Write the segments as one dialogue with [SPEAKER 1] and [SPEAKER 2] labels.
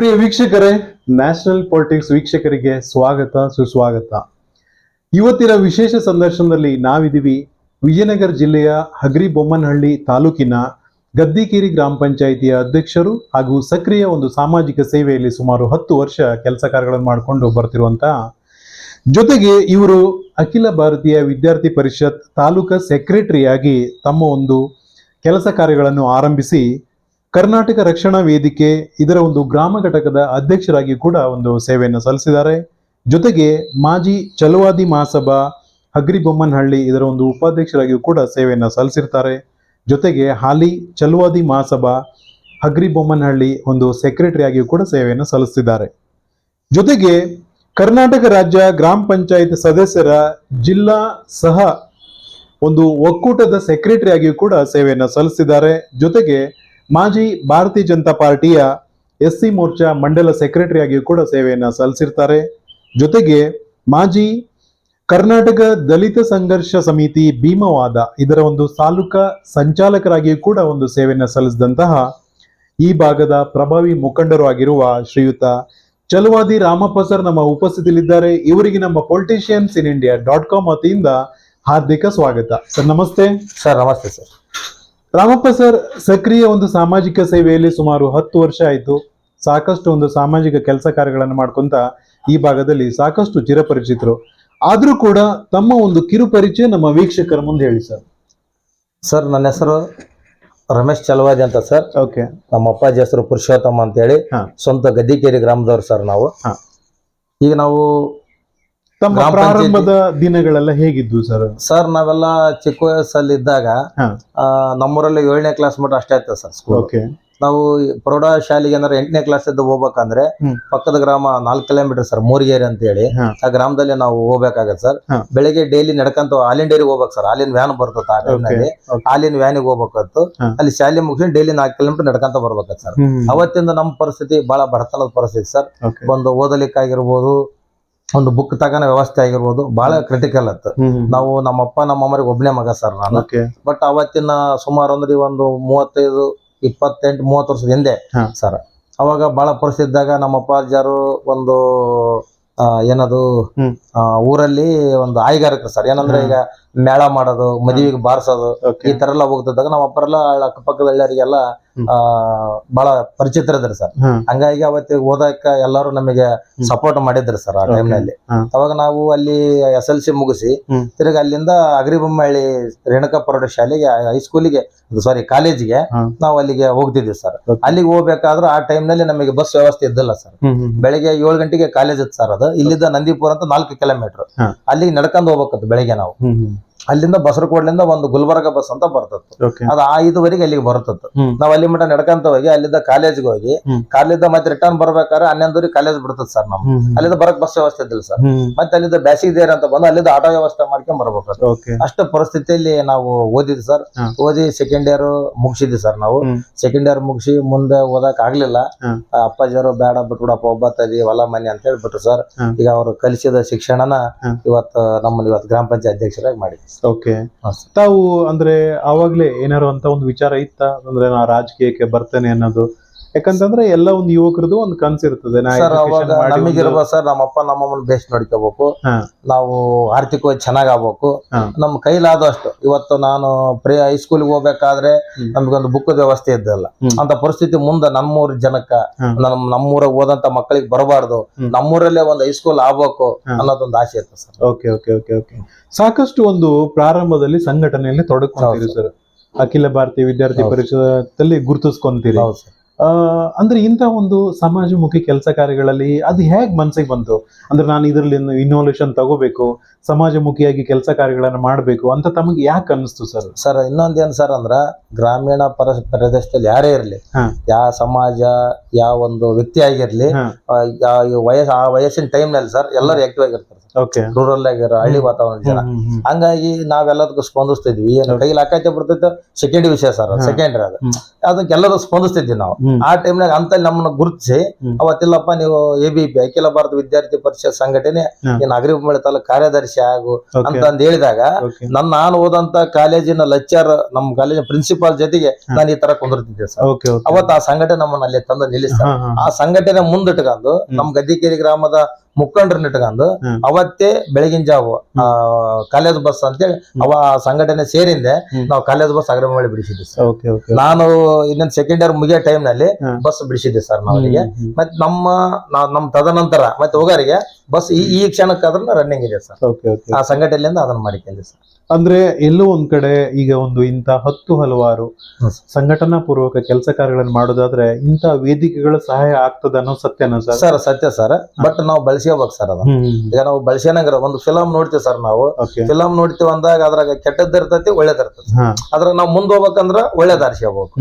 [SPEAKER 1] ಪ್ರಿಯ ವೀಕ್ಷಕರೇ, national politics ವೀಕ್ಷಕರಿಗೆ ಸ್ವಾಗತ ಸುಸ್ವಾಗತ. ಇವತ್ತಿನ ವಿಶೇಷ ಸಂದರ್ಶನದಲ್ಲಿ ನಾವಿದ್ದೀವಿ ವಿಜಯನಗರ ಜಿಲ್ಲೆಯ ಹಗರಿಬೊಮ್ಮನಹಳ್ಳಿ ತಾಲೂಕಿನ ಗದ್ದಿಕೇರಿ ಗ್ರಾಮ ಪಂಚಾಯಿತಿಯ ಅಧ್ಯಕ್ಷರು ಹಾಗೂ ಸಕ್ರಿಯ ಒಂದು ಸಾಮಾಜಿಕ ಸೇವೆಯಲ್ಲಿ ಸುಮಾರು 10 ವರ್ಷ ಕೆಲಸ ಕಾರ್ಯಗಳನ್ನು ಮಾಡಿಕೊಂಡು ಬರ್ತಿರುವಂತಹ, ಜೊತೆಗೆ ಇವರು ಅಖಿಲ ಭಾರತೀಯ ವಿದ್ಯಾರ್ಥಿ ಪರಿಷತ್ ತಾಲೂಕಾ ಸೆಕ್ರೆಟರಿಯಾಗಿ ತಮ್ಮ ಒಂದು ಕೆಲಸ ಕಾರ್ಯಗಳನ್ನು ಆರಂಭಿಸಿ ಕರ್ನಾಟಕ ರಕ್ಷಣಾ ವೇದಿಕೆ ಇದರ ಒಂದು ಗ್ರಾಮ ಘಟಕದ ಅಧ್ಯಕ್ಷರಾಗಿ ಕೂಡ ಒಂದು ಸೇವೆಯನ್ನು ಸಲ್ಲಿಸಿದ್ದಾರೆ. ಜೊತೆಗೆ ಮಾಜಿ ಚಲವಾದಿ ಮಹಾಸಭಾ ಹಗರಿಬೊಮ್ಮನಹಳ್ಳಿ ಇದರ ಒಂದು ಉಪಾಧ್ಯಕ್ಷರಾಗಿಯೂ ಕೂಡ ಸೇವೆಯನ್ನು ಸಲ್ಲಿಸಿರ್ತಾರೆ. ಜೊತೆಗೆ ಹಾಲಿ ಚಲವಾದಿ ಮಹಾಸಭಾ ಹಗರಿಬೊಮ್ಮನಹಳ್ಳಿ ಒಂದು ಸೆಕ್ರೆಟರಿಯಾಗಿಯೂ ಕೂಡ ಸೇವೆಯನ್ನು ಸಲ್ಲಿಸಿದ್ದಾರೆ. ಜೊತೆಗೆ ಕರ್ನಾಟಕ ರಾಜ್ಯ ಗ್ರಾಮ ಪಂಚಾಯತ್ ಸದಸ್ಯರ ಜಿಲ್ಲಾ ಸಹ ಒಂದು ಒಕ್ಕೂಟದ ಸೆಕ್ರೆಟರಿಯಾಗಿಯೂ ಕೂಡ ಸೇವೆಯನ್ನು ಸಲ್ಲಿಸಿದ್ದಾರೆ. ಜೊತೆಗೆ ಮಾಜಿ ಭಾರತೀಯ ಜನತಾ ಪಾರ್ಟಿಯ ಎಸ್ಸಿ ಮೋರ್ಚಾ ಮಂಡಲ ಸೆಕ್ರೆಟರಿಯಾಗಿಯೂ ಕೂಡ ಸೇವೆಯನ್ನು ಸಲ್ಲಿಸಿರ್ತಾರೆ. ಜೊತೆಗೆ ಮಾಜಿ ಕರ್ನಾಟಕ ದಲಿತ ಸಂಘರ್ಷ ಸಮಿತಿ ಭೀಮವಾದ ಇದರ ಒಂದು ತಾಲೂಕಾ ಸಂಚಾಲಕರಾಗಿಯೂ ಕೂಡ ಒಂದು ಸೇವೆಯನ್ನು ಸಲ್ಲಿಸಿದಂತಹ ಈ ಭಾಗದ ಪ್ರಭಾವಿ ಮುಖಂಡರು ಆಗಿರುವ ಶ್ರೀಯುತ ಚಲವಾದಿ ರಾಮಪ್ಪ ಸರ್ ನಮ್ಮ ಉಪಸ್ಥಿತಿಯಲ್ಲಿದ್ದಾರೆ. ಇವರಿಗೆ ನಮ್ಮ politiciansinIndia.com ವತಿಯಿಂದ ಹಾರ್ದಿಕ ಸ್ವಾಗತ. ಸರ್ ನಮಸ್ತೆ.
[SPEAKER 2] ಸರ್ ನಮಸ್ತೆ ಸರ್.
[SPEAKER 1] ರಾಮಪ್ಪ ಸರ್ ಸಕ್ರಿಯ ಒಂದು ಸಾಮಾಜಿಕ ಸೇವೆಯಲ್ಲಿ ಸುಮಾರು 10 ವರ್ಷ ಆಯಿತು. ಸಾಕಷ್ಟು ಒಂದು ಸಾಮಾಜಿಕ ಕೆಲಸ ಕಾರ್ಯಗಳನ್ನು ಮಾಡ್ಕೊಂತ ಈ ಭಾಗದಲ್ಲಿ ಸಾಕಷ್ಟು ಚಿರಪರಿಚಿತರು. ಆದ್ರೂ ಕೂಡ ತಮ್ಮ ಒಂದು ಕಿರು ಪರಿಚಯ ನಮ್ಮ ವೀಕ್ಷಕರ ಮುಂದೆ ಹೇಳಿ ಸರ್.
[SPEAKER 2] ಸರ್ ನನ್ನ ಹೆಸರು ರಮೇಶ್ ಚಲವಾದಿ ಅಂತ ಸರ್.
[SPEAKER 1] ಓಕೆ.
[SPEAKER 2] ನಮ್ಮ ಅಪ್ಪಾಜಿ ಹೆಸರು ಪುರುಷೋತ್ತಮ ಅಂತ ಹೇಳಿ, ಸ್ವಂತ ಗದ್ದಿಕೇರಿ ಗ್ರಾಮದವ್ರು ಸರ್ ನಾವು. ಈಗ ನಾವು
[SPEAKER 1] ತಮ್ಮ ಪ್ರಾರಂಭದ ದಿನಗಳೆಲ್ಲ ಹೇಗಿದ್ದು ಸರ್?
[SPEAKER 2] ಸರ್ ನಾವೆಲ್ಲ ಚಿಕ್ಕ ವಯಸ್ಸಲ್ಲಿ ಇದ್ದಾಗ ನಮ್ಮೂರಲ್ಲಿ 7ನೇ ಕ್ಲಾಸ್ ಮಟ್ಟ ಅಷ್ಟೇ ಆಯ್ತದೆ ಸರ್ ಸ್ಕೂಲ್. ನಾವು ಪ್ರೌಢ ಶಾಲೆಗೆ ಅಂದ್ರೆ 8ನೇ ಕ್ಲಾಸ್ ಇದ್ದು ಹೋಗ್ಬೇಕಂದ್ರೆ ಪಕ್ಕದ ಗ್ರಾಮ 4 ಕಿಲೋಮೀಟರ್ ಸರ್, ಮೂರಿಗೇರಿ ಅಂತ ಹೇಳಿ ಆ ಗ್ರಾಮದಲ್ಲಿ ನಾವು ಹೋಗ್ಬೇಕಾಗತ್ತೆ ಸರ್. ಬೆಳಿಗ್ಗೆ ಡೈಲಿ ನಡ್ಕಂತ ಹಾಲಿನ ಡೈರಿಗೆ ಹೋಗ್ಬೇಕು ಸರ್. ಹಾಲಿನ ವ್ಯಾನ್ ಬರ್ತದೆ ಆ ಟೈಮ್ನಲ್ಲಿ. ಹಾಲಿನ ವ್ಯಾನಿಗೆ ಹೋಗ್ಬೇಕತ್ತು. ಅಲ್ಲಿ ಶಾಲೆ ಮುಗಿಸಿ ಡೈಲಿ 4 ಕಿಲೋಮೀಟರ್ ನಡ್ಕಂತ ಬರ್ಬೇಕತ್ ಸರ್. ಅವತ್ತಿಂದ ನಮ್ಮ ಪರಿಸ್ಥಿತಿ ಬಹಳ ಬಡತನದ ಪರಿಸ್ಥಿತಿ ಸರ್. ಒಂದು ಓದಲಿಕ್ಕಾಗಿರ್ಬೋದು, ಒಂದು ಬುಕ್ ತಗೋಣ ವ್ಯವಸ್ಥೆ ಆಗಿರ್ಬೋದು, ಬಹಳ ಕ್ರಿಟಿಕಲ್ ಅತ್ತು. ನಾವು ನಮ್ಮಪ್ಪ ನಮ್ಮಮ್ಮರಿಗೆ ಒಬ್ಬನೇ ಮಗ ಸರ್ ನಾನು. ಬಟ್ ಅವತ್ತಿನ ಸುಮಾರು ಅಂದ್ರೆ ಒಂದು 35, 28, 30 ವರ್ಷದ ಹಿಂದೆ ಸರ್. ಅವಾಗ ಬಹಳ ಪರಿಸ್ಥಿತಿ ಇದ್ದಾಗ ನಮ್ಮ ಅಪ್ಪಾಜರು ಒಂದು ಏನದು ಊರಲ್ಲಿ ಒಂದು ಆಯ್ಗಾರಕ್ಕೆ ಸರ್, ಏನಂದ್ರೆ ಈಗ ಮೇಳ ಮಾಡೋದು, ಮದುವೆಗೆ ಬಾರಿಸೋದು, ಈ ತರ ಎಲ್ಲ ಹೋಗ್ತಿದ್ದಾಗ ನಮ್ಮ ಅಪ್ಪರೆಲ್ಲ ಅಕ್ಕಪಕ್ಕದ ಹಳ್ಳಿಯರಿಗೆಲ್ಲ ಬಹಳ ಪರಿಚಿತರಿದ್ರು ಸರ್. ಹಂಗಾಗಿ ಅವತ್ತಿಗೆ ಓದಕ್ಕ ಎಲ್ಲರೂ ನಮಗೆ ಸಪೋರ್ಟ್ ಮಾಡಿದ್ರು ಸರ್ ಆ ಟೈಮ್ನಲ್ಲಿ. ಅವಾಗ ನಾವು ಅಲ್ಲಿ SLC ಮುಗಿಸಿ ತಿರ್ಗಿ ಅಲ್ಲಿಂದ ಹಗರಿಬೊಮ್ಮನಹಳ್ಳಿ ರೇಣುಕಾ ಪ್ರೌಢ ಶಾಲೆಗೆ, ಹೈಸ್ಕೂಲಿಗೆ, ಸಾರಿ ಕಾಲೇಜಿಗೆ ನಾವು ಅಲ್ಲಿಗೆ ಹೋಗ್ತಿದ್ವಿ ಸರ್. ಅಲ್ಲಿಗೆ ಹೋಗ್ಬೇಕಾದ್ರೆ ಆ ಟೈಮ್ನಲ್ಲಿ ನಮಗೆ ಬಸ್ ವ್ಯವಸ್ಥೆ ಇದ್ದಿಲ್ಲ ಸರ್. ಬೆಳಿಗ್ಗೆ 7 ಗಂಟೆಗೆ ಕಾಲೇಜ್ ಇತ್ತು ಸರ್. ಅದು ಇಲ್ಲಿದ್ದ ನಂದಿಪುರ ಅಂತ 4 ಕಿಲೋಮೀಟರ್, ಅಲ್ಲಿಗೆ ನಡ್ಕೊಂಡು ಹೋಗ್ಬೇಕತ್ತು ಬೆಳಿಗ್ಗೆ ನಾವು. ಅಲ್ಲಿಂದ ಬಸರಕೋಡ್ಲಿಂದ ಒಂದು ಗುಲ್ಬರ್ಗ ಬಸ್ ಅಂತ ಬರ್ತತ್ತು. ಅದು 5ವರೆಗೆ ಅಲ್ಲಿಗೆ ಬರ್ತತ್ತು. ನಾವ್ ಅಲ್ಲಿ ಮಟ್ಟ ನಡ್ಕಂತ ಹೋಗಿ ಅಲ್ಲಿದ್ದ ಕಾಲೇಜ್ಗೆ ಹೋಗಿ, ಕಾಲೇಜ್ದ ಮತ್ತೆ ರಿಟರ್ನ್ ಬರ್ಬೇಕಾದ್ರೆ 11ವರೆಗೆ ಕಾಲೇಜ್ ಬಿಡ್ತದೆ ಸರ್. ನಮ್ ಅಲ್ಲಿಂದ ಬರಕ್ ಬಸ್ ವ್ಯವಸ್ಥೆ ಇದ್ದಿಲ್ಲ ಸರ್. ಮತ್ತೆ ಅಲ್ಲಿದ್ದ ಬ್ಯಾಸಿಗೆ ದೇರ್ ಅಂತ ಬಂದು ಅಲ್ಲಿದ್ದ ಆಟೋ ವ್ಯವಸ್ಥೆ ಮಾಡ್ಕೊಂಡ್ ಬರ್ಬೇಕು. ಅಷ್ಟು ಪರಿಸ್ಥಿತಿಯಲ್ಲಿ ನಾವು ಓದಿದ್ವಿ ಸರ್. ಓದಿ ಸೆಕೆಂಡ್ ಇಯರ್ ಮುಗಿಸಿದ್ವಿ ಸರ್. ನಾವು ಸೆಕೆಂಡ್ ಇಯರ್ ಮುಗಿಸಿ ಮುಂದೆ ಓದಕ್ ಆಗ್ಲಿಲ್ಲ. ಅಪ್ಪಾಜಿಯವರು ಬೇಡ ಬಿಟ್ಬಿಡಪ್ಪ, ಒಬ್ಬತ್ತದಿ ಹೊಲ ಮನೆ ಅಂತ ಹೇಳ್ಬಿಟ್ರು ಸರ್. ಈಗ ಅವರು ಕಲಿಸಿದ ಶಿಕ್ಷಣನ ನಮ್ಮಲ್ಲಿ ಇವತ್ತು ಗ್ರಾಮ ಪಂಚಾಯತ್ ಅಧ್ಯಕ್ಷರಾಗಿ ಮಾಡಿದ್ವಿ.
[SPEAKER 1] ಓಕೆ. ತಾವು ಅಂದ್ರೆ ಅವಾಗ್ಲೇ ಏನಾರು ಅಂತ ಒಂದು ವಿಚಾರ ಇತ್ತ ಅಂದ್ರೆ ನಾ ರಾಜಕೀಯಕ್ಕೆ ಬರ್ತೇನೆ ಅನ್ನೋದು? ಯಾಕಂತಂದ್ರೆ ಎಲ್ಲ ಒಂದು ಯುವಕರದು ಒಂದು ಕನ್ಸಿರ್ತದೆ
[SPEAKER 2] ನಮಗಿರುವ ಸರ್. ನಮ್ಮಪ್ಪ ನಮ್ಮಮ್ಮನ ಬೇಸ್ ನೋಡ್ಕೋಬೇಕು, ನಾವು ಆರ್ಥಿಕವಾಗಿ ಚೆನ್ನಾಗ್ ಆಗ್ಬೇಕು, ನಮ್ ಕೈಲಾದಷ್ಟು. ಇವತ್ತು ನಾನು ಪ್ರೀ ಹೈಸ್ಕೂಲ್ಗೆ ಹೋಗ್ಬೇಕಾದ್ರೆ ನಮ್ಗೊಂದು ಬುಕ್ಕದ ವ್ಯವಸ್ಥೆ ಇದ್ದಲ್ಲ ಅಂತ ಪರಿಸ್ಥಿತಿ ಮುಂದೆ ನಮ್ಮೂರ್ ಜನಕ್ಕ, ನಮ್ಮೂರಾಗ ಓದಂತ ಮಕ್ಕಳಿಗೆ ಬರಬಾರ್ದು, ನಮ್ಮೂರಲ್ಲೇ ಒಂದು ಹೈಸ್ಕೂಲ್ ಆಗ್ಬೇಕು ಅನ್ನೋದೊಂದು ಆಸೆ ಇತ್ತು sir.
[SPEAKER 1] Okay okay okay okay. ಸಾಕಷ್ಟು ಒಂದು ಪ್ರಾರಂಭದಲ್ಲಿ ಸಂಘಟನೆಯಲ್ಲಿ ತೊಡಕೊಂತೀರಿ ಸರ್. ಅಖಿಲ ಭಾರತೀಯ ವಿದ್ಯಾರ್ಥಿ ಪರಿಷತ್ತಲ್ಲಿ ಗುರುತಿಸ್ಕೊಂತೀರಿ. ಅಂದ್ರೆ ಇಂಥ ಒಂದು ಸಮಾಜಮುಖಿ ಕೆಲಸ ಕಾರ್ಯಗಳಲ್ಲಿ ಅದು ಹೇಗ್ ಮನ್ಸಿಗೆ ಬಂತು? ಅಂದ್ರೆ ನಾನು ಇದರಲ್ಲಿ ಇನ್ನೋವೇಷನ್ ತಗೋಬೇಕು, ಸಮಾಜಮುಖಿಯಾಗಿ ಕೆಲಸ ಕಾರ್ಯಗಳನ್ನ ಮಾಡ್ಬೇಕು ಅಂತ ತಮಗೆ ಯಾಕೆ ಅನಿಸ್ತು ಸರ್?
[SPEAKER 2] ಸರ್ ಇನ್ನೊಂದೇನ್ ಸರ್ ಅಂದ್ರ, ಗ್ರಾಮೀಣ ಪ್ರದೇಶದಲ್ಲಿ ಯಾರೇ ಇರ್ಲಿ, ಯಾವ ಸಮಾಜ, ಯಾವ ಒಂದು ವ್ಯಕ್ತಿ ಆಗಿರ್ಲಿ, ಆ ವಯಸ್ಸಿನ ಟೈಮ್ ನಲ್ಲಿ ಸರ್ ಎಲ್ಲರೂ ಆಕ್ಟಿವ್ ಆಗಿರ್ತಾರೆ ಸರ್.
[SPEAKER 1] ಓಕೆ
[SPEAKER 2] ರೂರಲ್ ಆಗಿರೋ ಹಳ್ಳಿ ವಾತಾವರಣ ಜನ. ಹಂಗಾಗಿ ನಾವೆಲ್ಲದಕ್ಕೂ ಸ್ಪಂದಿಸ್ತಿದ್ವಿ. ಏನು ಕೈಲಿ ಹಾಕೈತೆ ಬಿಡ್ತೈತೆ ಸೆಕೆಂಡ್ ವಿಷಯ ಸರ್, ಸೆಕೆಂಡ್ರಿ ಅದಕ್ಕೆಲ್ಲರೂ ಸ್ಪಂದಿಸ್ತಿದ್ವಿ ನಾವು. ಆ ಟೈಮ್ನಾಗ ಅಂತ ನಮ್ಮನ್ನ ಗುರುತಿಸಿ ಅವತ್ತಿಲ್ಲಪ್ಪ ನೀವು ABP ಅಖಿಲ ಭಾರತ ವಿದ್ಯಾರ್ಥಿ ಪರಿಷತ್ ಸಂಘಟನೆ ಅಗ್ರಿಬೊಮ್ಮಳೆ ತಾಲೂಕು ಕಾರ್ಯದರ್ಶಿ ಆಗು ಅಂತ ಹೇಳಿದಾಗ ನಾನು ಓದಂತ ಕಾಲೇಜಿನ ಲೆಕ್ಚರ್ ನಮ್ಮ ಕಾಲೇಜಿನ ಪ್ರಿನ್ಸಿಪಾಲ್ ಜೊತೆಗೆ ನಾನು ಈ ತರ ಕುಂದಿರ್ತಿದ್ದೆ ಸರ್. ಅವತ್ತು ಆ ಸಂಘಟನೆ ನಮ್ಮನ್ನ ಅಲ್ಲಿ ತಂದು ನಿಲ್ಲಿಸ, ಆ ಸಂಘಟನೆ ಮುಂದಿಟ್ಕೊಂಡು ನಮ್ಮ ಗದ್ದಿಕೇರಿ ಗ್ರಾಮದ ಮುಖಂಡರನ್ನ ಇಟ್ಕೊಂಡು ಅವತ್ತೇ ಬೆಳಗಿನ ಜಾವ ಕಾಲೇಜ್ ಬಸ್ ಅಂತೇಳಿ ಸಂಘಟನೆ ಸೇರಿಂದೆ ನಾವು ಕಾಲೇಜ್ ಬಸ್ ಅಗ್ರಿಬೊಮ್ಮಳೆ ಬಿಡಿಸಿದ್ವಿ ಸರ್. ನಾನು ಇನ್ನೊಂದು ಸೆಕೆಂಡ್ ಇಯರ್ ಮುಗಿಯೋ ಟೈಮ್ ನಲ್ಲಿ ಬಸ್ ಬಿಡಿಸಿದ್ದೆ ಸರ್ ನಾವರಿಗೆ. ಮತ್ತೆ ನಮ್ಮ ತದನಂತರ ಮತ್ತೆ ಹೋಗೋರಿಗೆ ಬಸ್ ಈ ಕ್ಷಣಕ್ಕಾದ್ರೂ ರನ್ನಿಂಗ್ ಇದೆ ಸರ್. ಆ ಸಂಘಟನೆಯಿಂದ ಅದನ್ನ ಮಾಡಿಕೊಂಡೆ ಸರ್.
[SPEAKER 1] ಅಂದ್ರೆ ಎಲ್ಲೋ ಒಂದ್ ಕಡೆ ಈಗ ಒಂದು ಇಂತ ಹಲವಾರು ಸಂಘಟನಾ ಪೂರ್ವಕ ಕೆಲಸ ಕಾರ್ಯಗಳನ್ನು ಮಾಡೋದಾದ್ರೆ ಇಂತ ವೇದಿಕೆಗಳ ಸಹಾಯ ಆಗ್ತದ ಅನ್ನೋ ಸತ್ಯನ
[SPEAKER 2] ಸರ್? ಸತ್ಯ ಸರ್, ಬಟ್ ನಾವು ಬಳಸ್ಕೋಬೇಕು ಸರ್ ಅದ. ಈಗ ನಾವು ಬಳಸ್ಯಾನಂಗ್ರ ಒಂದು ಫಿಲಮ್ ನೋಡ್ತೀವಿ ಸರ್, ನಾವು ಫಿಲಮ್ ನೋಡ್ತೀವಿ ಅಂದಾಗ ಅದ್ರಾಗ ಕೆಟ್ಟದ್ದಿರ್ತೈತಿ ಒಳ್ಳೇದಿರ್ತೈತಿ. ಅದ್ರ ನಾವು ಮುಂದ್ ಹೋಗ್ಬೇಕಂದ್ರ ಒಳ್ಳೇದಾರಿಸ್ಕೋಬೇಕು.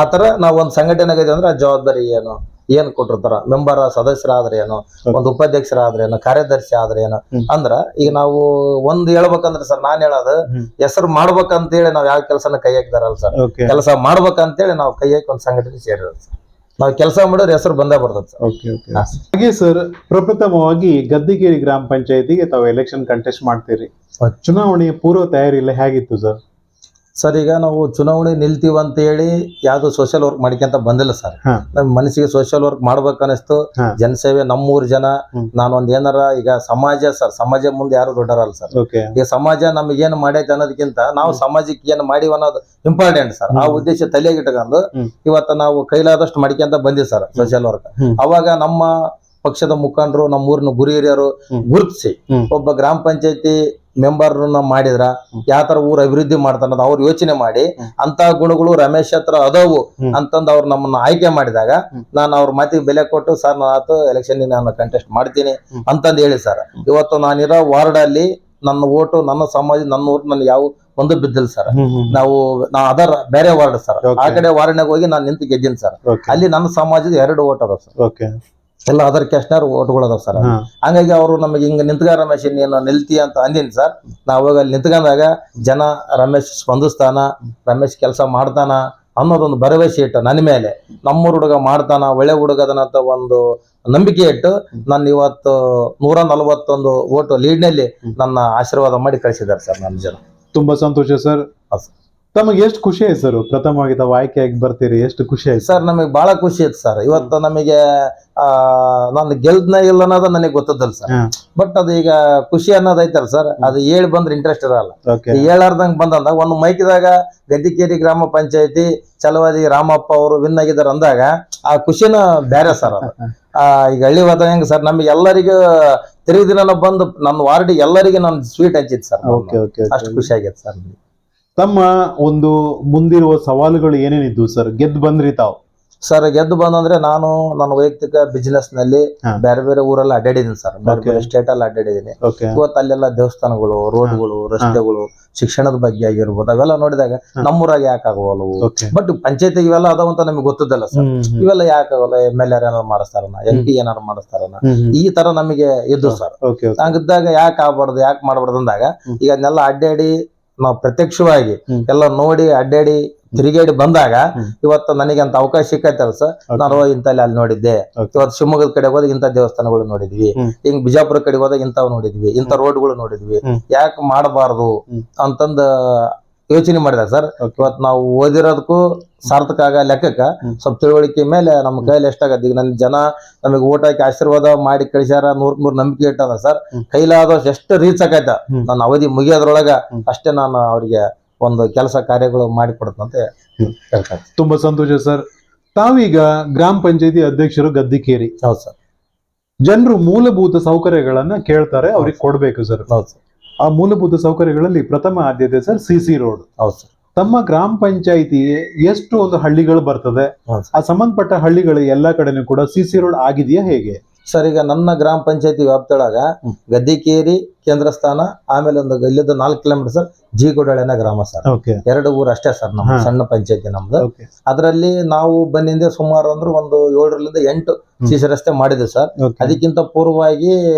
[SPEAKER 2] ಆತರ ನಾವ್ ಒಂದ್ ಸಂಘಟನೆ ಆಗೈತೆ ಅಂದ್ರೆ ಆ ಜವಾಬ್ದಾರಿ ಏನ್ ಕೊಟ್ಟಿರ್ತಾರ, ಮೆಂಬರ್ ಸದಸ್ಯರಾದ್ರೆ ಏನು, ಒಂದು ಉಪಾಧ್ಯಕ್ಷರಾದ್ರೆ ಏನು, ಕಾರ್ಯದರ್ಶಿ ಆದ್ರೆ ಏನು ಅಂದ್ರ ಈಗ ನಾವು ಒಂದ್ ಹೇಳ್ಬೇಕಂದ್ರೆ ಸರ್, ನಾನ್ ಹೇಳೋದು ಹೆಸರು ಮಾಡ್ಬೇಕಂತೇಳಿ ನಾವ್ ಯಾವ ಕೆಲಸನ ಕೈ ಹಾಕಿದಾರಲ್ಲ ಸರ್, ಕೆಲಸ ಮಾಡ್ಬೇಕಂತೇಳಿ ನಾವು ಕೈ ಹಾಕಿ ಒಂದ್ ಸಂಘಟನೆ ಸೇರಿರೋದು ಸರ್. ನಾವ್ ಕೆಲಸ ಮಾಡಿದ್ರೆ ಹೆಸರು ಬಂದೇ ಬರ್ತದೆ ಸರ್.
[SPEAKER 1] ಹಾಗೆ ಸರ್, ಪ್ರಪ್ರಥಮವಾಗಿ ಗದ್ದಿಕೇರಿ ಗ್ರಾಮ ಪಂಚಾಯತಿಗೆ ತಾವು ಎಲೆಕ್ಷನ್ ಕಂಟೆಸ್ಟ್ ಮಾಡ್ತೀರಿ. ಚುನಾವಣೆಯ ಪೂರ್ವ ತಯಾರಿ ಎಲ್ಲ ಹೇಗಿತ್ತು ಸರ್?
[SPEAKER 2] ಸರ್, ಈಗ ನಾವು ಚುನಾವಣೆ ನಿಲ್ತೀವಿ ಅಂತ ಹೇಳಿ ಯಾವ್ದು ಸೋಷಿಯಲ್ ವರ್ಕ್ ಮಾಡ್ಕೊಂತ ಬಂದಿಲ್ಲ ಸರ್. ನಮ್ ಮನಸ್ಸಿಗೆ ಸೋಷಿಯಲ್ ವರ್ಕ್ ಮಾಡ್ಬೇಕನ್ನಿಸ್ತು. ಜನಸೇವೆ, ನಮ್ಮೂರ್ ಜನ, ನಾನೊಂದ್ ಏನಾರ ಈಗ ಸಮಾಜ ಸರ್, ಸಮಾಜ ಮುಂದೆ ಯಾರು ದೊಡ್ಡರಲ್ಲ ಸರ್. ಈಗ ಸಮಾಜ ನಮಗೆ ಏನ್ ಮಾಡೈತೆ ಅನ್ನೋದಕ್ಕಿಂತ ನಾವು ಸಮಾಜಕ್ಕೆ ಏನ್ ಮಾಡಿವ ಅನ್ನೋದು ಇಂಪಾರ್ಟೆಂಟ್ ಸರ್. ಆ ಉದ್ದೇಶ ತಲೆಗಿಟ್ಕೊಂಡು ಇವತ್ತ ನಾವು ಕೈಲಾದಷ್ಟು ಮಾಡ್ಕೊಂತ ಬಂದಿವಿ ಸರ್ ಸೋಷಿಯಲ್ ವರ್ಕ್. ಅವಾಗ ನಮ್ಮ ಪಕ್ಷದ ಮುಖಂಡರು, ನಮ್ಮ ಊರಿನ ಗುರು ಹಿರಿಯರು ಗುರುತಿಸಿ ಒಬ್ಬ ಗ್ರಾಮ ಪಂಚಾಯತಿ ಮೆಂಬರ್ ಮಾಡಿದ್ರ ಯಾವ ತರ ಊರ್ ಅಭಿವೃದ್ಧಿ ಮಾಡ್ತಾರ ಅವ್ರು ಯೋಚನೆ ಮಾಡಿ ಅಂತ ಗುಣಗಳು ರಮೇಶ್ ಹತ್ರ ಅದಾವು ಅಂತಂದ್ ಅವ್ರು ನಮ್ಮನ್ನ ಆಯ್ಕೆ ಮಾಡಿದಾಗ ನಾನು ಅವ್ರ ಮಾತಿಗೆ ಬೆಲೆ ಕೊಟ್ಟು ಸರ್ ನಾನು ಎಲೆಕ್ಷನ್ ನಾನು ಕಂಟೆಸ್ಟ್ ಮಾಡ್ತೀನಿ ಅಂತಂದ್ ಹೇಳಿ ಸರ್. ಇವತ್ತು ನಾನಿರೋ ವಾರ್ಡ್ ಅಲ್ಲಿ ನನ್ನ ಓಟು, ನನ್ನ ಸಮಾಜ, ನನ್ನ ಊರ್ ನನ್ ಯಾವ ಒಂದು ಬಿದ್ದಿಲ್ಲ ಸರ್. ನಾವು ಅದರ ಬೇರೆ ವಾರ್ಡ್ ಸರ್, ಆ ಕಡೆ ವಾರ್ಡ್ನಾಗ ಹೋಗಿ ನಾನು ನಿಂತು ಗೆದ್ದೀನಿ ಸರ್. ಅಲ್ಲಿ ನನ್ನ ಸಮಾಜದ 2 ಓಟ್ ಅದಾವ ಸರ್, ಎಲ್ಲ ಅದರ್ ಕ್ಯಾಸ್ಟ್ನರ್ ಓಟ್ಗಳು ಅದಾವ ಸರ್. ಹಂಗಾಗಿ ಅವರು ನಮಗೆ ಹಿಂಗ ನಿಂತ್ಗ ರಮೇಶ್ ನೀನು ನಿಲ್ತಿ ಅಂತ ಅಂದಿನಿ ಸರ್. ನಾವಾಗ ಅಲ್ಲಿ ನಿಂತ್ಕೊಂಡಾಗ ಜನ ರಮೇಶ್ ಸ್ಪಂದಿಸ್ತಾನ, ರಮೇಶ್ ಕೆಲಸ ಮಾಡ್ತಾನ ಅನ್ನೋದೊಂದು ಭರವಸೆ ಇಟ್ಟು ನನ್ನ ಮೇಲೆ, ನಮ್ಮೂರ್ ಹುಡುಗ ಮಾಡ್ತಾನ, ಒಳ್ಳೆ ಹುಡುಗದನಂತ ಒಂದು ನಂಬಿಕೆ ಇಟ್ಟು ನನ್ನ ಇವತ್ತು 141 ಓಟು ಲೀಡ್ನಲ್ಲಿ ನನ್ನ ಆಶೀರ್ವಾದ ಮಾಡಿ ಕಳಿಸಿದ್ದಾರೆ ಸರ್ ನನ್ನ ಜನ.
[SPEAKER 1] ತುಂಬಾ ಸಂತೋಷ ಸರ್. ತಮಗೆ ಎಷ್ಟು ಖುಷಿ ಆಯ್ತು ಸರ್ ಪ್ರಥಮವಾಗಿ ತಾವು ಆಯ್ಕೆಯಾಗಿ ಬರ್ತೀರಿ? ಎಷ್ಟು ಖುಷಿ ಆಯ್ತು
[SPEAKER 2] ಸರ್? ನಮಗೆ ಬಹಳ ಖುಷಿ ಆಯ್ತು ಸರ್. ಇವತ್ತು ನಮಗೆ ನಾನು ಗೆಲ್ದನ ಇಲ್ಲ ಅನ್ನೋದು ನನಗೆ ಗೊತ್ತದಲ್ಲ ಸರ್. ಬಟ್ ಅದು ಈಗ ಖುಷಿ ಅನ್ನೋದು ಐತಲ್ಲ ಸರ್, ಅದು ಹೇಳಿ ಬಂದ್ರೆ ಇಂಟ್ರೆಸ್ಟ್ ಇರಲ್ಲ. ಹೇಳಾರ್ದಂಗ್ ಬಂದಂದಾಗ ಒಂದು ಮೈಕಿದಾಗ ಗದ್ದಿಕೇರಿ ಗ್ರಾಮ ಪಂಚಾಯತಿ ಛಲವಾದಿ ರಾಮಪ್ಪ ಅವರು ವಿನ್ ಆಗಿದ್ದಾರೆ ಅಂದಾಗ ಆ ಖುಷಿನ ಬೇರೆ ಸರ್. ಅದು ಈಗ ಹಳ್ಳಿ ವಾತಾವರಣ ಹೆಂಗ್ ಸರ್, ನಮ್ಗೆ ಎಲ್ಲರಿಗೂ ತಿರುಗಿ ದಿನ ಬಂದು ನನ್ನ ವಾರ್ಡ್ ಎಲ್ಲರಿಗೆ ನಾನು ಸ್ವೀಟ್ ಹಂಚಿದ್ ಸರ್. ಅಷ್ಟು ಖುಷಿ ಆಗೈತೆ ಸರ್.
[SPEAKER 1] ತಮ್ಮ ಒಂದು ಮುಂದಿರುವ ಸವಾಲುಗಳು ಏನೇನಿದ್ವು ಸರ್ ಗೆದ್ದು ಬಂದ್ರಿ ತಾವು?
[SPEAKER 2] ಸರ್ ಗೆದ್ದು ಬಂದಂದ್ರೆ ನಾನು ನನ್ನ ವೈಯಕ್ತಿಕ ಬಿಸಿನೆಸ್ ನಲ್ಲಿ ಬೇರೆ ಬೇರೆ ಊರಲ್ಲಿ ಅಡ್ಡಾಡಿದೀನಿ ಸರ್, ಬೇರೆ ಬೇರೆ ಸ್ಟೇಟ್ ಅಲ್ಲಿ ಅಡ್ಡಾಡಿದೀನಿ. ಇವತ್ತು ಅಲ್ಲೆಲ್ಲ ದೇವಸ್ಥಾನಗಳು, ರೋಡ್ಗಳು, ರಸ್ತೆಗಳು, ಶಿಕ್ಷಣದ ಬಗ್ಗೆ ಆಗಿರ್ಬೋದು ಅವೆಲ್ಲ ನೋಡಿದಾಗ ನಮ್ಮೂರಾಗ ಯಾಕೆ ಆಗವಲ್ಲವು, ಬಟ್ ಪಂಚಾಯತಿ ಇವೆಲ್ಲ ಅದಾವಂತ ನಮಗೆ ಗೊತ್ತಿದ್ದಲ್ಲ ಸರ್. ಇವೆಲ್ಲ ಯಾಕೆ ಆಗಲ್ಲ, MLA ಏನಾರು ಮಾಡಿಸ್ತಾರನ, MP ಏನಾರು ಮಾಡಿಸ್ತಾರನ, ಈ ತರ ನಮಗೆ ಇದ್ದು ಸರ್. ಹಂಗಿದ್ದಾಗ ಯಾಕೆ ಆಗ್ಬಾರ್ದು, ಯಾಕೆ ಮಾಡ್ಬಾರ್ದು ಅಂದಾಗ ಈಗ ಅದನ್ನೆಲ್ಲ ಅಡ್ಡಾಡಿ ನಾವು ಪ್ರತ್ಯಕ್ಷವಾಗಿ ಎಲ್ಲ ನೋಡಿ ಅಡ್ಡಾಡಿ ತಿರುಗೇಡಿ ಬಂದಾಗ ಇವತ್ತು ನನಗೆ ಅಂತ ಅವಕಾಶ ಸಿಕ್ಕೈತಲ್ಲ ಸರ್. ನಾನು ಇಂತಲ್ಲಿ ಅಲ್ಲಿ ನೋಡಿದ್ದೆ, ಇವತ್ತು ಶಿವಮೊಗ್ಗದ ಕಡೆ ಹೋದಾಗ ಇಂಥ ದೇವಸ್ಥಾನಗಳು ನೋಡಿದ್ವಿ, ಹಿಂಗ್ ಬಿಜಾಪುರ ಕಡೆ ಹೋದಾಗ ಇಂಥವ್ ನೋಡಿದ್ವಿ, ಇಂಥ ರೋಡ್ಗಳು ನೋಡಿದ್ವಿ, ಯಾಕೆ ಮಾಡಬಾರ್ದು ಅಂತಂದ ಯೋಚನೆ ಮಾಡಿದಾಗ ಸರ್ ಇವತ್ತು ನಾವು ಓದಿರೋದಕ್ಕೂ ಸಾರ್ಥಕ ಆಗ ಲೆಕ್ಕಕ್ಕ ಸ್ವಲ್ಪ ತಿಳುವಳಿಕೆ ಮೇಲೆ ನಮ್ಮ ಕೈಯಲ್ಲಿ ಎಷ್ಟಾಗತ್ತೆ. ಈಗ ನನ್ನ ಜನ ನಮಗೆ ಓಟ್ ಹಾಕಿ ಆಶೀರ್ವಾದ ಮಾಡಿ ಕಳಿಸ್ಯಾರ, 100 ನಂಬಿಕೆ ಇಟ್ಟದ ಸರ್. ಕೈಲಾದಷ್ಟು ಎಷ್ಟು ರೀಚ್ ಆಕೈತ ನನ್ನ ಅವಧಿ ಮುಗಿಯೋದ್ರೊಳಗ ಅಷ್ಟೇ ನಾನು ಅವ್ರಿಗೆ ಒಂದು ಕೆಲಸ ಕಾರ್ಯಗಳು ಮಾಡಿಕೊಡ್ತಂತ ಹೇಳ್ತಾರೆ.
[SPEAKER 1] ತುಂಬಾ ಸಂತೋಷ ಸರ್. ತಾವೀಗ ಗ್ರಾಮ ಪಂಚಾಯತಿ ಅಧ್ಯಕ್ಷರು ಗದ್ದಿಕೇರಿ.
[SPEAKER 2] ಹೌದು ಸರ್.
[SPEAKER 1] ಜನರು ಮೂಲಭೂತ ಸೌಕರ್ಯಗಳನ್ನ ಕೇಳ್ತಾರೆ, ಅವ್ರಿಗೆ ಕೊಡ್ಬೇಕು ಸರ್.
[SPEAKER 2] ಹೌದು ಸರ್.
[SPEAKER 1] ಆ ಮೂಲಭೂತ ಸೌಕರ್ಯಗಳಲ್ಲಿ ಪ್ರಥಮ ಆದ್ಯತೆ ಸರ್ CC ರೋಡ್.
[SPEAKER 2] ಹೌದು ಸರ್.
[SPEAKER 1] ತಮ್ಮ ಗ್ರಾಮ ಪಂಚಾಯತಿ ಎಷ್ಟು ಒಂದು ಹಳ್ಳಿಗಳು ಬರ್ತದೆ, ಆ ಸಂಬಂಧಪಟ್ಟ ಹಳ್ಳಿಗಳು ಎಲ್ಲಾ ಕಡೆನೂ ಕೂಡ CC ರೋಡ್ ಆಗಿದೆಯಾ ಹೇಗೆ?
[SPEAKER 2] ಸರ್ ಈಗ ನನ್ನ ಗ್ರಾಮ ಪಂಚಾಯತಿ ವ್ಯಾಪ್ತಿಯೊಳಗ ಗದ್ದಿಕೇರಿ ಕೇಂದ್ರ ಸ್ಥಾನ, ಆಮೇಲೆ ಒಂದು ಇಲ್ಲಿದ್ದು 4 ಕಿಲೋಮೀಟರ್ ಸರ್ ಜೀಗೋಡಳಿನ ಗ್ರಾಮ ಸರ್.
[SPEAKER 1] ಓಕೆ
[SPEAKER 2] 2 ಊರು ಅಷ್ಟೇ ಸರ್ ನಮ್ಮ ಸಣ್ಣ ಪಂಚಾಯತಿ ನಮ್ದು.
[SPEAKER 1] ಓಕೆ
[SPEAKER 2] ಅದರಲ್ಲಿ ನಾವು ಬಂದಿಂದ ಸುಮಾರು ಅಂದ್ರೆ ಒಂದು 7ರಿಂದ 8 ಸಿಸಿ ರಸ್ತೆ ಮಾಡಿದ್ವಿ ಸರ್. ಅದಕ್ಕಿಂತ ಪೂರ್ವವಾಗಿ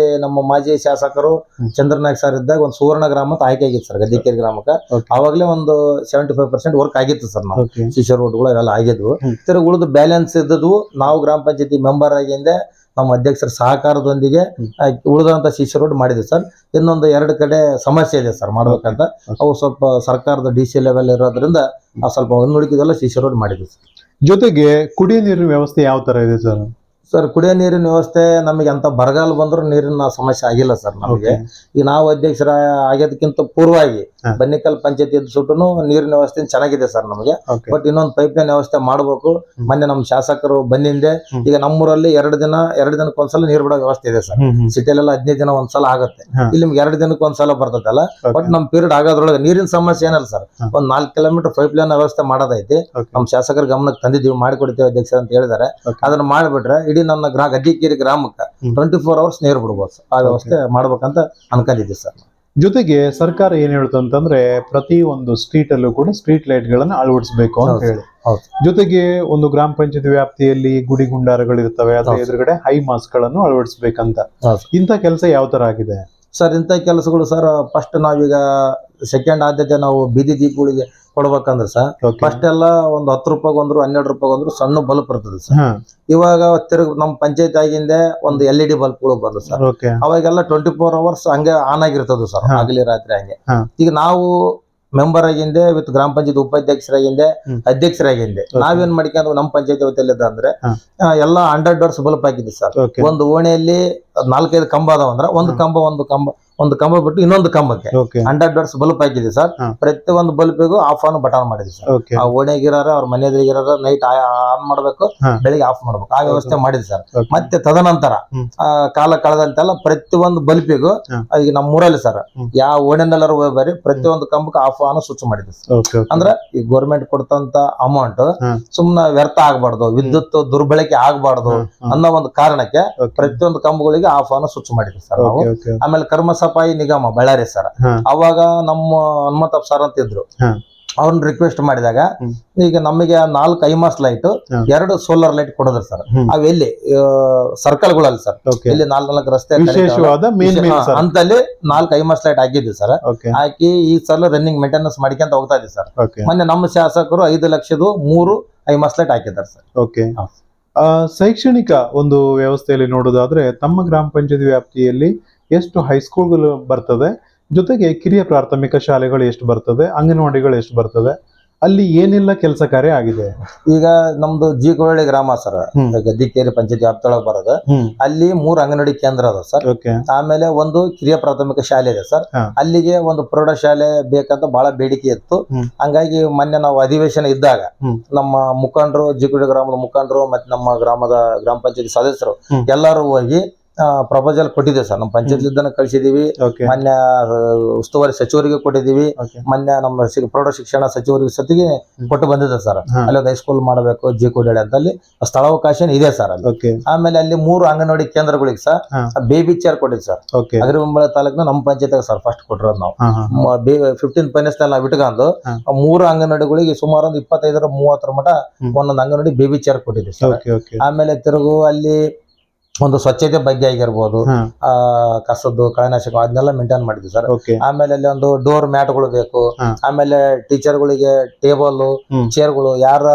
[SPEAKER 2] ನಮ್ಮ ಮಾಜಿ ಶಾಸಕರು ಚಂದ್ರನಾಯಕ್ ಸರ್ ಇದ್ದಾಗ ಒಂದು ಸುವರ್ಣ ಗ್ರಾಮ ಅಂತ ಆಯ್ಕೆ ಆಗಿತ್ತು ಸರ್ ಗದ್ದಿಕೇರಿ ಗ್ರಾಮಕ್ಕೆ. ಅವಾಗಲೇ ಒಂದು 75% ವರ್ಕ್ ಆಗಿತ್ತು ಸರ್. ನಾವು ಸಿಸಿ ರೋಡ್ಗಳು ಅವೆಲ್ಲ ಆಗಿದ್ವು. ತಿರುಗಿ ಉಳಿದು ಬ್ಯಾಲೆನ್ಸ್ ಇದ್ದದ್ವು ನಾವು ಗ್ರಾಮ ಪಂಚಾಯತಿ ಮೆಂಬರ್ ಆಗಿಂದ ನಮ್ಮ ಅಧ್ಯಕ್ಷರ ಸಹಕಾರದೊಂದಿಗೆ ಉಳಿದಂತ ಸಿಸಿ ರೋಡ್ ಮಾಡಿದ್ವಿ ಸರ್. ಇನ್ನೊಂದು 2 ಕಡೆ ಸಮಸ್ಯೆ ಇದೆ ಸರ್ ಮಾಡ್ಬೇಕಂತ. ಅವು ಸ್ವಲ್ಪ ಸರ್ಕಾರದ DC ಲೆವೆಲ್ ಇರೋದ್ರಿಂದ ಸ್ವಲ್ಪ ಉಳಿಕೆದೆಲ್ಲ ಸಿಸಿ ರೋಡ್ ಮಾಡಿದ್ವಿ ಸರ್.
[SPEAKER 1] ಜೊತೆಗೆ ಕುಡಿಯೋ ನೀರಿನ ವ್ಯವಸ್ಥೆ ಯಾವ ತರ ಇದೆ ಸರ್?
[SPEAKER 2] ಸರ್ ಕುಡಿಯೋ ನೀರಿನ ವ್ಯವಸ್ಥೆ ನಮಗೆ ಅಂತ ಬರಗಾಲ ಬಂದ್ರು ನೀರಿನ ಸಮಸ್ಯೆ ಆಗಿಲ್ಲ ಸರ್ ನಮಗೆ. ಈಗ ನಾವು ಅಧ್ಯಕ್ಷರ ಆಗೋದಕ್ಕಿಂತ ಪೂರ್ವವಾಗಿ ಬನ್ನಿಕಲ್ ಪಂಚಾಯತಿ ಸುಟ್ಟನು ನೀರಿನ ವ್ಯವಸ್ಥೆ ಚೆನ್ನಾಗಿದೆ ಸರ್ ನಮಗೆ. ಬಟ್ ಇನ್ನೊಂದು ಪೈಪ್ ಲೈನ್ ವ್ಯವಸ್ಥೆ ಮಾಡಬೇಕು. ಮೊನ್ನೆ ನಮ್ಮ ಶಾಸಕರು ಬಂದಿಂದೆ. ಈಗ ನಮ್ಮೂರಲ್ಲಿ 2 ದಿನಕ್ಕೊಂದ್ಸಲ ನೀರು ಬಿಡೋ ವ್ಯವಸ್ಥೆ ಇದೆ ಸರ್. ಸಿಟಿಲೆಲ್ಲ 15 ದಿನ ಒಂದ್ಸಲ ಆಗುತ್ತೆ. ಇಲ್ಲಿ ನಿಮ್ಗೆ 2 ದಿನಕ್ಕೊಂದ್ಸಲ ಬರ್ತದಲ್ಲ. ಬಟ್ ನಮ್ ಪೀರಿಯಡ್ ಆಗೋದ್ರೊಳಗೆ ನೀರಿನ ಸಮಸ್ಯೆ ಏನಲ್ಲ ಸರ್. ಒಂದ್ 4 ಕಿಲೋಮೀಟರ್ ಪೈಪ್ ಲೈನ್ ವ್ಯವಸ್ಥೆ ಮಾಡೋದೈತಿ. ನಮ್ಮ ಶಾಸಕರ ಗಮನಕ್ಕೆ ತಂದಿದ್ದೀವಿ, ಮಾಡಿಕೊಡ್ತೇವೆ ಅಧ್ಯಕ್ಷರ ಅಂತ ಹೇಳಿದಾರೆ. ಅದನ್ನ ಮಾಡಿಬಿಟ್ರೆ ಇಡೀ ನನ್ನ ಗದ್ದಿಕೇರಿ ಗ್ರಾಮಕ್ಕೆ 24 ಅವರ್ಸ್ ನೀರು ಬಿಡ್ಬೋದು. ಆ ವ್ಯವಸ್ಥೆ ಮಾಡ್ಬೇಕಂತ ಅನ್ಕೊಂಡಿದ್ದೀವಿ ಸರ್.
[SPEAKER 1] ಜೊತೆಗೆ ಸರ್ಕಾರ ಏನ್ ಹೇಳ್ತು ಅಂತಂದ್ರೆ ಪ್ರತಿ ಒಂದು ಸ್ಟ್ರೀಟ್ ಅಲ್ಲೂ ಕೂಡ ಸ್ಟ್ರೀಟ್ ಲೈಟ್ ಗಳನ್ನ ಅಳವಡಿಸಬೇಕು ಅಂತ ಹೇಳಿ. ಜೊತೆಗೆ ಒಂದು ಗ್ರಾಮ ಪಂಚಾಯತ್ ವ್ಯಾಪ್ತಿಯಲ್ಲಿ ಗುಡಿ ಗುಂಡಾರಗಳು ಇರ್ತವೆ, ಅದ್ರ ಎದುರುಗಡೆ ಹೈ ಮಾಸ್ಕ್ ಗಳನ್ನು ಅಳವಡಿಸಬೇಕಂತ. ಇಂಥ ಕೆಲಸ ಯಾವ ತರ ಆಗಿದೆ
[SPEAKER 2] ಸರ್? ಇಂಥ ಕೆಲಸಗಳು ಸರ್ ಫಸ್ಟ್ ನಾವೀಗ ಸೆಕೆಂಡ್ ಆದ್ಯತೆ ನಾವು ಬೀದಿ ದೀಪಗಳಿಗೆ ಕೊಡ್ಬೇಕಂದ್ರೆ ಸರ್ ಫಸ್ಟ್ ಎಲ್ಲ ಒಂದು 10 ರೂಪಾಯಿ ಒಂದ್ರು 12 ರೂಪಾಯಿ ಒಂದ್ರು ಸಣ್ಣ ಬಲ್ಬ್ ಬರ್ತದೆ ಸರ್. ಇವಾಗ ತಿರುಗಿ ನಮ್ಮ ಪಂಚಾಯತ್ ಆಗಿಂದ ಒಂದು LED ಬಲ್ಬ್ಗಳು ಬಂದು ಸರ್. ಅವಾಗೆಲ್ಲ 24 ಅವರ್ಸ್ ಹಂಗೆ ಆನ್ ಆಗಿರ್ತದೆ ಸರ್, ಹಗಲಿ ರಾತ್ರಿ ಹಂಗೆ. ಈಗ ನಾವು ಮೆಂಬರ್ ಆಗಿಂದೆ ವಿತ್ ಗ್ರಾಮ ಪಂಚಾಯತ್ ಉಪಾಧ್ಯಕ್ಷರಾಗಿಂದೆ ಅಧ್ಯಕ್ಷರಾಗಿಂದೆ ನಾವೇನ್ ಮಾಡ್ಕೊಂಡು ನಮ್ಮ ಪಂಚಾಯತಿ ವತಿಯಲ್ಲಿದ್ದ ಅಂದ್ರೆ ಎಲ್ಲ 100 ಡೋರ್ಸ್ ಬಲ್ಬ್ ಹಾಕಿದ್ವಿ ಸರ್. ಒಂದು ಓಣೆಯಲ್ಲಿ 4-5 ಕಂಬ ಅದಾವಂದ್ರೆ ಒಂದು ಕಂಬ ಬಿಟ್ಟು ಇನ್ನೊಂದು ಕಂಬಕ್ಕೆ 100 ಡೋರ್ಸ್ ಬಲ್ಬ್ ಹಾಕಿದ್ವಿ ಸರ್. ಪ್ರತಿಯೊಂದು ಬಲ್ಬಿಗೂ ಆಫ್ ಆನ್ ಬಟನ್ ಮಾಡಿದ್ವಿ ಸರ್. ಆ ಓಣೆಗಿರಾರ ಅವ್ರ ಮನೆಯದ್ರಿಗಿರಾರ ನೈಟ್ ಆನ್ ಮಾಡ್ಬೇಕು, ಬೆಳಿಗ್ಗೆ ಆಫ್ ಮಾಡ್ಬೇಕು, ಆ ವ್ಯವಸ್ಥೆ ಮಾಡಿದ್ವಿ ಸರ್. ಮತ್ತೆ ತದನಂತರ ಕಾಲ ಕಳೆದಂತೆಲ್ಲ ಪ್ರತಿಯೊಂದು ಬಲ್ಬಿಗೂ ಈಗ ನಮ್ಮ ಊರಲ್ಲಿ ಸರ್ ಯಾವ ಓಣೆನೆಲ್ಲರೂ ಬರೀ ಪ್ರತಿಯೊಂದು ಕಂಬಕ್ಕೆ ಆಫ್ ಆನ್ ಸ್ವಿಚ್ ಮಾಡಿದ್ವಿ ಸರ್. ಅಂದ್ರೆ ಈ ಗೌರ್ಮೆಂಟ್ ಕೊಡ್ತಂತ ಅಮೌಂಟ್ ಸುಮ್ನೆ ವ್ಯರ್ಥ ಆಗ್ಬಾರ್ದು, ವಿದ್ಯುತ್ ದುರ್ಬಳಕೆ ಆಗ್ಬಾರ್ದು ಅನ್ನೋ ಒಂದು ಕಾರಣಕ್ಕೆ ಪ್ರತಿಯೊಂದು ಕಂಬಗಳಿಗೆ ಆಫ್ ಆನ್ ಸ್ವಿಚ್ ಮಾಡಿದ್ವಿ ಸರ್ ನಾವು. ಆಮೇಲೆ ಕರ್ಮಸಫಾಯಿ ನಿಗಮ ಬಳ್ಳಾರಿ ಸರ್, ಅವಾಗ ನಮ್ಮ ಹನುಮಂತಪ್ಪ ಸರ್ ಅಂತ ಇದ್ರು. ಅವ್ರನ್ನ ರಿಕ್ವೆಸ್ಟ್ ಮಾಡಿದಾಗ ಈಗ ನಮಗೆ 4 ಐಮಾಸ್ ಲೈಟ್ 2 ಸೋಲಾರ್ ಲೈಟ್ ಕೊಡೋದ್ರು ಸರ್. ಅವೆಲ್ಲಿ ಸರ್ಕಲ್ಗಳಲ್ಲಿ ಸರ್, ಇಲ್ಲಿ 4 ರಸ್ತೆ ಅಂತಲ್ಲಿ 4 ಐಮಾಸ್ ಲೈಟ್ ಹಾಕಿದ್ವಿ ಸರ್. ಹಾಕಿ ಈ ಸಲ ರನ್ನಿಂಗ್ ಮೇಂಟೆನೆನ್ಸ್ ಮಾಡ್ಕೊಂತ ಹೋಗ್ತಾ ಇದ್ವಿ ಸರ್. ಮೊನ್ನೆ ನಮ್ಮ ಶಾಸಕರು 5 ಲಕ್ಷದ 3 ಐಮಾಸ್ ಲೈಟ್ ಹಾಕಿದ್ದಾರೆ ಸರ್.
[SPEAKER 1] ಓಕೆ, ಶೈಕ್ಷಣಿಕ ಒಂದು ವ್ಯವಸ್ಥೆಯಲ್ಲಿ ನೋಡೋದಾದ್ರೆ ತಮ್ಮ ಗ್ರಾಮ ಪಂಚಾಯತ್ ವ್ಯಾಪ್ತಿಯಲ್ಲಿ ಎಷ್ಟು ಹೈಸ್ಕೂಲ್ಗಳು ಬರ್ತದೆ, ಜೊತೆಗೆ ಕಿರಿಯ ಪ್ರಾಥಮಿಕ ಶಾಲೆಗಳು ಎಷ್ಟು ಬರ್ತದೆ, ಅಂಗನವಾಡಿಗಳು ಎಷ್ಟು ಬರ್ತದೆ, ಅಲ್ಲಿ ಏನೆಲ್ಲ ಕೆಲಸ ಕಾರ್ಯ ಆಗಿದೆ?
[SPEAKER 2] ಈಗ ನಮ್ದು ಜೀಗೋಳಿ ಗ್ರಾಮ ಸರ್, ಗದ್ದಿಕೇರಿ ಪಂಚಾಯತಿ ವ್ಯಾಪ್ತಿಯೊಳಗೆ ಬರೋದು. ಅಲ್ಲಿ 3 ಅಂಗನವಾಡಿ ಕೇಂದ್ರ ಅದ ಸರ್. ಆಮೇಲೆ ಒಂದು ಕಿರಿಯ ಪ್ರಾಥಮಿಕ ಶಾಲೆ ಇದೆ ಸರ್. ಅಲ್ಲಿಗೆ ಒಂದು ಪ್ರೌಢಶಾಲೆ ಬೇಕಂತ ಬಹಳ ಬೇಡಿಕೆ ಇತ್ತು. ಹಂಗಾಗಿ ಮೊನ್ನೆ ನಾವು ಅಧಿವೇಶನ ಇದ್ದಾಗ ನಮ್ಮ ಮುಖಂಡರು, ಜೀಗೋಳಿ ಗ್ರಾಮದ ಮುಖಂಡರು ಮತ್ತೆ ನಮ್ಮ ಗ್ರಾಮ ಪಂಚಾಯತಿ ಸದಸ್ಯರು ಎಲ್ಲರೂ ಹೋಗಿ ಪ್ರಪೋಸಲ್ ಕೊಟ್ಟಿದ್ದೇವೆ ಸರ್. ನಮ್ಮ ಪಂಚಾಯತ್ ಕಳಿಸಿದೀವಿ, ಮೊನ್ನೆ ಉಸ್ತುವಾರಿ ಸಚಿವರಿಗೆ ಕೊಟ್ಟಿದ್ದೀವಿ, ಮೊನ್ನೆ ನಮ್ಮ ಪ್ರೌಢ ಶಿಕ್ಷಣ ಸಚಿವರಿಗೆ ಸತಿಗೆ ಕೊಟ್ಟು ಬಂದಿದೆ ಸರ್. ಅಲ್ಲಿ ಒಂದು ಹೈಸ್ಕೂಲ್ ಮಾಡಬೇಕು ಜೀಕೋಡಿ ಅಂತ, ಅಲ್ಲಿ ಸ್ಥಳಾವಕಾಶ ಇದೆ ಸರ್ ಅಲ್ಲಿ. ಆಮೇಲೆ ಅಲ್ಲಿ 3 ಅಂಗನವಾಡಿ ಕೇಂದ್ರಗಳಿಗೆ ಸರ್ ಬೇಬಿ ಚೇರ್ ಕೊಟ್ಟಿದ್ವಿ ಸರ್. ಅಗ್ರಿಬೊಮ್ಮಳೆ ತಾಲೂಕಿನ ನಮ್ಮ ಪಂಚಾಯತ್ ಸರ್ ಫಸ್ಟ್ ಕೊಟ್ಟಿರೋದು ನಾವು. 15 ಫೈನಾನ್ಸ್ ನಾವು ಇಟ್ಕೊಂಡು 3 ಅಂಗನವಾಡಿಗಳಿಗೆ ಸುಮಾರು ಒಂದು 25-30 ಮಟ ಒಂದೊಂದು ಅಂಗನವಾಡಿ ಬೇಬಿ ಚೇರ್ ಕೊಟ್ಟಿದ್ವಿ ಸರ್. ಆಮೇಲೆ ತಿರುಗು ಅಲ್ಲಿ ಒಂದು ಸ್ವಚ್ಛತೆ ಬಗ್ಗೆ ಆಗಿರ್ಬೋದು, ಕಸದ್ದು ಕಳೆನಾಶಕ ಅದನ್ನೆಲ್ಲ ಮೇಂಟೈನ್ ಮಾಡಿದ್ವಿ ಸರ್. ಆಮೇಲೆ ಅಲ್ಲಿ ಒಂದು ಡೋರ್ ಮ್ಯಾಟ್ಗಳು ಬೇಕು. ಆಮೇಲೆ ಟೀಚರ್ಗಳಿಗೆ ಟೇಬಲ್ ಚೇರ್ಗಳು, ಯಾರ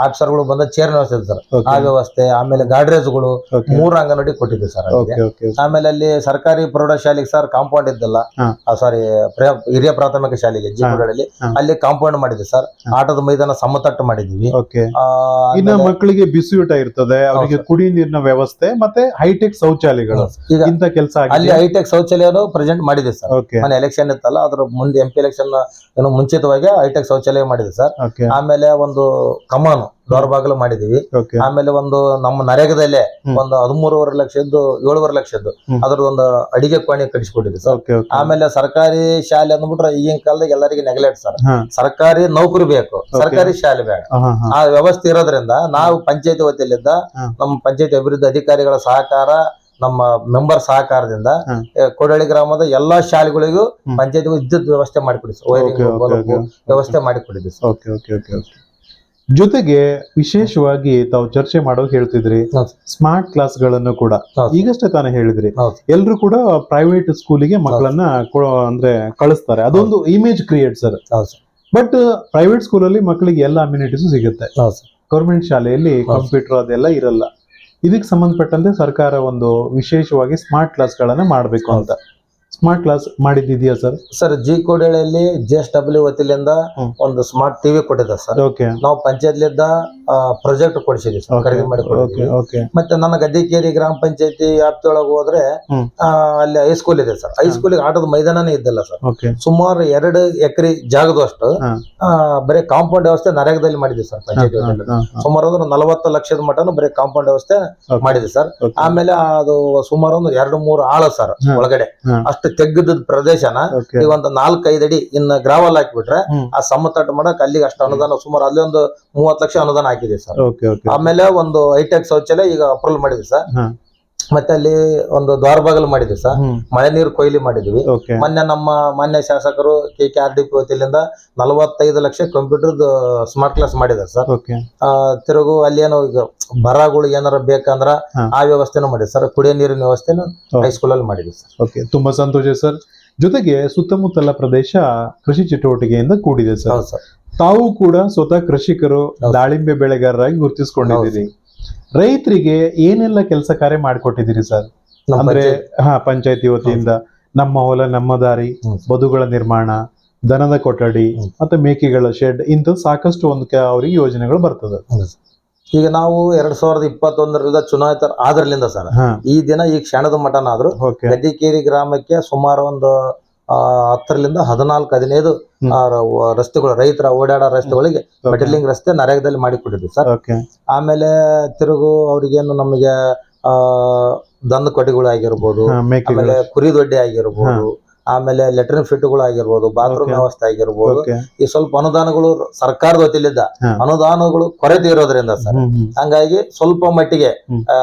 [SPEAKER 2] ಆಫೀಸರ್ಗಳು ಬಂದ ಚೇರ್ ವ್ಯವಸ್ಥೆ ಸರ್, ಆ ವ್ಯವಸ್ಥೆ. ಆಮೇಲೆ ಗಾಡ್ರೇಜ್ಗಳು 3 ಅಂಗನವಾಡಿ ಕೊಟ್ಟಿದ್ವಿ ಸರ್. ಆಮೇಲೆ ಅಲ್ಲಿ ಸರ್ಕಾರಿ ಪ್ರೌಢಶಾಲೆಗೆ ಸರ್ ಕಾಂಪೌಂಡ್ ಇದ್ದಲ್ಲ, ಸಾರಿ ಹಿರಿಯ ಪ್ರಾಥಮಿಕ ಶಾಲೆಗೆ ಜೀವನಗಳಲ್ಲಿ ಅಲ್ಲಿ ಕಾಂಪೌಂಡ್ ಮಾಡಿದ್ವಿ ಸರ್. ಆಟದ ಮೈದಾನ ಸಮತಟ್ಟು ಮಾಡಿದ್ವಿ.
[SPEAKER 1] ಇನ್ನು ಮಕ್ಕಳಿಗೆ ಬಿಸಿಯೂಟ ಇರ್ತದೆ, ಅವರಿಗೆ ಕುಡಿ ನೀರಿನ ವ್ಯವಸ್ಥೆ ಮತ್ತೆ ಹೈಟೆಕ್ ಶೌಚಾಲಯಗಳು, ಇಂತ ಕೆಲಸ
[SPEAKER 2] ಅಲ್ಲಿ ಹೈಟೆಕ್ ಶೌಚಾಲಯನು ಪ್ರೆಸೆಂಟ್ ಮಾಡಿದೆ ಸರ್. ಮನೆ ಎಲೆಕ್ಷನ್ ಇತ್ತಲ್ಲ, ಅದ್ರ ಮುಂದೆ MP ಎಲೆಕ್ಷನ್ ಏನೋ ಮುಂಚಿತವಾಗಿ ಹೈಟೆಕ್ ಶೌಚಾಲಯ ಮಾಡಿದೆ ಸರ್. ಆಮೇಲೆ ಒಂದು ಕಮಾನು ದೊರಬಾಗಲು ಮಾಡಿದೀವಿ. ಆಮೇಲೆ ಒಂದು ನಮ್ಮ ನರೇಗಾದಲ್ಲೇ ಒಂದು 13.5 ಲಕ್ಷದ್ದು 7.5 ಲಕ್ಷದ್ದು ಅದ್ರ ಒಂದು ಅಡಿಗೆ ಕೋಣೆ ಕಟ್ಟಿಸ್ಕೊಟ್ಟಿದ್ವಿ ಸರ್. ಆಮೇಲೆ ಸರ್ಕಾರಿ ಶಾಲೆ ಅಂದ್ಬಿಟ್ರೆ ಈಗಿನ ಕಾಲದಾಗ ಎಲ್ಲರಿಗೆ ನೆಗ್ಲೆಕ್ಟ್ ಸರ್. ಸರ್ಕಾರಿ ನೌಕರಿ ಬೇಕು, ಸರ್ಕಾರಿ ಶಾಲೆ ಬೇಡ. ಆ ವ್ಯವಸ್ಥೆ ಇರೋದ್ರಿಂದ ನಾವು ಪಂಚಾಯತಿ ವತಿಯಲ್ಲಿದ್ದ ನಮ್ಮ ಪಂಚಾಯತಿ ಅಭಿವೃದ್ಧಿ ಅಧಿಕಾರಿಗಳ ಸಹಕಾರ ನಮ್ಮ ಮೆಂಬರ್ ಸಹಕಾರದಿಂದ
[SPEAKER 1] ಹ್ಮ್.
[SPEAKER 2] ಕೋಡಳ್ಳಿ ಗ್ರಾಮದ ಎಲ್ಲಾ ಶಾಲೆಗಳಿಗೂ ಪಂಚಾಯತ್ ವಿದ್ಯುತ್ ವ್ಯವಸ್ಥೆ ಮಾಡಿಕೊಡಿ sir. Wiring
[SPEAKER 1] Okay, okay,
[SPEAKER 2] bulb
[SPEAKER 1] okay.
[SPEAKER 2] ವ್ಯವಸ್ಥೆ ಮಾಡಿಕೊಡಿದ್ವಿ sir.
[SPEAKER 1] Okay okay okay okay. ಜೊತೆಗೆ ವಿಶೇಷವಾಗಿ ತಾವು ಚರ್ಚೆ ಮಾಡೋಕೆ ಹೇಳ್ತಿದ್ರಿ
[SPEAKER 2] ಹೌದು.
[SPEAKER 1] ಸ್ಮಾರ್ಟ್ ಕ್ಲಾಸ್ಗಳನ್ನು ಕೂಡ
[SPEAKER 2] ಹೌದು.
[SPEAKER 1] ಈಗಷ್ಟೇ ತಾನೇ ಹೇಳಿದ್ರಿ
[SPEAKER 2] ಹೌದು.
[SPEAKER 1] ಎಲ್ರು ಕೂಡ ಪ್ರೈವೇಟ್ ಸ್ಕೂಲಿಗೆ ಮಕ್ಕಳನ್ನ ಅಂದ್ರೆ ಕಳಿಸ್ತಾರೆ, ಅದೊಂದು ಇಮೇಜ್ ಕ್ರಿಯೇಟ್ ಸರ್.
[SPEAKER 2] ಹೌದು ಸರ್.
[SPEAKER 1] ಬಟ್ ಪ್ರೈವೇಟ್ ಸ್ಕೂಲಲ್ಲಿ ಮಕ್ಕಳಿಗೆ ಎಲ್ಲ ಅಮ್ಯುನಿಟೀಸ್ ಸಿಗುತ್ತೆ.
[SPEAKER 2] ಹೌದು ಸರ್.
[SPEAKER 1] ಗೌರ್ಮೆಂಟ್ ಶಾಲೆಯಲ್ಲಿ ಕಂಪ್ಯೂಟರ್ ಅದೆಲ್ಲ ಇರಲ್ಲ. ಇದಕ್ಕೆ ಸಂಬಂಧಪಟ್ಟಂತೆ ಸರ್ಕಾರ ಒಂದು ವಿಶೇಷವಾಗಿ ಸ್ಮಾರ್ಟ್ ಕ್ಲಾಸ್ಗಳನ್ನ ಮಾಡಬೇಕು ಅಂತ. ಸ್ಮಾರ್ಟ್ ಕ್ಲಾಸ್ ಮಾಡಿದ್ದಿದೆಯಾ ಸರ್?
[SPEAKER 2] ಸರ್ ಜಿ ಕೋಡಳ್ಳಿಯಲ್ಲಿ JSW ವತಿಯಿಂದ ಒಂದು ಸ್ಮಾರ್ಟ್ ಟಿವಿ ಕೊಟ್ಟಿದ್ದಾರೆ ಸರ್.
[SPEAKER 1] ಓಕೆ
[SPEAKER 2] ನಾವು ಪಂಚಾಯತ್ಲಿದ್ದ ಪ್ರಾಜೆಕ್ಟ್ ಕೊಡಿಸಿದ್ವಿ ಸರ್, ಖರೀದಿ ಮಾಡಿ ಕೊಟ್ಟಿದ್ವಿ.
[SPEAKER 1] ಓಕೆ
[SPEAKER 2] ಮತ್ತೆ ನನ್ನ ಗದ್ದಿಕೇರಿ ಗ್ರಾಮ ಪಂಚಾಯತಿ ವ್ಯಾಪ್ತಿಯೊಳಗೆ ಹೋದ್ರೆ
[SPEAKER 1] ಹ್ಮ್.
[SPEAKER 2] ಅಲ್ಲಿ ಹೈಸ್ಕೂಲ್ ಇದೆ ಸರ್. ಹೈಸ್ಕೂಲಿಗೆ ಆಟದ ಮೈದಾನನೇ ಇದ್ದಲ್ಲ ಸರ್.
[SPEAKER 1] ಓಕೆ
[SPEAKER 2] ಸುಮಾರು 2 ಎಕರೆ ಜಾಗದಷ್ಟು ಬರೀ ಕಾಂಪೌಂಡ್ ವ್ಯವಸ್ಥೆ ನರೇಗಾದಲ್ಲಿ ಮಾಡಿದ್ವಿ ಸರ್ ಪಂಚಾಯತಿ ಸುಮಾರು 40 ಲಕ್ಷದ ಮಟನು ಬರೀ ಕಾಂಪೌಂಡ್ ವ್ಯವಸ್ಥೆ ಮಾಡಿದ್ವಿ ಸರ್. ಆಮೇಲೆ ಅದು ಸುಮಾರು 2-3 ಆಳ ಸರ್ ಒಳಗಡೆ ಅಷ್ಟು ತೆಗ್ಗದ ಪ್ರದೇಶನ ಈಗ ಒಂದು 4-5 ಅಡಿ ಇನ್ನು ಗ್ರಾವಲ್ ಹಾಕಿಬಿಟ್ರೆ ಆ ಸಮತಟ್ಟು ಮಾಡಕ್ ಅಲ್ಲಿಗೆ ಅಷ್ಟು ಅನುದಾನ ಸುಮಾರು ಅಲ್ಲಿ ಒಂದು 30 ಲಕ್ಷ ಅನುದಾನ ಹಾಕಿದೆ ಸರ್. ಆಮೇಲೆ ಒಂದು ಹೈಟೆಕ್ ಶೌಚಾಲಯ ಈಗ ಅಪ್ರೂವಲ್ ಮಾಡಿದ್ವಿ ಸರ್. ಮತ್ತೆ ಅಲ್ಲಿ ಒಂದು ದ್ವಾರಬಾಗಲ್ ಮಾಡಿದ್ವಿ ಸರ್. ಮಳೆ ನೀರು ಕೊಯ್ಲಿ ಮಾಡಿದ್ವಿ. ಮೊನ್ನೆ ನಮ್ಮ ಮಾನ್ಯ ಶಾಸಕರು KKRDP ವತಿಯಿಂದ 45 ಲಕ್ಷ ಕಂಪ್ಯೂಟರ್ ಸ್ಮಾರ್ಟ್ ಕ್ಲಾಸ್ ಮಾಡಿದ್ದಾರೆ ಸರ್. ತಿರುಗು ಅಲ್ಲಿ ಏನೋ ಈಗ ಬರಗಳು ಏನಾರ ಬೇಕಂದ್ರ ಆ ವ್ಯವಸ್ಥೆನೂ ಮಾಡಿದ್ವಿ ಸರ್. ಕುಡಿಯೋ ನೀರಿನ ವ್ಯವಸ್ಥೆನೂ ಹೈಸ್ಕೂಲ್ ಅಲ್ಲಿ ಮಾಡಿದ್ವಿ ಸರ್.
[SPEAKER 1] ಓಕೆ, ತುಂಬಾ ಸಂತೋಷ ಸರ್. ಜೊತೆಗೆ ಸುತ್ತಮುತ್ತಲ ಪ್ರದೇಶ ಕೃಷಿ ಚಟುವಟಿಕೆಯಿಂದ ಕೂಡಿದೆ ಸರ್. ತಾವು ಕೂಡ ಸ್ವತಃ ಕೃಷಿಕರು, ದಾಳಿಂಬೆ ಬೆಳೆಗಾರರಾಗಿ ಗುರುತಿಸಿಕೊಂಡಿದ್ದೀರಿ. ರೈತರಿಗೆ ಏನೆಲ್ಲ ಕೆಲಸ ಕಾರ್ಯ ಮಾಡಿಕೊಟ್ಟಿದ್ದೀರಿ ಸರ್? ಅಂದ್ರೆ ಪಂಚಾಯತಿ ವತಿಯಿಂದ ನಮ್ಮ ಹೊಲ ನಮ್ಮ ದಾರಿ, ಬದುಗಳ ನಿರ್ಮಾಣ, ದನದ ಕೊಠಡಿ ಮತ್ತೆ ಮೇಕೆಗಳ ಶೆಡ್, ಇಂಥ ಸಾಕಷ್ಟು ಅವರಿಗೆ ಯೋಜನೆಗಳು ಬರ್ತದೆ.
[SPEAKER 2] ಈಗ ನಾವು 2021ರಿಂದ ಚುನಾಯಿತ ಆದ್ರಲಿಂದ ಸರ್ ಈ ದಿನ ಈ ಕ್ಷಣದ ಮಟನಾದ್ರು ಗದ್ದಿಕೇರಿ ಗ್ರಾಮಕ್ಕೆ ಸುಮಾರು ಒಂದು 10ರಿಂದ 14-15 ರಸ್ತೆಗಳು, ರೈತರ ಓಡಾಡೋ ರಸ್ತೆಗಳಿಗೆ ಮೆಟಲಿಂಗ್ ರಸ್ತೆ ನರೇಗಾದಲ್ಲಿ ಮಾಡಿಕೊಟ್ಟಿದ್ವಿ ಸರ್. ಆಮೇಲೆ ತಿರುಗು ಅವ್ರಿಗೇನು ನಮಗೆ ದನದ ಕೊಟ್ಟಿಗಳು ಆಗಿರ್ಬೋದು, ಆಮೇಲೆ ಕುರಿ ದೊಡ್ಡಿ ಆಗಿರ್ಬೋದು, ಆಮೇಲೆ ಲೆಟ್ರಿನ್ ಫಿಟ್ಗಳು ಆಗಿರ್ಬೋದು, ಬಾತ್ರೂಮ್ ವ್ಯವಸ್ಥೆ ಆಗಿರ್ಬೋದು, ಈ ಸ್ವಲ್ಪ ಅನುದಾನಗಳು ಸರ್ಕಾರದ ವತಿಲಿದ್ದ ಅನುದಾನಗಳು ಕೊರತೆ ಇರೋದ್ರಿಂದ ಸರ್ ಹಂಗಾಗಿ ಸ್ವಲ್ಪ ಮಟ್ಟಿಗೆ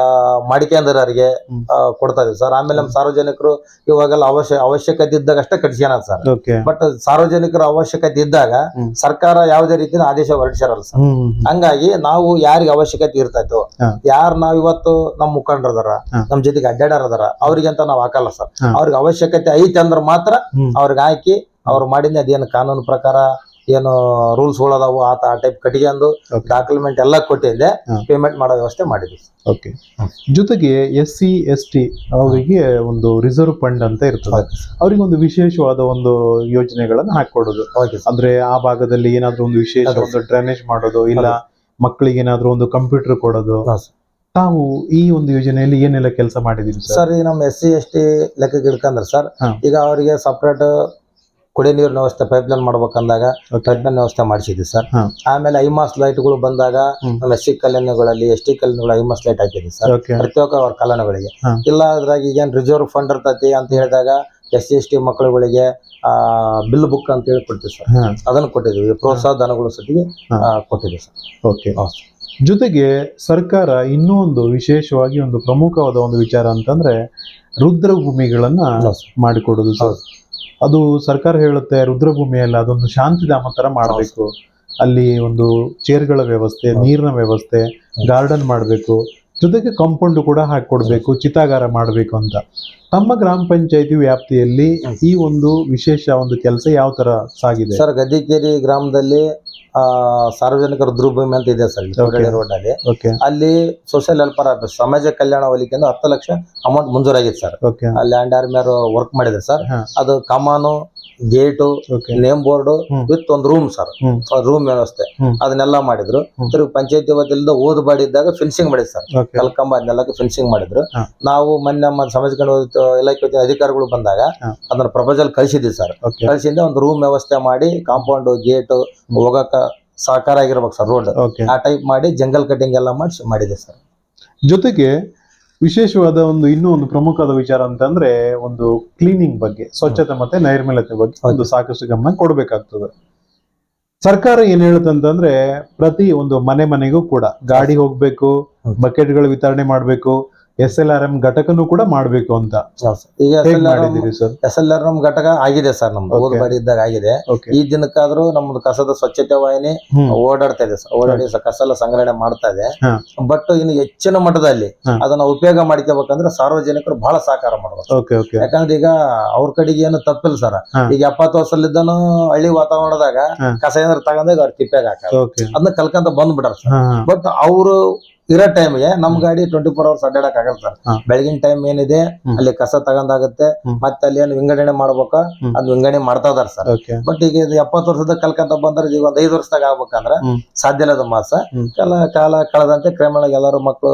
[SPEAKER 2] ಮಾಡಿಕೆಂದರಿಗೆ ಕೊಡ್ತಾ ಇದೀವಿ ಸರ್. ಆಮೇಲೆ ನಮ್ಮ ಸಾರ್ವಜನಿಕರು ಇವಾಗೆಲ್ಲ ಅವಶ್ಯಕತೆ ಇದ್ದಾಗ ಅಷ್ಟೇ ಕಟ್ಸ್ಯಾನ ಸರ್. ಬಟ್ ಸಾರ್ವಜನಿಕರ ಅವಶ್ಯಕತೆ ಇದ್ದಾಗ ಸರ್ಕಾರ ಯಾವುದೇ ರೀತಿಯ ಆದೇಶ ಹೊರಡಿಸಿರಲ್ಲ ಸರ್. ಹಂಗಾಗಿ ನಾವು ಯಾರಿಗೆ ಅವಶ್ಯಕತೆ ಇರ್ತೈತೋ, ಯಾರು ನಾವ್ ಇವತ್ತು ನಮ್ ಮುಖಂಡರದಾರ, ನಮ್ ಜೊತೆಗೆ ಅಡ್ಡಾಡಾರದಾರ, ಅವ್ರಿಗಂತ ನಾವ್ ಹಾಕಲ್ಲ ಸರ್. ಅವ್ರಿಗೆ ಅವಶ್ಯಕತೆ ಐತೆ ಅಂದ್ರೆ ಮಾತ್ರ ಅವ್ರಿಗೆ ಹಾಕಿ ಅವ್ರು ಮಾಡಿದ್ನಿ. ಅದೇನು ಕಾನೂನು ಪ್ರಕಾರ ಏನು ರೂಲ್ಸ್ ಗಳದಾವು ಆ ಟೈಪ್ ಕಟ್ಟಿಗೆಂದು ಡಾಕ್ಯುಮೆಂಟ್ ಎಲ್ಲ ಕೊಟ್ಟಿದ್ದೆ ಪೇಮೆಂಟ್ ಮಾಡೋ ವ್ಯವಸ್ಥೆ ಮಾಡಿದ್ವಿ.
[SPEAKER 1] ಓಕೆ. ಜೊತೆಗೆ SC ST ಅವರಿಗೆ ಒಂದು ರಿಸರ್ವ್ ಫಂಡ್ ಅಂತ ಇರ್ತದೆ, ಅವ್ರಿಗೆ ಒಂದು ವಿಶೇಷವಾದ ಒಂದು ಯೋಜನೆಗಳನ್ನ ಹಾಕೊಡೋದು. ಅಂದ್ರೆ ಆ ಭಾಗದಲ್ಲಿ ಏನಾದ್ರೂ ಒಂದು ವಿಶೇಷ ಒಂದು ಡ್ರೈನೇಜ್ ಮಾಡೋದು, ಇಲ್ಲ ಮಕ್ಕಳಿಗೆ ಏನಾದ್ರೂ ಒಂದು ಕಂಪ್ಯೂಟರ್ ಕೊಡೋದು. ತಾವು ಈ ಒಂದು ಯೋಜನೆಯಲ್ಲಿ ಏನೆಲ್ಲ ಕೆಲಸ ಮಾಡಿದೀವಿ
[SPEAKER 2] ಸರ್? ಈ ನಮ್ಮ SC ST ಲೆಕ್ಕಕ್ಕೆ ಇಡ್ಕಂದ್ರೆ ಸರ್ ಈಗ ಅವರಿಗೆ ಸಪರೇಟ್ ಕುಡಿಯ ನೀರಿನ ವ್ಯವಸ್ಥೆ ಪೈಪ್ಲೈನ್ ಮಾಡ್ಬೇಕಂದಾಗ ಪೈಪ್ಲೈನ್ ವ್ಯವಸ್ಥೆ ಮಾಡಿಸಿದ್ವಿ ಸರ್. ಆಮೇಲೆ ಐಮಾಸ್ ಲೈಟ್ಗಳು ಬಂದಾಗ ನಮ್ಮ SC ಕಲ್ಯಾಣಗಳಲ್ಲಿ ST ಕಲ್ಯಾಣಗಳು ಐಮಾಸ್ ಲೈಟ್ ಹಾಕಿದ್ವಿ ಸರ್ ಪ್ರತಿಯೊಬ್ಬ ಅವ್ರ ಕಲ್ಯಾಣಗಳಿಗೆ. ಇಲ್ಲ ಅದ್ರಾಗ ಈಗೇನ್ ರಿಸರ್ವ್ ಫಂಡ್ ಇರ್ತೈತಿ ಅಂತ ಹೇಳಿದಾಗ SC ST ಮಕ್ಕಳುಗಳಿಗೆ ಬಿಲ್ ಬುಕ್ ಅಂತ ಹೇಳಿ ಕೊಡ್ತೀವಿ ಸರ್. ಅದನ್ನು ಕೊಟ್ಟಿದ್ವಿ. ಪ್ರೋತ್ಸಾಹ ಧನಗಳು ಸತಿಗೆ ಕೊಟ್ಟಿದ್ವಿ ಸರ್.
[SPEAKER 1] ಓಕೆ. ಜೊತೆಗೆ ಸರ್ಕಾರ ಇನ್ನೂ ಒಂದು ವಿಶೇಷವಾಗಿ ಒಂದು ಪ್ರಮುಖವಾದ ಒಂದು ವಿಚಾರ ಅಂತಂದ್ರೆ ರುದ್ರಭೂಮಿಗಳನ್ನ ಮಾಡಿಕೊಡೋದು ಸರ್. ಅದು ಸರ್ಕಾರ ಹೇಳುತ್ತೆ ರುದ್ರಭೂಮಿಯಲ್ಲ, ಅದೊಂದು ಶಾಂತಿಧಾಮ ತರ ಮಾಡಬೇಕು. ಅಲ್ಲಿ ಒಂದು ಚೇರ್ಗಳ ವ್ಯವಸ್ಥೆ, ನೀರಿನ ವ್ಯವಸ್ಥೆ, ಗಾರ್ಡನ್ ಮಾಡಬೇಕು, ಜೊತೆಗೆ ಕಾಂಪೌಂಡ್ ಕೂಡ ಹಾಕೊಡ್ಬೇಕು, ಚಿತಾಗಾರ ಮಾಡಬೇಕು ಅಂತ. ತಮ್ಮ ಗ್ರಾಮ ಪಂಚಾಯತಿ ವ್ಯಾಪ್ತಿಯಲ್ಲಿ ಈ ಒಂದು ವಿಶೇಷ ಒಂದು ಕೆಲಸ ಯಾವ ತರ ಸಾಗಿದೆ
[SPEAKER 2] ಸರ್? ಗದ್ದಿಕೇರಿ ಗ್ರಾಮದಲ್ಲಿ ಸಾರ್ವಜನಿಕ ರುದ್ರಭೂಮಿ ಅಂತ ಇದೆ ಸರ್ ರೋಡ್ ಅಲ್ಲಿ. ಅಲ್ಲಿ ಸೋಷಿಯಲ್ ವೆಲ್ಫೇರ್ ಆಫೀಸ್ ಸಮಾಜ ಕಲ್ಯಾಣ ವಲಿಕೆಯಿಂದ 10 ಲಕ್ಷ ಅಮೌಂಟ್ ಮಂಜೂರಾಗಿದೆ ಸರ್. ಲ್ಯಾಂಡ್ ಆರ್ಮಿಯರ್ ವರ್ಕ್ ಮಾಡಿದೆ ಸರ್. ಅದು ಕಮಾನು, ಗೇಟು, ನೇಮ್ ಬೋರ್ಡ್ ವಿತ್ ಒಂದು ರೂಮ್ ಸರ್, ರೂಮ್ ವ್ಯವಸ್ಥೆ ಅದನ್ನೆಲ್ಲ ಮಾಡಿದ್ರು. ತಿರುಗಿ ಪಂಚಾಯತಿ ವತಿಯಿಂದ ಓದ್ಬಾಡಿ ಇದ್ದಾಗ ಫಿನ್ಸಿಂಗ್ ಮಾಡಿದ್ರು ಸರ್. ಕಲ್ಕಂಬ ಅದನ್ನೆಲ್ಲಕ್ಕೆ ಫಿನ್ಸಿಂಗ್ ಮಾಡಿದ್ರು. ನಾವು ಮೊನ್ನೆ ಸಮಾಜ ಕಲ್ಯಾಣ ಇಲಾಖೆ ಅಧಿಕಾರಿಗಳು ಬಂದಾಗ ಅದನ್ನ ಪ್ರಪೋಸಲ್ ಕಳಿಸಿದ್ವಿ ಸರ್. ಕಳಿಸಿಂದ ಒಂದು ರೂಮ್ ವ್ಯವಸ್ಥೆ ಮಾಡಿ ಕಾಂಪೌಂಡ್, ಗೇಟ್ ಹೋಗಕ ಸಹಕಾರ ಆಗಿರ್ಬೇಕು ಸರ್. ರೋಡ್ ಆ ಟೈಪ್ ಮಾಡಿ ಜಂಗಲ್ ಕಟಿಂಗ್ ಎಲ್ಲ ಮಾಡಿದೆ ಸರ್.
[SPEAKER 1] ಜೊತೆಗೆ ವಿಶೇಷವಾದ ಒಂದು ಇನ್ನೂ ಒಂದು ಪ್ರಮುಖವಾದ ವಿಚಾರ ಅಂತಂದ್ರೆ ಒಂದು ಕ್ಲೀನಿಂಗ್ ಬಗ್ಗೆ, ಸ್ವಚ್ಛತೆ ಮತ್ತೆ ನೈರ್ಮಲ್ಯತೆ ಬಗ್ಗೆ ಒಂದು ಸಾಕಷ್ಟು ಗಮನ ಕೊಡಬೇಕಾಗ್ತದೆ. ಸರ್ಕಾರ ಏನ್ ಹೇಳುತ್ತಂತಂದ್ರೆ ಪ್ರತಿ ಒಂದು ಮನೆಗೂ ಕೂಡ ಗಾಡಿ ಹೋಗ್ಬೇಕು, ಬಕೆಟ್ಗಳು ವಿತರಣೆ ಮಾಡ್ಬೇಕು, SLRM ಘಟಕನು ಕೂಡ ಮಾಡ್ಬೇಕು ಅಂತ
[SPEAKER 2] ಈಗ
[SPEAKER 1] ಹೇಗ್ ಮಾಡಿದ್ದೀರಿ ಸರ್?
[SPEAKER 2] SLRM ಘಟಕ ಆಗಿದೆ ಸರ್, ನಮ್ದು ಊರುಬಾಡಿ ಇದ್ದಾಗ ಆಗಿದೆ. ಈ ದಿನಕ್ಕಾದ್ರೂ ನಮ್ದು ಕಸದ ಸ್ವಚ್ಛತೆ ವಾಹಿನಿ ಓಡಾಡ್ತಾ ಇದೆ ಸರ್, ಓಡಾಡಿ ಕಸ ಎಲ್ಲ ಸಂಗ್ರಹಣೆ ಮಾಡ್ತಾ ಇದೆ. ಬಟ್ ಇನ್ನು ಹೆಚ್ಚಿನ ಮಟ್ಟದಲ್ಲಿ ಅದನ್ನ ಉಪಯೋಗ ಮಾಡ್ಕೋಬೇಕಂದ್ರೆ ಸಾರ್ವಜನಿಕರು ಬಹಳ ಸಹಕಾರ ಮಾಡ್ಬೇಕು. ಯಾಕಂದ್ರೆ ಈಗ ಅವ್ರ ಕಡೆಗೆ ಏನು ತಪ್ಪಿಲ್ಲ ಸರ್. ಈಗ 70 ವರ್ಷದಲ್ಲಿದ್ದಾನು ಹಳ್ಳಿ ವಾತಾವರಣದಾಗ ಕಸ ಏನಾದ್ರು ತಗೊಂಡಾಗ ಅವ್ರ ತಿಪ್ಪಾಗ ಹಾಕ ಅದನ್ನ ಕಲ್ಕಂತ ಬಂದ್ಬಿಟ್ಟಾರ ಸರ್. ಬಟ್ ಅವರು ಇರೋ ಟೈಮ್ಗೆ ನಮ್ ಗಾಡಿ 24 hours ಅಡ್ಡಾಡಕ್ ಆಗಲ್ಲ ಸರ್. ಬೆಳಗಿನ ಟೈಮ್ ಏನಿದೆ ಅಲ್ಲಿ ಕಸ ತಗೊಂಡಾಗುತ್ತೆ, ಮತ್ತೆ ಅಲ್ಲಿ ಏನು ವಿಂಗಡಣೆ ಮಾಡ್ಬೇಕ ಅದ್ ವಿಂಗಡಣೆ ಮಾಡ್ತಾ ಇದಾರ ಸರ್. ಬಟ್ ಈಗ 70 ವರ್ಷದ ಕಲ್ಕಂತ ಬಂದ್ರೆ ಈಗ ಒಂದ್ 5 ವರ್ಷದಾಗ ಆಗ್ಬೇಕಂದ್ರ ಸಾಧ್ಯ ಇಲ್ಲದ ಮಾಸ. ಕಾಲ ಕಳೆದಂತೆ ಕ್ರಮೇಣ ಎಲ್ಲರೂ ಮಕ್ಕಳು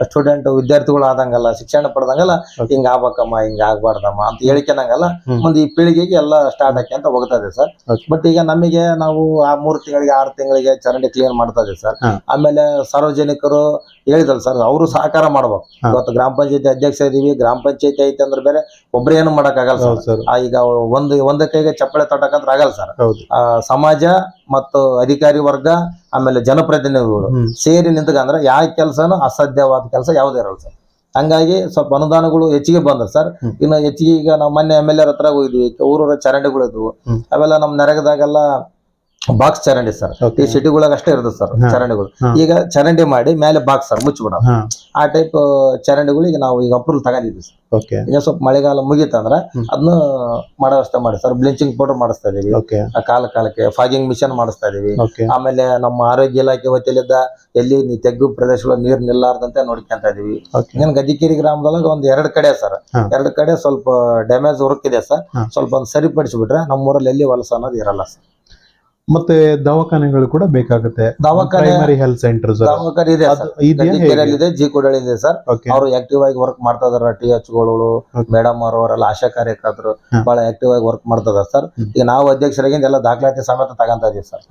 [SPEAKER 2] ಸ್ಟೂಡೆಂಟ್ ವಿದ್ಯಾರ್ಥಿಗಳು ಆದಂಗಲ್ಲ, ಶಿಕ್ಷಣ ಪಡೆದಂಗಲ್ಲ, ಹಿಂಗ ಆಗ್ಬೇಕಮ್ಮ ಹಿಂಗ ಆಗ್ಬಾರ್ದಮ್ಮ ಅಂತ ಹೇಳಿಕೆನಂಗಲ್ಲ, ಮುಂದೆ ಈ ಪೀಳಿಗೆಗೆ ಎಲ್ಲ ಸ್ಟಾರ್ಟ್ ಆಗಿ ಅಂತ ಹೋಗ್ತಾ ಇದೆ ಸರ್. ಬಟ್ ಈಗ ನಮಗೆ ನಾವು ಆ 3 ತಿಂಗಳಿಗೆ 6 ತಿಂಗಳಿಗೆ ಚರಂಡಿ ಕ್ಲೀನ್ ಮಾಡ್ತಾ ಇದ್ದೀವಿ ಸರ್. ಆಮೇಲೆ ಸಾರ್ವಜನಿಕರು ಹೇಳಿದಲ್ಲ ಸರ್, ಅವರು ಸಹಕಾರ ಮಾಡ್ಬೇಕು. ಇವತ್ತು ಗ್ರಾಮ ಪಂಚಾಯತಿ ಅಧ್ಯಕ್ಷ ಇದೀವಿ, ಗ್ರಾಮ ಪಂಚಾಯತಿ ಐತೆ ಅಂದ್ರೆ ಬೇರೆ ಒಬ್ರು ಏನು ಮಾಡಕ್ ಆಗಲ್ಲ ಸರ್. ಈಗ ಒಂದ ಕೈಗೆ ಚಪ್ಪಳೆ ತಟ್ಟಕಂತ್ರ ಆಗಲ್ಲ ಸರ್. ಸಮಾಜ ಮತ್ತು ಅಧಿಕಾರಿ ವರ್ಗ ಆಮೇಲೆ ಜನಪ್ರತಿನಿಧಿಗಳು ಸೇರಿ ನಿಂತ್ಕಂದ್ರೆ ಯಾವ ಕೆಲಸನೂ ಅಸಾಧ್ಯವಾದ ಕೆಲಸ ಯಾವುದೇ ಇರಲ್ಲ ಸರ್. ಹಂಗಾಗಿ ಸ್ವಲ್ಪ ಅನುದಾನಗಳು ಹೆಚ್ಚಿಗೆ ಬಂದ ಸರ್. ಇನ್ನು ಹೆಚ್ಚಿಗೆ ಈಗ ನಾವು ಮೊನ್ನೆ MLA ಹತ್ರ ಹೋಗಿದ್ವಿ, ಊರೂರ ಚರಂಡಿಗಳು ಇದ್ವು. ಅವೆಲ್ಲ ನಮ್ ನರಗದಾಗೆಲ್ಲ ಬಾಕ್ಸ್ ಚರಂಡಿ ಸರ್. ಈ ಸಿಟಿಗಳಾಗ ಅಷ್ಟೇ ಇರ್ತದೆ ಸರ್ ಚರಂಡಿಗಳು. ಈಗ ಚರಂಡಿ ಮಾಡಿ ಮೇಲೆ ಬಾಕ್ಸ್ ಸರ್ ಮುಚ್ಚಿಬಿಡೋದು, ಆ ಟೈಪ್ ಚರಂಡಿಗಳು ಈಗ ನಾವು ಈಗ ಅಪ್ರೂವಲ್ ತಗೊಂಡಿದ್ವಿ ಸರ್. ಈಗ ಸ್ವಲ್ಪ ಮಳೆಗಾಲ ಮುಗೀತಂದ್ರ ಅದನ್ನ ಮಾಡೋ ವ್ಯವಸ್ಥೆ ಮಾಡಿ ಸರ್. ಬ್ಲೀಚಿಂಗ್ ಪೌಡರ್ ಮಾಡಿಸ್ತಾ ಇದೀವಿ, ಕಾಲಕ್ಕೆ ಫಾಗಿಂಗ್ ಮಿಷನ್ ಮಾಡಿಸ್ತಾ ಇದೀವಿ. ಆಮೇಲೆ ನಮ್ಮ ಆರೋಗ್ಯ ಇಲಾಖೆ ವತಿಯಲ್ಲಿದ್ದ ಎಲ್ಲಿ ತೆಗ್ಗು ಪ್ರದೇಶಗಳು ನೀರ್ ನಿಲ್ಲಾರ್ದಂತೆ ನೋಡ್ಕೊಂತ ಇದೀವಿ. ಇನ್ನೇನು ಗದಿಕೇರಿ ಗ್ರಾಮದೊಳಗೆ ಒಂದ್ 2 ಕಡೆ ಸರ್, 2 ಕಡೆ ಸ್ವಲ್ಪ ಡ್ಯಾಮೇಜ್ ವರ್ಕ್ ಇದೆ ಸರ್. ಸ್ವಲ್ಪ ಒಂದು ಸರಿಪಡಿಸ್ಬಿಟ್ರೆ ನಮ್ಮೂರಲ್ಲಿ ಎಲ್ಲಿ ವಲಸ ಅನ್ನೋದು ಇರಲ್ಲ ಸರ್.
[SPEAKER 1] ಮತ್ತೆ ದವಾಖಾನೆಗಳು ಕೂಡ ಬೇಕಾಗುತ್ತೆ.
[SPEAKER 2] ದವಾಖಾನೆ
[SPEAKER 1] ಹೆಲ್ತ್ ಸೆಂಟರ್
[SPEAKER 2] ಇದೆ, ಜೀಕೋಡಳಿ ಇದೆ ಸರ್. ಅವರು ಆಕ್ಟಿವ್ ಆಗಿ ವರ್ಕ್ ಮಾಡ್ತಾ ಇದಾರೆ. TH ಗಳು ಮೇಡಮ್ ಅವರೆಲ್ಲ ಆಶಾ ಕಾರ್ಯಕರ್ತರು ಬಹಳ ಆಕ್ಟಿವ್ ಆಗಿ ವರ್ಕ್ ಮಾಡ್ತಾ ಇದಾರೆ ಸರ್. ಈಗ ನಾವು ಅಧ್ಯಕ್ಷರಾಗಿಂದ ಎಲ್ಲ ದಾಖಲಾತಿ ಸಮೇತ ತಗೊಂತ ಇದೀವಿ ಸರ್.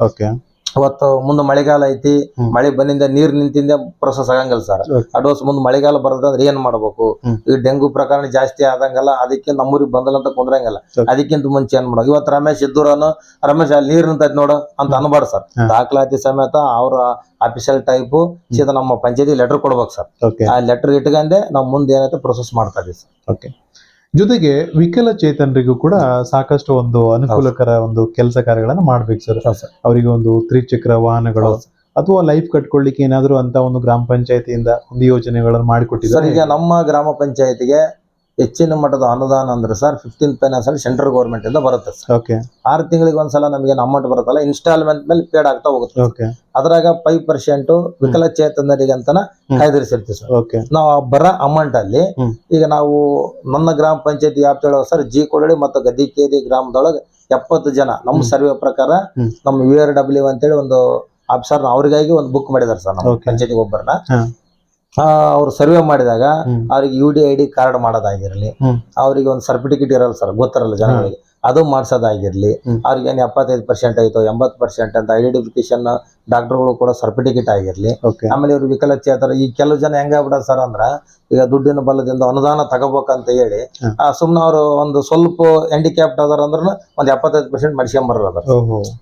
[SPEAKER 2] ಅವತ್ತು ಮುಂದೆ ಮಳೆಗಾಲ ಐತಿ, ಮಳೆ ಬಂದಿಂದ ನೀರ್ ನಿಂತಿಂದ ಪ್ರೊಸೆಸ್ ಆಗಂಗಿಲ್ಲ ಸರ್. ಅಡ್ವಾನ್ಸ್ ಮುಂದೆ ಮಳೆಗಾಲ ಬರೋದಂದ್ರೆ ಏನ್ ಮಾಡ್ಬೇಕು? ಈ ಡೆಂಗು ಪ್ರಕರಣ ಜಾಸ್ತಿ ಆದಂಗಲ್ಲ, ಅದಕ್ಕೆ ನಮ್ಮೂರಿಗೆ ಬಂದಲ್ಲ ಅಂತ ಕುಂದ್ರಂಗಿಲ್ಲ. ಅದಕ್ಕಿಂತ ಮುಂಚೆ ಏನ್ ಮಾಡೋದು? ಇವತ್ತು ರಮೇಶ್ ಇದ್ದೂರನು ರಮೇಶ್ ಅಲ್ಲಿ ನೀರ್ ನಿಂತೈತಿ ನೋಡು ಅಂತ ಅನ್ಬಾರ್ದು ಸರ್. ದಾಖಲಾತಿ ಸಮೇತ ಅವ್ರ ಅಫಿಷಿಯಲ್ ಟೈಪ್ ಸೀದಾ ನಮ್ಮ ಪಂಚಾಯತಿ ಲೆಟರ್ ಕೊಡ್ಬೇಕು ಸರ್. ಆ ಲೆಟರ್ ಇಟ್ಕೊಂಡೆ ನಾವು ಮುಂದೆ ಏನೈತೆ ಪ್ರೊಸೆಸ್ ಮಾಡ್ತಾ ಇದೀವಿ ಸರ್.
[SPEAKER 1] ಜೊತೆಗೆ ವಿಕಲಚೇತನರಿಗೂ ಕೂಡ ಸಾಕಷ್ಟು ಒಂದು ಅನುಕೂಲಕರ ಒಂದು ಕೆಲಸ ಕಾರ್ಯಗಳನ್ನ ಮಾಡ್ಬೇಕು ಸರ್. ಅವರಿಗೆ ಒಂದು ತ್ರಿಚಕ್ರ ವಾಹನಗಳು ಅಥವಾ ಲೈಫ್ ಕಟ್ಕೊಳ್ಳಿಕ್ಕೆ ಏನಾದ್ರು ಅಂತ ಒಂದು ಗ್ರಾಮ ಪಂಚಾಯತಿಯಿಂದ ಒಂದು ಯೋಜನೆಗಳನ್ನು ಮಾಡಿಕೊಟ್ಟಿದ್ದಾರೆ.
[SPEAKER 2] ಈಗ ನಮ್ಮ ಗ್ರಾಮ ಪಂಚಾಯತಿಗೆ ಹೆಚ್ಚಿನ ಮಟ್ಟದ ಅನುದಾನ ಅಂದ್ರೆ ಸರ್ 15th ಫೈನಾನ್ಸ್ ಅಲ್ಲಿ ಸೆಂಟ್ರಲ್ ಗೌರ್ಮೆಂಟ್ ಇಂದ ಬರುತ್ತೆ ಸರ್. 6 ತಿಂಗಳಿಗೆ ಒಂದ್ಸಲ ನಮಗೆ ಅಮೌಂಟ್ ಬರುತ್ತಲ್ಲ, ಇನ್ಸ್ಟಾಲ್ಮೆಂಟ್ ಮೇಲೆ ಪೇಡ್ ಆಗ್ತಾ ಹೋಗುತ್ತೆ. ಅದ್ರಾಗ 5% ವಿಕಲಚೇತನರಿಗೆ ಅಂತಾನ ಕಾಯ್ದಿರಿಸಿರ್ತೀವಿ ಸರ್. ನಾವು ಬರೋ ಅಮೌಂಟ್ ಅಲ್ಲಿ ಈಗ ನಾವು ನನ್ನ ಗ್ರಾಮ ಪಂಚಾಯತಿ ವ್ಯಾಪ್ತಿಯೊಳಗ ಸರ್ ಜೀಕೋಡಳಿ ಮತ್ತು ಗದಿಕೇರಿ ಗ್ರಾಮದೊಳಗೆ 70 ಜನ ನಮ್ಮ ಸರ್ವೆ ಪ್ರಕಾರ ನಮ್ಮ URW ಅಂತೇಳಿ ಒಂದು ಆಫೀಸರ್ ಅವ್ರಿಗಾಗಿ ಒಂದು ಬುಕ್ ಮಾಡಿದಾರೆ ಸರ್ ನಮ್ಮ ಪಂಚಾಯತಿ ಒಬ್ಬರನ್ನ. ಅವ್ರು ಸರ್ವೆ ಮಾಡಿದಾಗ ಅವ್ರಿಗೆ UDID ಕಾರ್ಡ್ ಮಾಡೋದಾಗಿರ್ಲಿ, ಅವ್ರಿಗೆ ಒಂದು ಸರ್ಟಿಫಿಕೇಟ್ ಇರಲ್ಲ ಸರ್, ಗೊತ್ತಿರಲ್ಲ ಜನಗಳಿಗೆ, ಅದು ಮಾಡ್ಸೋದಾಗಿರ್ಲಿ, ಅವ್ರಿಗೆ ಏನ್ 75% ಆಯ್ತು 80% ಅಂತ ಐಡೆಂಟಿಫಿಕೇಶನ್ ಡಾಕ್ಟರ್ಗಳು ಕೂಡ ಸರ್ಟಿಫಿಕೇಟ್ ಆಗಿರ್ಲಿ. ಆಮೇಲೆ ಇವ್ರು ವಿಕಲಚೇತರ ಈ ಕೆಲವು ಜನ ಹೆಂಗಾಗ್ಬಿಡ ಸರ್ ಅಂದ್ರ ಈಗ ದುಡ್ಡಿನ ಬಲದಿಂದ ಅನುದಾನ ತಗೋಬೇಕಂತ ಹೇಳಿ ಸುಮ್ನ ಅವ್ರು ಒಂದು ಸ್ವಲ್ಪ ಹ್ಯಾಂಡಿಕ್ಯಾಪ್ಟ್ ಅದಾರ ಅಂದ್ರ ಒಂದ್ 75% ಮಡ್ಸ್ಕೊಂಬರ್ರ.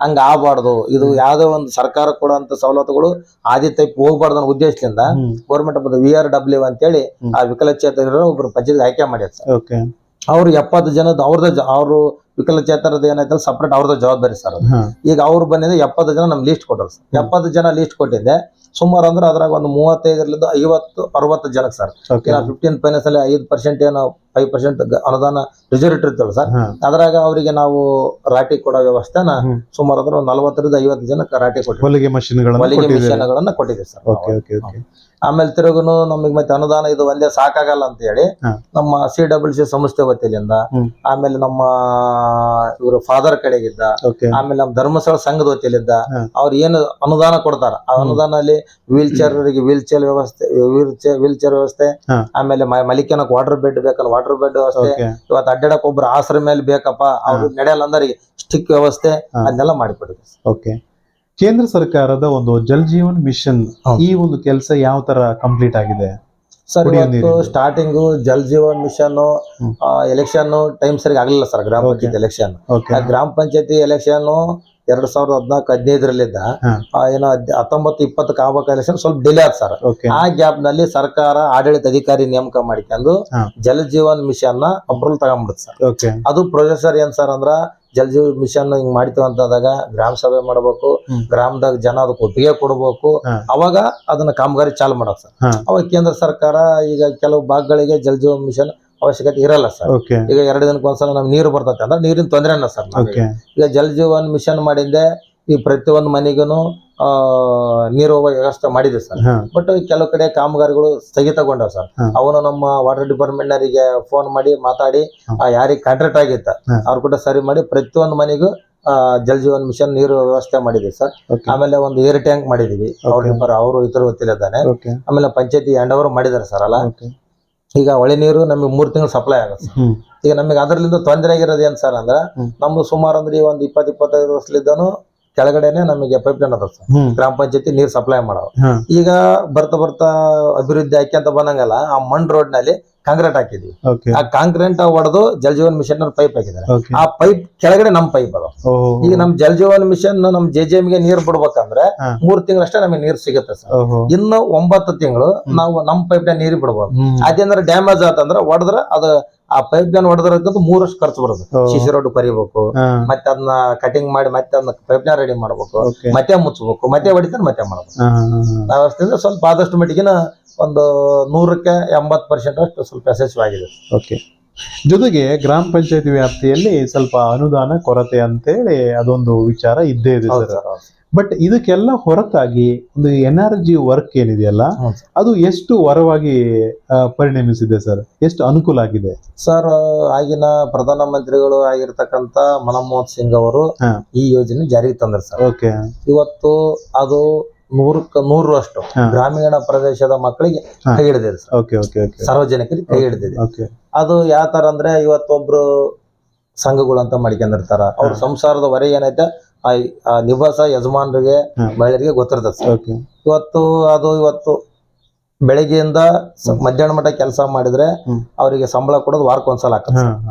[SPEAKER 2] ಹಂಗ ಆಗ್ಬಾರ್ದು. ಇದು ಯಾವ್ದೋ ಒಂದು ಸರ್ಕಾರ ಕೊಡುವಂತ ಸವಲತ್ತುಗಳು ಆದಿ ಟೈಪ್ ಹೋಗ್ಬಾರ್ದು ಅನ್ನೋ ಉದ್ದೇಶದಿಂದ ಗೌರ್ಮೆಂಟ್ VRW ಅಂತೇಳಿ ಆ ವಿಕಲಚೇತನರು ಒಬ್ರು ಪಂಚಾಯತ್ ಆಯ್ಕೆ ಮಾಡ್ಯಾರ ಸರ್. ಅವ್ರು 70 ಜನದ ಅವ್ರು ವಿಕಲಚೇತನದ ಏನೈತಲ್ಲ ಸಪ್ರೇಟ್ ಅವ್ರದ್ದು ಜವಾಬ್ದಾರಿ ಸರ್. ಈಗ ಅವ್ರು ಬಂದಿದೆ 70 ಜನ ನಮ್ ಲೀಸ್ಟ್ ಕೊಟ್ಟರು ಸರ್. 70 ಜನ ಲೀಸ್ಟ್ ಕೊಟ್ಟಿದ್ದೆ ಸುಮಾರು ಅಂದ್ರೆ ಅದ್ರಾಗ ಒಂದು 35ರಿಂದ 50-60 ಜನಕ್ಕೆ ಸರ್. 15th ಫೈನಾನ್ಸ್ ಅಲ್ಲಿ 5% ಏನು 5% ಅನುದಾನ ರಿಸರ್ವ್ ಇಟ್ಟಿರ್ತಲ್ಲ ಸರ್. ಅದ್ರಾಗ ಅವರಿಗೆ ನಾವು ರಾಟಿ ಕೊಡೋ ವ್ಯವಸ್ಥೆನ ಸುಮಾರು ಅಂದ್ರೆ 40ರಿಂದ 50 ಜನಕ್ಕೆ ರಾಟಿ ಕೊಟ್ಟಿವಿ, ಹೊಲಿಗೆ ಮಿಷನ್ಗಳನ್ನ ಕೊಟ್ಟಿದ್ದೀವಿ ಸರ್. ಆಮೇಲೆ ತಿರುಗುನು ನಮಗೆ ಮತ್ತೆ ಅನುದಾನ ಇದು ಒಂದೇ ಸಾಕಾಗಲ್ಲ ಅಂತ ಹೇಳಿ ನಮ್ಮ CWC ಸಂಸ್ಥೆ ವತಿಯಿಂದ, ಆಮೇಲೆ ನಮ್ಮ ಇವರು ಫಾದರ್ ಕಡೆಗಿದ್ದ, ಆಮೇಲೆ ನಮ್ಮ ಧರ್ಮಸ್ಥಳ ಸಂಘದ ವತಿಯಲ್ಲಿದ್ದ ಅವ್ರು ಏನು ಅನುದಾನ ಕೊಡ್ತಾರ ಆ ಅನುದಾನಲ್ಲಿ ವೀಲ್ ಚೇರ್ ವ್ಯವಸ್ಥೆ, ಆಮೇಲೆ ಮಲಿಕೆನಕ್ ವಾಟರ್ ಬೆಡ್ ಬೇಕಲ್ಲ ವಾಟರ್ ಬೆಡ್ ವ್ಯವಸ್ಥೆ, ಇವತ್ತು ಅಡ್ಡಾಡಕ್ ಒಬ್ರು ಆಸರ ಮೇಲೆ ಬೇಕಪ್ಪ ಅವ್ರು ನಡೆಯಲ್ಲ ಅಂದ್ರೆ ಸ್ಟಿಕ್ ವ್ಯವಸ್ಥೆ ಅದನ್ನೆಲ್ಲ ಮಾಡಿಕೊಟ್ಟಿದ್ವಿ.
[SPEAKER 1] ಕೇಂದ್ರ ಸರ್ಕಾರದ ಒಂದು ಜಲ್ ಜೀವನ್ ಮಿಷನ್ ಈ ಒಂದು ಕೆಲಸ ಯಾವ ತರ ಕಂಪ್ಲೀಟ್ ಆಗಿದೆ
[SPEAKER 2] ಸರ್? ಇವತ್ತು starting Jal Jeevan Mission election time ಸರಿಗೆ ಆಗ್ಲಿಲ್ಲ ಸರ್. ಗ್ರಾಮ ಪಂಚಾಯತಿ ಎಲೆಕ್ಷನ್ 2014-15 ಏನೋ 19-20 ಆಗ್ಬೇಕು ಎಲೆಕ್ಷನ್ ಸ್ವಲ್ಪ ಡಿಲೇ ಆಯ್ತು ಸರ್.
[SPEAKER 1] ಓಕೆ
[SPEAKER 2] ಆ ಗ್ಯಾಪ್ ನಲ್ಲಿ ಸರ್ಕಾರ ಆಡಳಿತ ಅಧಿಕಾರಿ ನೇಮಕ ಮಾಡಿಕೊಂಡು ಜಲ ಜೀವನ್ ಮಿಷನ್ ನ ಅಪ್ರೂವಲ್ ತಗೊಂಡ್ಬಿಡುತ್ತೆ ಸರ್.
[SPEAKER 1] ಓಕೆ
[SPEAKER 2] ಅದು ಪ್ರೊಸೆಸರ್ ಏನ್ ಸರ್ ಅಂದ್ರ ಜಲ್ ಜೀವನ್ ಮಿಷನ್ ಹಿಂಗ್ ಮಾಡ್ತೀವಿ ಅಂತಂದಾಗ ಗ್ರಾಮ ಸಭೆ ಮಾಡ್ಬೇಕು, ಗ್ರಾಮದಾಗ ಜನ ಅದಕ್ಕೆ ಒಪ್ಪಿಗೆ ಕೊಡ್ಬೇಕು, ಅವಾಗ ಅದನ್ನ ಕಾಮಗಾರಿ ಚಾಲು ಮಾಡೋದು ಸರ್. ಅವಾಗ ಕೇಂದ್ರ ಸರ್ಕಾರ ಈಗ ಕೆಲವು ಭಾಗಗಳಿಗೆ ಜಲ್ ಜೀವನ್ ಮಿಷನ್ ಅವಶ್ಯಕತೆ ಇರಲ್ಲ ಸರ್. ಈಗ 2 ದಿನಕ್ಕೆ ಒಂದ್ಸಲ ನಮ್ಗೆ ನೀರು ಬರ್ತೈತೆ ಅಂದ್ರೆ ನೀರಿನ ತೊಂದರೆನ ಸರ್. ಈಗ ಜಲ್ ಜೀವನ್ ಮಿಷನ್ ಮಾಡಿಂದೆ ಈ ಪ್ರತಿಯೊಂದು ಮನೆಗೂ ನೀರು ಹೋಗೋ ವ್ಯವಸ್ಥೆ ಮಾಡಿದೆ ಸರ್. ಬಟ್ ಕೆಲವು ಕಡೆ ಕಾಮಗಾರಿಗಳು ಸ್ಥಗಿತಗೊಂಡವ್ ಸರ್. ಅವನು ನಮ್ಮ ವಾಟರ್ ಡಿಪಾರ್ಟ್ಮೆಂಟ್ ನವರಿಗೆ ಫೋನ್ ಮಾಡಿ ಮಾತಾಡಿ ಯಾರಿಗೆ ಕಾಂಟ್ರಾಕ್ಟ್ ಆಗಿತ್ತ ಅವ್ರ ಕೂಡ ಸರಿ ಮಾಡಿ ಪ್ರತಿಯೊಂದು ಮನೆಗೂ ಜಲ್ ಜೀವನ್ ಮಿಷನ್ ನೀರು ವ್ಯವಸ್ಥೆ ಮಾಡಿದೀವಿ ಸರ್. ಆಮೇಲೆ ಒಂದು ಏರ್ ಟ್ಯಾಂಕ್ ಮಾಡಿದೀವಿ, ಅವರು ಇತರ ಗೊತ್ತಿಲ್ಲದಾನೆ. ಆಮೇಲೆ ಪಂಚಾಯತಿ ಹ್ಯಾಂಡ್ ಓವರ್ ಮಾಡಿದಾರೆ ಸರ್. ಅಲ್ಲ ಈಗ ಒಳ್ಳೆ ನೀರು ನಮಗೆ 3 ತಿಂಗಳು ಸಪ್ಲೈ ಆಗುತ್ತೆ. ಈಗ ನಮಗೆ ಅದರಿಂದ ತೊಂದರೆ ಆಗಿರೋದು ಏನ್ ಸರ್ ಅಂದ್ರೆ ನಮ್ದು ಸುಮಾರು ಅಂದ್ರೆ ಒಂದು 20-25 ವರ್ಷಲಿದ್ದಾನು ಕೆಳಗಡೆನೆ ನಮಗೆ ಪೈಪ್ ಲೈನ್ ಅದ ಸರ್. ಗ್ರಾಮ ಪಂಚಾಯತಿ ನೀರ್ ಸಪ್ಲೈ ಮಾಡೋ. ಈಗ ಬರ್ತಾ ಅಭಿವೃದ್ಧಿ ಆಯ್ಕೆ ಬಂದಂಗಲ್ಲ ಆ ಮಣ್ ರೋಡ್ ನಲ್ಲಿ ಕಾಂಕ್ರೀಟ್ ಹಾಕಿದ್ವಿ. ಆ ಕಾಂಕ್ರೀಟ್ ಹೊಡೆದು ಜಲ್ ಜೀವನ್ ಮಿಷನ್ ಪೈಪ್ ಹಾಕಿದ್ದಾರೆ. ಆ ಪೈಪ್ ಕೆಳಗಡೆ ನಮ್ ಪೈಪ್ ಅದ. ಈಗ ನಮ್ ಜಲ್ ಜೀವನ್ ಮಿಷನ್ ನಮ್ JJM ಗೆ ನೀರ್ ಬಿಡ್ಬೇಕಂದ್ರೆ 3 ತಿಂಗಳಷ್ಟೇ ನಮಗೆ ನೀರ್ ಸಿಗುತ್ತೆ ಸರ್. ಇನ್ನು 9 ತಿಂಗಳು ನಾವು ನಮ್ ಪೈಪ್ ನ ನೀರು ಬಿಡ್ಬೋದು. ಅದೇನಾದ್ರೆ ಡ್ಯಾಮೇಜ್ ಆತಂದ್ರೆ ಹೊಡೆದ್ರೆ ಅದು ಆ ಪೈಪ್ ಗನ್ ಹೊಡೆದ್ರಕ್ಕಂತ 3 ವರ್ಷ ಖರ್ಚು ಬರುತ್ತೆ. ಶಿಶಿ ರೋಡ್ ಕರಿಬೇಕು, ಮತ್ತೆ ಅದನ್ನ ಕಟಿಂಗ್ ಮಾಡಿ ಮತ್ತೆ ಅದನ್ನ ಪೈಪ್ ನ ರೆಡಿ ಮಾಡ್ಬೇಕು, ಮತ್ತೆ ಮುಚ್ಚಬೇಕು, ಮತ್ತೆ ಹೊಡಿತಾರೆ, ಮತ್ತೆ ಮಾಡ್ಬೇಕು. ವ್ಯವಸ್ಥೆಯಿಂದ ಸ್ವಲ್ಪ ಆದಷ್ಟು ಮಟ್ಟಿಗಿನ ಒಂದು 100ಕ್ಕೆ 80% ಅಷ್ಟು ಸ್ವಲ್ಪ ಯಶಸ್ವಿಯಾಗಿದೆ.
[SPEAKER 1] ಓಕೆ. ಜೊತೆಗೆ ಗ್ರಾಮ ಪಂಚಾಯತಿ ವ್ಯಾಪ್ತಿಯಲ್ಲಿ ಸ್ವಲ್ಪ ಅನುದಾನ ಕೊರತೆ ಅಂತೇಳಿ ಅದೊಂದು ವಿಚಾರ ಇದ್ದೇ ಇದೆ ಸರ್. ಬಟ್ ಇದಕ್ಕೆಲ್ಲ ಹೊರತಾಗಿ ಒಂದು NRG ವರ್ಕ್ ಏನಿದೆಯಲ್ಲ ಅದು ಎಷ್ಟು ವರವಾಗಿ ಪರಿಣಮಿಸಿದೆ ಸರ್, ಎಷ್ಟು ಅನುಕೂಲ ಆಗಿದೆ
[SPEAKER 2] ಸರ್? ಆಗಿನ ಪ್ರಧಾನ ಮಂತ್ರಿಗಳು ಆಗಿರ್ತಕ್ಕಂತ ಮನಮೋಹನ್ ಸಿಂಗ್ ಅವರು ಈ ಯೋಜನೆ ಜಾರಿಗೆ ತಂದ್ರು ಸರ್.
[SPEAKER 1] ಓಕೆ.
[SPEAKER 2] ಇವತ್ತು ಅದು 100ಕ್ಕೆ 100ರಷ್ಟು ಗ್ರಾಮೀಣ ಪ್ರದೇಶದ ಮಕ್ಕಳಿಗೆ ಕೈ ಹಿಡಿದಿದೆ ಸರ್. ಸಾರ್ವಜನಿಕರಿಗೆ ಕೈ ಹಿಡಿದಿದೆ. ಅದು ಯಾವ ತರ ಅಂದ್ರೆ ಇವತ್ತೊಬ್ರು ಸಂಘಗಳು ಅಂತ ಮಾಡ್ಕೊಂಡಿರ್ತಾರ. ಅವ್ರ ಸಂಸಾರದ ಹೊರೆ ಏನೈತೆ ಆ ನಿವಾಸ ಯಜಮಾನರಿಗೆ ಮಹಿಳೆಯರಿಗೆ ಗೊತ್ತಿರ್ತದೆ ಸರ್. ಇವತ್ತು ಬೆಳಗ್ಗೆಯಿಂದ ಮಧ್ಯಾಹ್ನ ಮಟ್ಟ ಕೆಲಸ ಮಾಡಿದ್ರೆ ಅವರಿಗೆ ಸಂಬಳ ಕೊಡೋದು ವಾರಕ್ಕೆ ಒಂದ್ಸಲ ಆಗ್ತದೆ.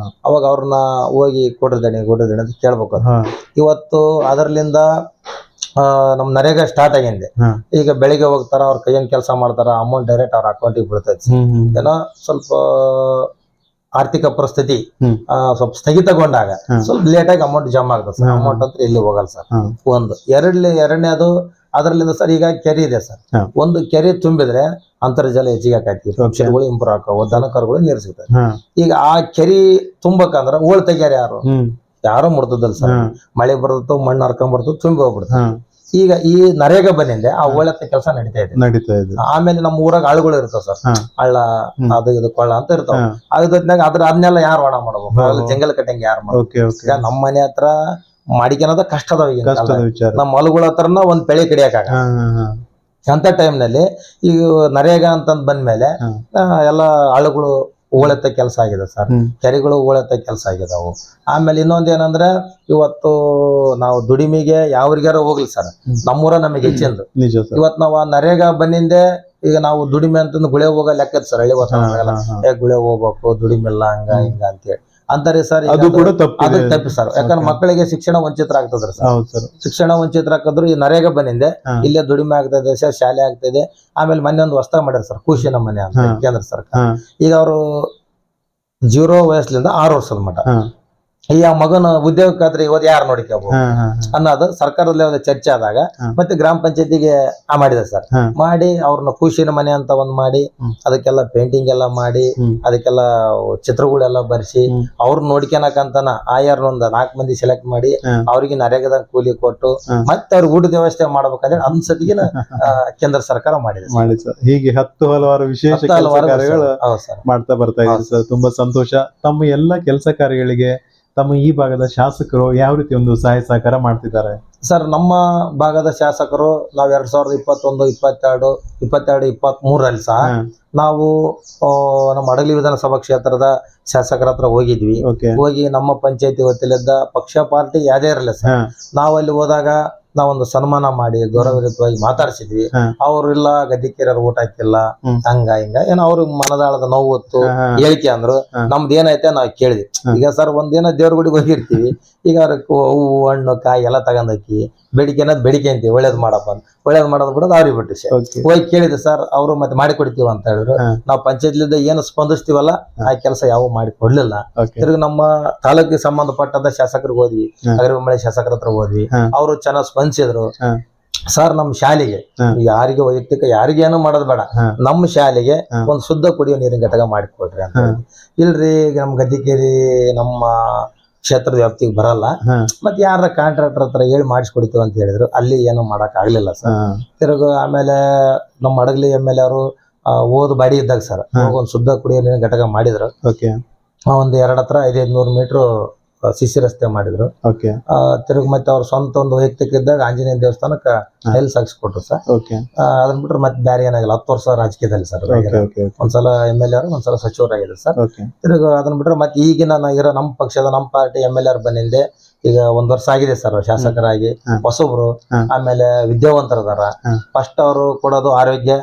[SPEAKER 2] ಅವಾಗ ಅವ್ರನ್ನ ಹೋಗಿ ಕೊಡ್ರಿ ಅಂತ ಕೇಳ್ಬೇಕು. ಇವತ್ತು ಅದರ್ಲಿಂದ ನಮ್ ನರೇಗಾ ಸ್ಟಾರ್ಟ್ ಆಗಿದೆ. ಈಗ ಬೆಳಿಗ್ಗೆ ಹೋಗ್ತಾರ, ಅವ್ರ ಕೈಯನ್ ಕೆಲಸ ಮಾಡ್ತಾರ, ಅಮೌಂಟ್ ಡೈರೆಕ್ಟ್ ಅವ್ರ ಅಕೌಂಟಿಗೆ ಬೀಳ್ತೈತಿ. ಏನೋ ಸ್ವಲ್ಪ ಆರ್ಥಿಕ ಪರಿಸ್ಥಿತಿ ಸ್ವಲ್ಪ ಸ್ಥಗಿತಗೊಂಡಾಗ ಸ್ವಲ್ಪ ಲೇಟ್ ಆಗಿ ಅಮೌಂಟ್ ಜಮಾ ಆಗ್ತದೆ ಸರ್. ಅಮೌಂಟ್ ಅಂತ ಎಲ್ಲಿ ಹೋಗಲ್ಲ ಸರ್. ಒಂದು ಎರಡನೇದು ಅದರಲ್ಲಿಂದ ಸರ್ ಈಗ ಕೆರೆ ಇದೆ ಸರ್. ಒಂದು ಕೆರೆ ತುಂಬಿದ್ರೆ ಅಂತರ್ಜಲ ಹೆಚ್ಚಿಗೆ ಆಕೈತಿ, ಪಕ್ಷಿಗಳು ಇಂಪ್ರೂವ್ ಆಕಾವು, ದನ ಕರುಗಳು ನೀರು ಸಿಗ್ತದೆ. ಈಗ ಆ ಕೆರೆ ತುಂಬಕಂದ್ರ ಓಳ್ ತೆಗ್ಯಾರ ಯಾರು ಮುಡ್ತದಲ್ಲ ಸರ್. ಮಳೆ ಬರ್ತದ, ಮಣ್ಣು ಹರ್ಕೊಂಡ್ಬರ್ತದ, ತುಂಬಿ ಹೋಗ್ಬಿಡ್ತದೆ. ಈಗ ಈ ನರೇಗಾ ಬಂದಿಂದ ಆ ಓಳತ್ತ ಕೆಲಸ ನಡೀತಾ ಇದೆ. ಆಮೇಲೆ ನಮ್ಮ ಊರಾಗ ಹಳ್ಳಗಳು ಇರ್ತಾವ ಸರ್. ಹಳ್ಳ ಅದು ಇದು ಕೊಳ್ಳ ಅಂತ ಇರ್ತಾವ. ಅದನ್ನೆಲ್ಲ ಯಾರು ಒಣ ಮಾಡ್ಬೇಕು, ಜಂಗಲ್ ಕಟ್ಟಿಂಗ್ ಯಾರು ಮಾಡ್ಬೇಕು? ಈಗ ನಮ್ಮ ಮನೆ ಹತ್ರ ಮಾಡಿಕೆನದ ಕಷ್ಟದ ನಮ್ಮ ಹೊಲಗಳ ಹತ್ರನ ಒಂದ್ ಬೆಳೆ ಕಡಿಯಾಕ ಅಂತ ಟೈಮ್ ನಲ್ಲಿ ಈಗ ನರೇಗಾ ಅಂತಂದ್ ಬಂದ್ಮೇಲೆ ಎಲ್ಲಾ ಹಳ್ಳಗಳು ಹೂಳೆತ್ತ ಕೆಲಸ ಆಗಿದೆ ಸರ್. ಕೆರೆಗಳು ಹೂಳೆತ್ತ ಕೆಲಸ ಆಗಿದಾವು. ಆಮೇಲೆ ಇನ್ನೊಂದ್ ಏನಂದ್ರೆ ಇವತ್ತು ನಾವು ದುಡಿಮೆಗೆ ಯಾವ್ರಿಗಾರ ಹೋಗ್ಲಿ ಸರ್, ನಮ್ಮೂರ ನಮಗೆ ಹೆಚ್ಚಿಂದು. ಇವತ್ತು ನಾವು ಆ ನರೇಗಾ ಬಂದಿಂದೆ ಈಗ ನಾವು ದುಡಿಮೆ ಅಂತಂದು ಗುಳೆ ಹೋಗೋ ಲೆಕ್ಕದ ಸರ್. ಹಳ್ಳಿ ಗುಳೆ ಹೋಗ್ಬೇಕು, ದುಡಿಮೆಲ್ಲ ಹಂಗ ಹಿಂಗ ಅಂತೇಳಿ ಅಂತಾರೆ ಸರ್. ಅದು ತಪ್ಪಿ ಸರ್. ಯಾಕಂದ್ರೆ ಮಕ್ಕಳಿಗೆ ಶಿಕ್ಷಣ ವಂಚಿತರಾಗ್ತದ್ರ ಸರ್. ಶಿಕ್ಷಣ ವಂಚಿತರಾಕಿದ್ರು ಈ ನರೇಗಾ ಬಂದಿಂದೆ ಇಲ್ಲೇ ದುಡಿಮೆ ಆಗ್ತದೆ ಸರ್, ಶಾಲೆ ಆಗ್ತದೆ. ಆಮೇಲೆ ಮೊನ್ನೆ ಒಂದು ಹೊಸ್ತಾಗ ಮಾಡ್ಯಾರ ಸರ್, ಖುಷಿನ ಮನೆ ಅಂತ ಕೇಂದ್ರ ಸರ್ಕಾರ. ಈಗ ಅವರು 0 ವಯಸ್ಸಿನಿಂದ 6 ವರ್ಷದ ಮಟ್ಟ ಈ ಆ ಮಗನ ಉದ್ಯೋಗಕ್ಕಾದ್ರೆ ಇವತ್ತು ಯಾರು ನೋಡಿಕೋಬಹುದು ಅನ್ನೋದು ಸರ್ಕಾರದಲ್ಲಿ ಚರ್ಚೆ ಆದಾಗ ಮತ್ತೆ ಗ್ರಾಮ ಪಂಚಾಯತಿಗೆ ಮಾಡಿದೆ ಸರ್. ಮಾಡಿ ಅವ್ರನ್ನ ಖುಷಿನ ಮನೆ ಅಂತ ಒಂದ್ ಮಾಡಿ ಅದಕ್ಕೆಲ್ಲ ಪೇಂಟಿಂಗ್ ಎಲ್ಲ ಮಾಡಿ ಅದಕ್ಕೆಲ್ಲ ಚಿತ್ರಗಳೆಲ್ಲ ಬರ್ಸಿ ಅವ್ರನ್ನ ನೋಡ್ಕೊಳಕಂತಾನ ಆಯಾರ್ನೊಂದ್ 4 ಮಂದಿ ಸೆಲೆಕ್ಟ್ ಮಾಡಿ ಅವ್ರಿಗೆ ನರೇಗಾದಾಗ ಕೂಲಿ ಕೊಟ್ಟು ಮತ್ತೆ ಅವ್ರಿಗೆ ಊಟದ ವ್ಯವಸ್ಥೆ ಮಾಡ್ಬೇಕಂದ್ರೆ ಅನ್ಸತಿಗೆ ಕೇಂದ್ರ ಸರ್ಕಾರ ಮಾಡಿದೆ.
[SPEAKER 1] ಹೀಗೆ ಹಲವಾರು ವಿಶೇಷ ಕಾರ್ಯಗಳು ಮಾಡ್ತಾ ಬರ್ತಾ ಇದೆ ಸರ್. ತುಂಬಾ ಸಂತೋಷ. ತಮ್ಮ ಎಲ್ಲ ಕೆಲಸ ಕಾರ್ಯಗಳಿಗೆ ತಮ್ಮ ಈ ಭಾಗದ ಶಾಸಕರು ಯಾವ ರೀತಿ ಒಂದು ಸಹಾಯ ಸಹಕಾರ ಮಾಡ್ತಿದ್ದಾರೆ
[SPEAKER 2] ಸರ್? ನಮ್ಮ ಭಾಗದ ಶಾಸಕರು ನಾವು 2021, 22, 23 ಸಹ ನಾವು ನಮ್ಮ ಹಡಗಲಿ ವಿಧಾನಸಭಾ ಕ್ಷೇತ್ರದ ಶಾಸಕರ ಹತ್ರ ಹೋಗಿದ್ವಿ. ಹೋಗಿ ನಮ್ಮ ಪಂಚಾಯತಿ ವತಿಲಿದ್ದ ಪಕ್ಷ ಪಾರ್ಟಿ ಯಾವ್ದೇ ಇರಲಿಲ್ಲ ಸರ್. ನಾವು ಅಲ್ಲಿ ಹೋದಾಗ ನಾವೊಂದು ಸನ್ಮಾನ ಮಾಡಿ ಗೌರವಯುತವಾಗಿ ಮಾತಾಡ್ಸಿದ್ವಿ. ಅವ್ರಿಲ್ಲ ಗದ್ದಿಕೇರರು ಊಟ ಹಾಕಿಲ್ಲ ಹಂಗ ಹಿಂಗ ಏನೋ ಅವ್ರ ಮನದಾಳದ ನೋವು ಹೊತ್ತು ಹೇಳಿಕೆ ಅಂದ್ರು. ನಮ್ದು ಏನೈತೆ ನಾವ್ ಕೇಳಿದ್ವಿ. ಈಗ ಸರ್ ಒಂದೇನೋ ದೇವ್ರ ಗುಡಿಗೆ ಹೋಗಿರ್ತೀವಿ, ಈಗ ಹೂವು ಹಣ್ಣು ಕಾಯಿ ಎಲ್ಲ ತಗೊಂಡಾಕಿ ಬೇಡಿಕೆ ಅನ್ನೋದು ಬೇಡಿಕೆ ಅಂತೀವಿ, ಒಳ್ಳೇದ್ ಮಾಡಪ್ಪ ಅಂತ. ಒಳ್ಳೇದ್ ಮಾಡೋದು ಬಿಡೋದು ಅವ್ರಿಗೆ ಬಿಟ್ಟು ಹೋಗಿ ಕೇಳಿದೆ ಸರ್, ಅವರು ಮತ್ತೆ ಮಾಡಿ ಕೊಡ್ತೀವ ಅಂತ ಹೇಳಿದ್ರು. ನಾವು ಪಂಚಾಯತ್ಲಿಂದ ಏನು ಸ್ಪಂದಿಸ್ತೀವಲ್ಲ ಆ ಕೆಲಸ ಯಾವ ಮಾಡಿ ಕೊಡ್ಲಿಲ್ಲ. ತಿರ್ಗಿ ನಮ್ಮ ತಾಲೂಕಿಗೆ ಸಂಬಂಧಪಟ್ಟಂತ ಶಾಸಕರಿಗೆ ಹೋದ್ವಿ, ಅಗ್ರಬೊಮ್ಮಳೆ ಶಾಸಕರ ಹತ್ರ ಹೋದ್ವಿ. ಅವರು ಚೆನ್ನಾಗಿ ಸ್ಪಂದಿಸಿದ್ರು. ಸರ್ ನಮ್ ಶಾಲೆಗೆ ಯಾರಿಗೆ ವೈಯಕ್ತಿಕ ಯಾರಿಗೇನು ಮಾಡೋದ್ ಬೇಡ, ನಮ್ಮ ಶಾಲೆಗೆ ಒಂದ್ ಶುದ್ಧ ಕುಡಿಯೋ ನೀರಿನ ಘಟಕ ಮಾಡಿಕೊಡ್ರಿ ಅಂತ. ಇಲ್ರಿ ಈಗ ನಮ್ ಗದ್ದಿಕೇರಿ ನಮ್ಮ ಕ್ಷೇತ್ರದ ವ್ಯಾಪ್ತಿಗೆ ಬರಲ್ಲ, ಮತ್ ಯಾರ ಕಾಂಟ್ರಾಕ್ಟರ್ ಹತ್ರ ಹೇಳಿ ಮಾಡಿಸ್ಕೊಡ್ತೀವಿ ಅಂತ ಹೇಳಿದ್ರು. ಅಲ್ಲಿ ಏನು ಮಾಡಕ್ ಆಗ್ಲಿಲ್ಲ ಸರ್. ತಿರುಗ ಆಮೇಲೆ ನಮ್ಮ ಹಡಗಲಿ MLA ಅವರು ಓದ್ ಬಾಡಿ ಇದ್ದಾಗ ಸರ್ ಒಂದ್ ಶುದ್ಧ ಕುಡಿಯೋ ನೀರಿನ ಘಟಕ ಮಾಡಿದ್ರು. ಒಂದ್ 2 ಹತ್ರ 500 ಮೀಟರ್ ಸಿಸಿ ರಸ್ತೆ ಮಾಡಿದ್ರು. ತಿರುಗಿ ಮತ್ತೆ ಅವ್ರ ಸ್ವಂತ ಒಂದು ವೈಯಕ್ತಿಕ ಇದ್ದಾಗ ಆಂಜನೇಯ ದೇವಸ್ಥಾನಕ್ಕ ಟೈಲ್ಸ್ ಹಾಕ್ಸ್ಕೊಟ್ರು ಸರ್. ಅದನ್ನ ಬಿಟ್ರೆ ಮತ್ತೆ ಬೇರೆ ಏನಾಗಿಲ್ಲ. 10 ವರ್ಷ ರಾಜಕೀಯದಲ್ಲಿ ಸರ್, ಒಂದ್ಸಲ MLA ಅವರು ಒಂದ್ಸಲ ಸಚಿವರಾಗಿದ್ರು ಸರ್. ತಿರುಗಿ ಅದನ್ನ ಬಿಟ್ರೆ ಮತ್ತೆ ಈಗಿನ ಇರೋ ನಮ್ಮ ಪಕ್ಷದ ನಮ್ಮ ಪಾರ್ಟಿ MLA ಬಂದಿದ್ದೆ ಈಗ 1 ವರ್ಷ ಆಗಿದೆ ಸರ್ ಶಾಸಕರಾಗಿ. ಹೊಸಬ್ರು, ಆಮೇಲೆ ವಿದ್ಯಾವಂತರದಾರ. ಫಸ್ಟ್ ಅವರು ಕೊಡೋದು ಆರೋಗ್ಯ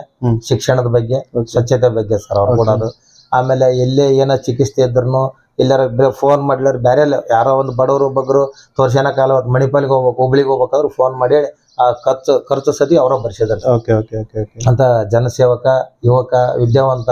[SPEAKER 2] ಶಿಕ್ಷಣದ ಬಗ್ಗೆ, ಸ್ವಚ್ಛತೆ ಬಗ್ಗೆ ಸರ್ ಅವ್ರು ಕೊಡೋದು. ಆಮೇಲೆ ಎಲ್ಲೇ ಏನೋ ಚಿಕಿತ್ಸೆ ಇದ್ರು ಎಲ್ಲಾರ ಫೋನ್ ಮಾಡ್ಲಾರ ಬೇರೆ ಯಾರೋ ಒಂದು ಬಡವರು ಬಗ್ಗರು ತೋರ್ಸೇನ ಕಾಲ ಮಣಿಪಾಲಿಗೆ ಹೋಗ್ಬೇಕು, ಹುಬ್ಳಿಗೆ ಹೋಗ್ಬೇಕಾದ್ರು ಫೋನ್ ಮಾಡಿ ಆ ಖರ್ಚು ಸತಿ ಅವರ ಬರ್ಸಿದಾರೆ ಅಂತ. ಜನಸೇವಕ, ಯುವಕ, ವಿದ್ಯಾವಂತ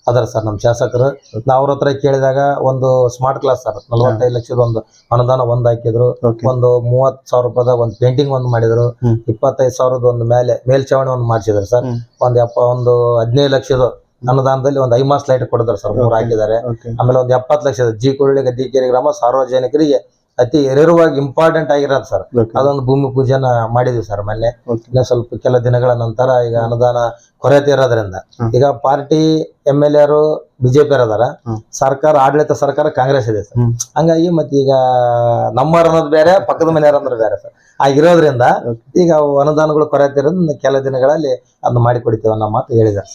[SPEAKER 2] ಅದರ ಸರ್ ನಮ್ಮ ಶಾಸಕರು. ನಾವು ಅವ್ರ ಹತ್ರ ಕೇಳಿದಾಗ ಒಂದು ಸ್ಮಾರ್ಟ್ ಕ್ಲಾಸ್ ಸರ್ 45 ಲಕ್ಷದ ಒಂದು ಅನುದಾನ ಹಾಕಿದ್ರು. ಒಂದು 30,000 ರೂಪಾಯಿದಾಗ ಒಂದು ಪೇಂಟಿಂಗ್ ಮಾಡಿದ್ರು. 25,000 ಒಂದು ಮೇಲ್ಛಾವಣಿ ಮಾಡಿಸಿದ್ರು ಸರ್. ಒಂದು 15 ಲಕ್ಷದ ಅನುದಾನದಲ್ಲಿ ಒಂದು 5 ಮಾಸ್ ಲೈಟ್ ಕೊಡಿದ್ರು ಸರ್, 3 ಹಾಕಿದ್ದಾರೆ. ಆಮೇಲೆ ಒಂದು 70 ಲಕ್ಷದ ಜಿ ಕುರುಳಿ ಗದ್ದಿಕೇರಿ ಗ್ರಾಮ ಸಾರ್ವಜನಿಕರಿಗೆ ಅತಿ ಎರೆರುವಾಗಿ ಇಂಪಾರ್ಟೆಂಟ್ ಆಗಿರೋದು ಸರ್. ಅದೊಂದು ಭೂಮಿ ಪೂಜೆನ ಮಾಡಿದ್ವಿ ಸರ್ ಮೊನ್ನೆ. ಇನ್ನ ಸ್ವಲ್ಪ ಕೆಲ ದಿನಗಳ ನಂತರ ಈಗ ಅನುದಾನ ಕೊರತೆ ಇರೋದ್ರಿಂದ ಈಗ ಪಾರ್ಟಿ MLA ಅವರು BJP ಇರೋದಾರ, ಸರ್ಕಾರ ಆಡಳಿತ ಸರ್ಕಾರ ಕಾಂಗ್ರೆಸ್ ಇದೆ ಸರ್. ಹಂಗಾಗಿ ಮತ್ತೆ ಈಗ ನಮ್ಮವ್ರ ಅನ್ನೋದು ಬೇರೆ, ಪಕ್ಕದ ಮನೆಯವ್ರ ಅನ್ನೋದು ಬೇರೆ ಸರ್. ಆಗಿರೋದ್ರಿಂದ ಈಗ ಅನುದಾನಗಳು ಕೊರತೆ ಇರೋದ್ರಿಂದ ಕೆಲ ದಿನಗಳಲ್ಲಿ ಅದನ್ನ ಮಾಡಿಕೊಡ್ತೀವಿ ಅನ್ನೋ ಮಾತು ಹೇಳಿದ್ದಾರೆ.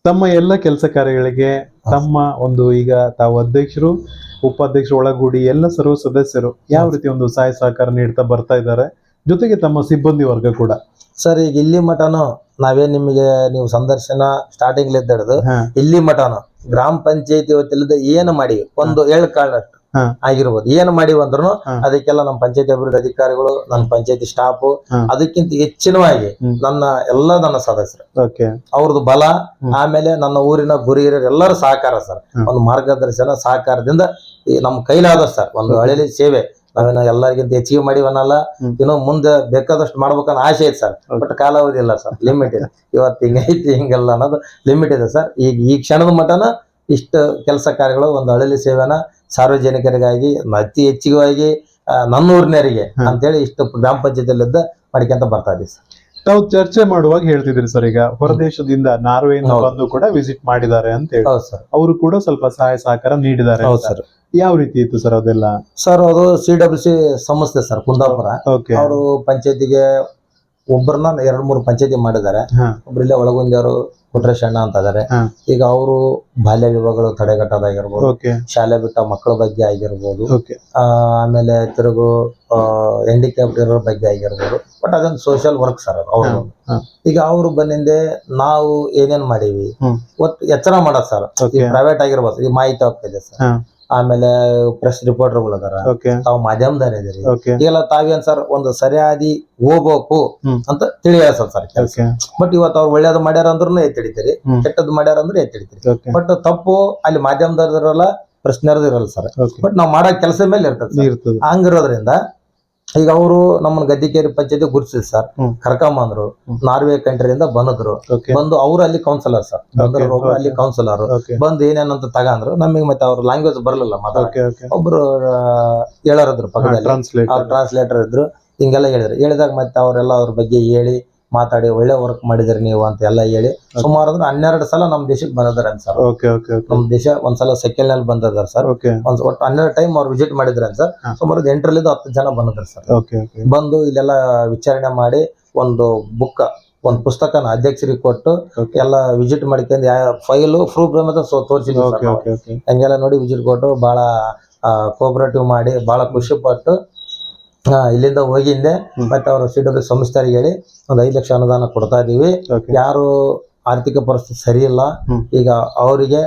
[SPEAKER 1] ತಮ್ಮ ಎಲ್ಲ ಕೆಲಸ ಕಾರ್ಯಗಳಿಗೆ ತಮ್ಮ ಒಂದು ಈಗ ತಾವು ಅಧ್ಯಕ್ಷರು ಉಪಾಧ್ಯಕ್ಷರು ಒಳಗೂಡಿ ಎಲ್ಲ ಸರ್ವ ಸದಸ್ಯರು ಯಾವ ರೀತಿ ಒಂದು ಸಹಾಯ ಸಹಕಾರ ನೀಡ್ತಾ ಬರ್ತಾ ಇದ್ದಾರೆ, ಜೊತೆಗೆ ತಮ್ಮ ಸಿಬ್ಬಂದಿ ವರ್ಗ ಕೂಡ
[SPEAKER 2] ಸರ್? ಈಗ ಇಲ್ಲಿ ಮಠನು ನಾವೇನ್ ನಿಮಗೆ ನೀವು ಸಂದರ್ಶನ ಸ್ಟಾರ್ಟಿಂಗ್ ಹಿಡಿದು ಇಲ್ಲಿ ಮಠನು ಗ್ರಾಮ ಪಂಚಾಯತಿ ವತಿಯಿಂದ ಏನು ಮಾಡಿವಿ ಒಂದು 7 ಕಾಳಷ್ಟು ಆಗಿರ್ಬೋದು. ಏನು ಮಾಡಿವಿ ಅಂದ್ರೂ ಅದಕ್ಕೆಲ್ಲ ನಮ್ಮ ಪಂಚಾಯತಿ ಅಭಿವೃದ್ಧಿ ಅಧಿಕಾರಿಗಳು, ನನ್ನ ಪಂಚಾಯತಿ ಸ್ಟಾಫ್, ಅದಕ್ಕಿಂತ ಹೆಚ್ಚಿನವಾಗಿ ನನ್ನ ಸದಸ್ಯರು ಅವ್ರದ್ದು ಬಲ, ಆಮೇಲೆ ನನ್ನ ಊರಿನ ಗುರಿ ಹಿರಿಯರು ಎಲ್ಲರೂ ಸಹಕಾರ ಸರ್. ಒಂದು ಮಾರ್ಗದರ್ಶನ ಸಹಕಾರದಿಂದ ನಮ್ಮ ಕೈಲಾದ ಸರ್ ಒಂದು ಹಳ್ಳಿ ಸೇವೆ ನಾವೇನ ಎಲ್ಲರಿಗಿಂತ ಹೆಚ್ಚಿಗೆ ಮಾಡಿವನ್ನಲ್ಲ, ಇನ್ನೂ ಮುಂದೆ ಬೇಕಾದಷ್ಟು ಮಾಡ್ಬೇಕನ್ನೋ ಆಸೆ ಐತೆ ಸರ್. ಬಟ್ ಕಾಲಾವಧಿ ಇಲ್ಲ ಸರ್, ಲಿಮಿಟ್ ಇದೆ. ಇವತ್ತು ಹಿಂಗೈತಿ ಹಿಂಗಲ್ಲ ಅನ್ನೋದು ಲಿಮಿಟ್ ಇದೆ ಸರ್. ಈಗ ಈ ಕ್ಷಣದ ಮಟ್ಟನ ಇಷ್ಟು ಕೆಲಸ ಕಾರ್ಯಗಳು ಒಂದು ಹಳ್ಳಿ ಸೇವೆನ ಸಾರ್ವಜನಿಕರಿಗಾಗಿ ಅತಿ ಹೆಚ್ಚಿಗೆ ನನ್ನ ಊರಿನರಿಗೆ ಅಂತೇಳಿ ಇಷ್ಟು ಗ್ರಾಮ ಪಂಚಾಯತಿಯಲ್ಲಿದ್ದ ಮಾಡ್ಕೊಂತ ಬರ್ತಾ ಇದೀವಿ ಸರ್.
[SPEAKER 1] ತಾವು ಚರ್ಚೆ ಮಾಡುವಾಗ ಹೇಳ್ತಿದ್ರಿ ಸರ್, ಈಗ ಹೊರದೇಶದಿಂದ ನಾರ್ವೆಯಿಂದ ಬಂದು ಕೂಡ ವಿಸಿಟ್ ಮಾಡಿದ್ದಾರೆ ಅಂತ ಹೇಳಿ. ಅವರು ಕೂಡ ಸ್ವಲ್ಪ ಸಹಾಯ ಸಹಕಾರ ನೀಡಿದ್ದಾರೆ ಸರ್. ಯಾವ ರೀತಿ ಇತ್ತು ಸರ್ ಅದೆಲ್ಲ?
[SPEAKER 2] ಸರ್ ಅದು CWC ಸಂಸ್ಥೆ ಸರ್, ಕುಂದಾಪುರ. ಅವರು ಪಂಚಾಯತಿಗೆ ಒಬ್ಬರನ್ನ 2-3 ಪಂಚಾಯತಿ ಮಾಡಿದ್ದಾರೆ. ಒಬ್ರಿಲ್ಲ ಒಳಗುಂದಿಯವರು ಪುಟ್ರೇಶಣ್ಣ ಅಂತ ಇದಾರೆ. ಈಗ ಅವರು ಬಾಲ್ಯ ವಿವಾಹಗಳು ತಡೆಗಟ್ಟೋದಾಗಿರ್ಬೋದು, ಶಾಲೆ ಬಿಟ್ಟ ಮಕ್ಕಳ ಬಗ್ಗೆ ಆಗಿರ್ಬೋದು, ಆಮೇಲೆ ತಿರುಗು ಹ್ಯಾಂಡಿಕ್ಯಾಪ್ಟ್ ಇರೋ ಬಗ್ಗೆ ಆಗಿರ್ಬೋದು. ಬಟ್ ಅದೊಂದು ಸೋಷಿಯಲ್ ವರ್ಕ್ ಸರ್ ಅವ್ರು. ಈಗ ಅವರು ಬಂದಿಂದೆ ನಾವು ಏನೇನ್ ಮಾಡೀವಿ ಒಟ್ಟು ಎಚ್ಚರ ಮಾಡೋದು ಸರ್. ಈ ಪ್ರೈವೇಟ್ ಆಗಿರ್ಬೋದು, ಈ ಮಾಹಿತಿ ಹೋಗ್ತಿದೆ ಸರ್. ಆಮೇಲೆ ಪ್ರೆಸ್ ರಿಪೋರ್ಟರ್ಗಳು ಅದಾರ, ತಾವು ಮಾಧ್ಯಮದಾರ ಇದೀರಿ. ಈಗೆಲ್ಲ ತಾವೇನ್ ಸರ್ ಒಂದು ಸರಿಯಾದಿ ಹೋಗ್ಬೇಕು ಅಂತ ತಿಳಿಯ ಸರ್ ಕೆಲಸ. ಬಟ್ ಇವತ್ತು ಅವ್ರು ಒಳ್ಳೇದು ಮಾಡ್ಯಾರ ಅಂದ್ರೂ ಎತ್ತಿಡಿತೀರಿ, ಕೆಟ್ಟದ್ದು ಮಾಡ್ಯಾರ ಅಂದ್ರೆ ಎತ್ತಿಡಿತೀರಿ. ಬಟ್ ತಪ್ಪು ಅಲ್ಲಿ ಮಾಧ್ಯಮದವ್ರದ್ದು ಇರಲ್ಲ, ಪ್ರಶ್ನೆಯವ್ರದ್ದು ಇರಲ್ಲ ಸರ್. ಬಟ್ ನಾವ್ ಮಾಡೋ ಕೆಲಸ ಮೇಲೆ ಇರ್ತದೆ. ಹಂಗಿರೋದ್ರಿಂದ ಈಗ ಅವರು ನಮ್ಮನ್ನ ಗದ್ದಿಕೇರಿ ಪಂಚಾಯತಿ ಗುರುತಿಸಿದ್ರು ಸರ್. ಕರ್ಕೊಂಬಂದ್ರು, ನಾರ್ವೆ ಕಂಟ್ರಿಯಿಂದ ಬಂದ್ರು. ಬಂದು ಅವ್ರು ಅಲ್ಲಿ ಕೌನ್ಸಿಲರ್ ಸರ್, ಅಲ್ಲಿ ಕೌನ್ಸಿಲರ್ ಬಂದು ಏನೇನಂತ ತಗಂದ್ರು. ನಮಗೆ ಮತ್ತೆ ಅವ್ರ ಲ್ಯಾಂಗ್ವೇಜ್ ಬರಲಿಲ್ಲ ಮಾತಾಡಕ್ಕೆ. ಒಬ್ರು ಹೇಳೋರಿದ್ರು ಪಕ್ಕದಲ್ಲಿ, ಅವ್ರ ಟ್ರಾನ್ಸ್ಲೇಟರ್ ಇದ್ರು. ಹಿಂಗೆಲ್ಲ ಹೇಳಿದಾಗ ಮತ್ತೆ ಅವರೆಲ್ಲ ಅವ್ರ ಬಗ್ಗೆ ಹೇಳಿ ಮಾತಾಡಿ ಒಳ್ಳೆ ವರ್ಕ್ ಮಾಡಿದ್ರಿ ನೀವು ಅಂತ ಎಲ್ಲ ಹೇಳಿ ಸುಮಾರು ಅಂದ್ರೆ 12 ಸಲ ನಮ್ ದೇಶಕ್ಕೆ ಬಂದಿದ್ದಾರೆ ಸರ್. ನಮ್ ದೇಶ ಒಂದ್ಸಲ ಸೆಕೆಂಡ್ ನಲ್ಲಿ ಬಂದಿದ್ದಾರೆ ಸರ್. ಒಟ್ಟು 12 ಟೈಮ್ ಅವ್ರು ವಿಸಿಟ್ ಮಾಡಿದ್ರೆ ಸರ್. ಸುಮಾರು 8 ರಿಂದ 10 ಜನ ಬಂದಿದ್ದಾರೆ ಸರ್. ಬಂದು ಇಲ್ಲೆಲ್ಲ ವಿಚಾರಣೆ ಮಾಡಿ ಒಂದು ಬುಕ್, ಒಂದು ಪುಸ್ತಕನ ಅಧ್ಯಕ್ಷರಿಗೆ ಕೊಟ್ಟು ಎಲ್ಲ ವಿಸಿಟ್ ಮಾಡ್ಕೊಂಡು ಫೈಲು ಪ್ರೂಫ್ ತೋರಿಸಿದ್ವಿ. ಹಂಗೆಲ್ಲ ನೋಡಿ ವಿಸಿಟ್ ಕೊಟ್ಟು ಬಹಳ ಕೋಆಪರೇಟಿವ್ ಮಾಡಿ ಬಹಳ ಖುಷಿ ಪಟ್ಟು ಇಲ್ಲಿಂದ ಹೋಗಿಂದೆ ಮತ್ತೆ ಅವರು CW ಸಂಸ್ಥೆಗೆ ಹೇಳಿ ಒಂದು 5 ಲಕ್ಷ ಅನುದಾನ ಕೊಡ್ತಾ ಇದೀವಿ. ಯಾರು ಆರ್ಥಿಕ ಪರಿಸ್ಥಿತಿ ಸರಿ ಇಲ್ಲ ಈಗ ಅವರಿಗೆ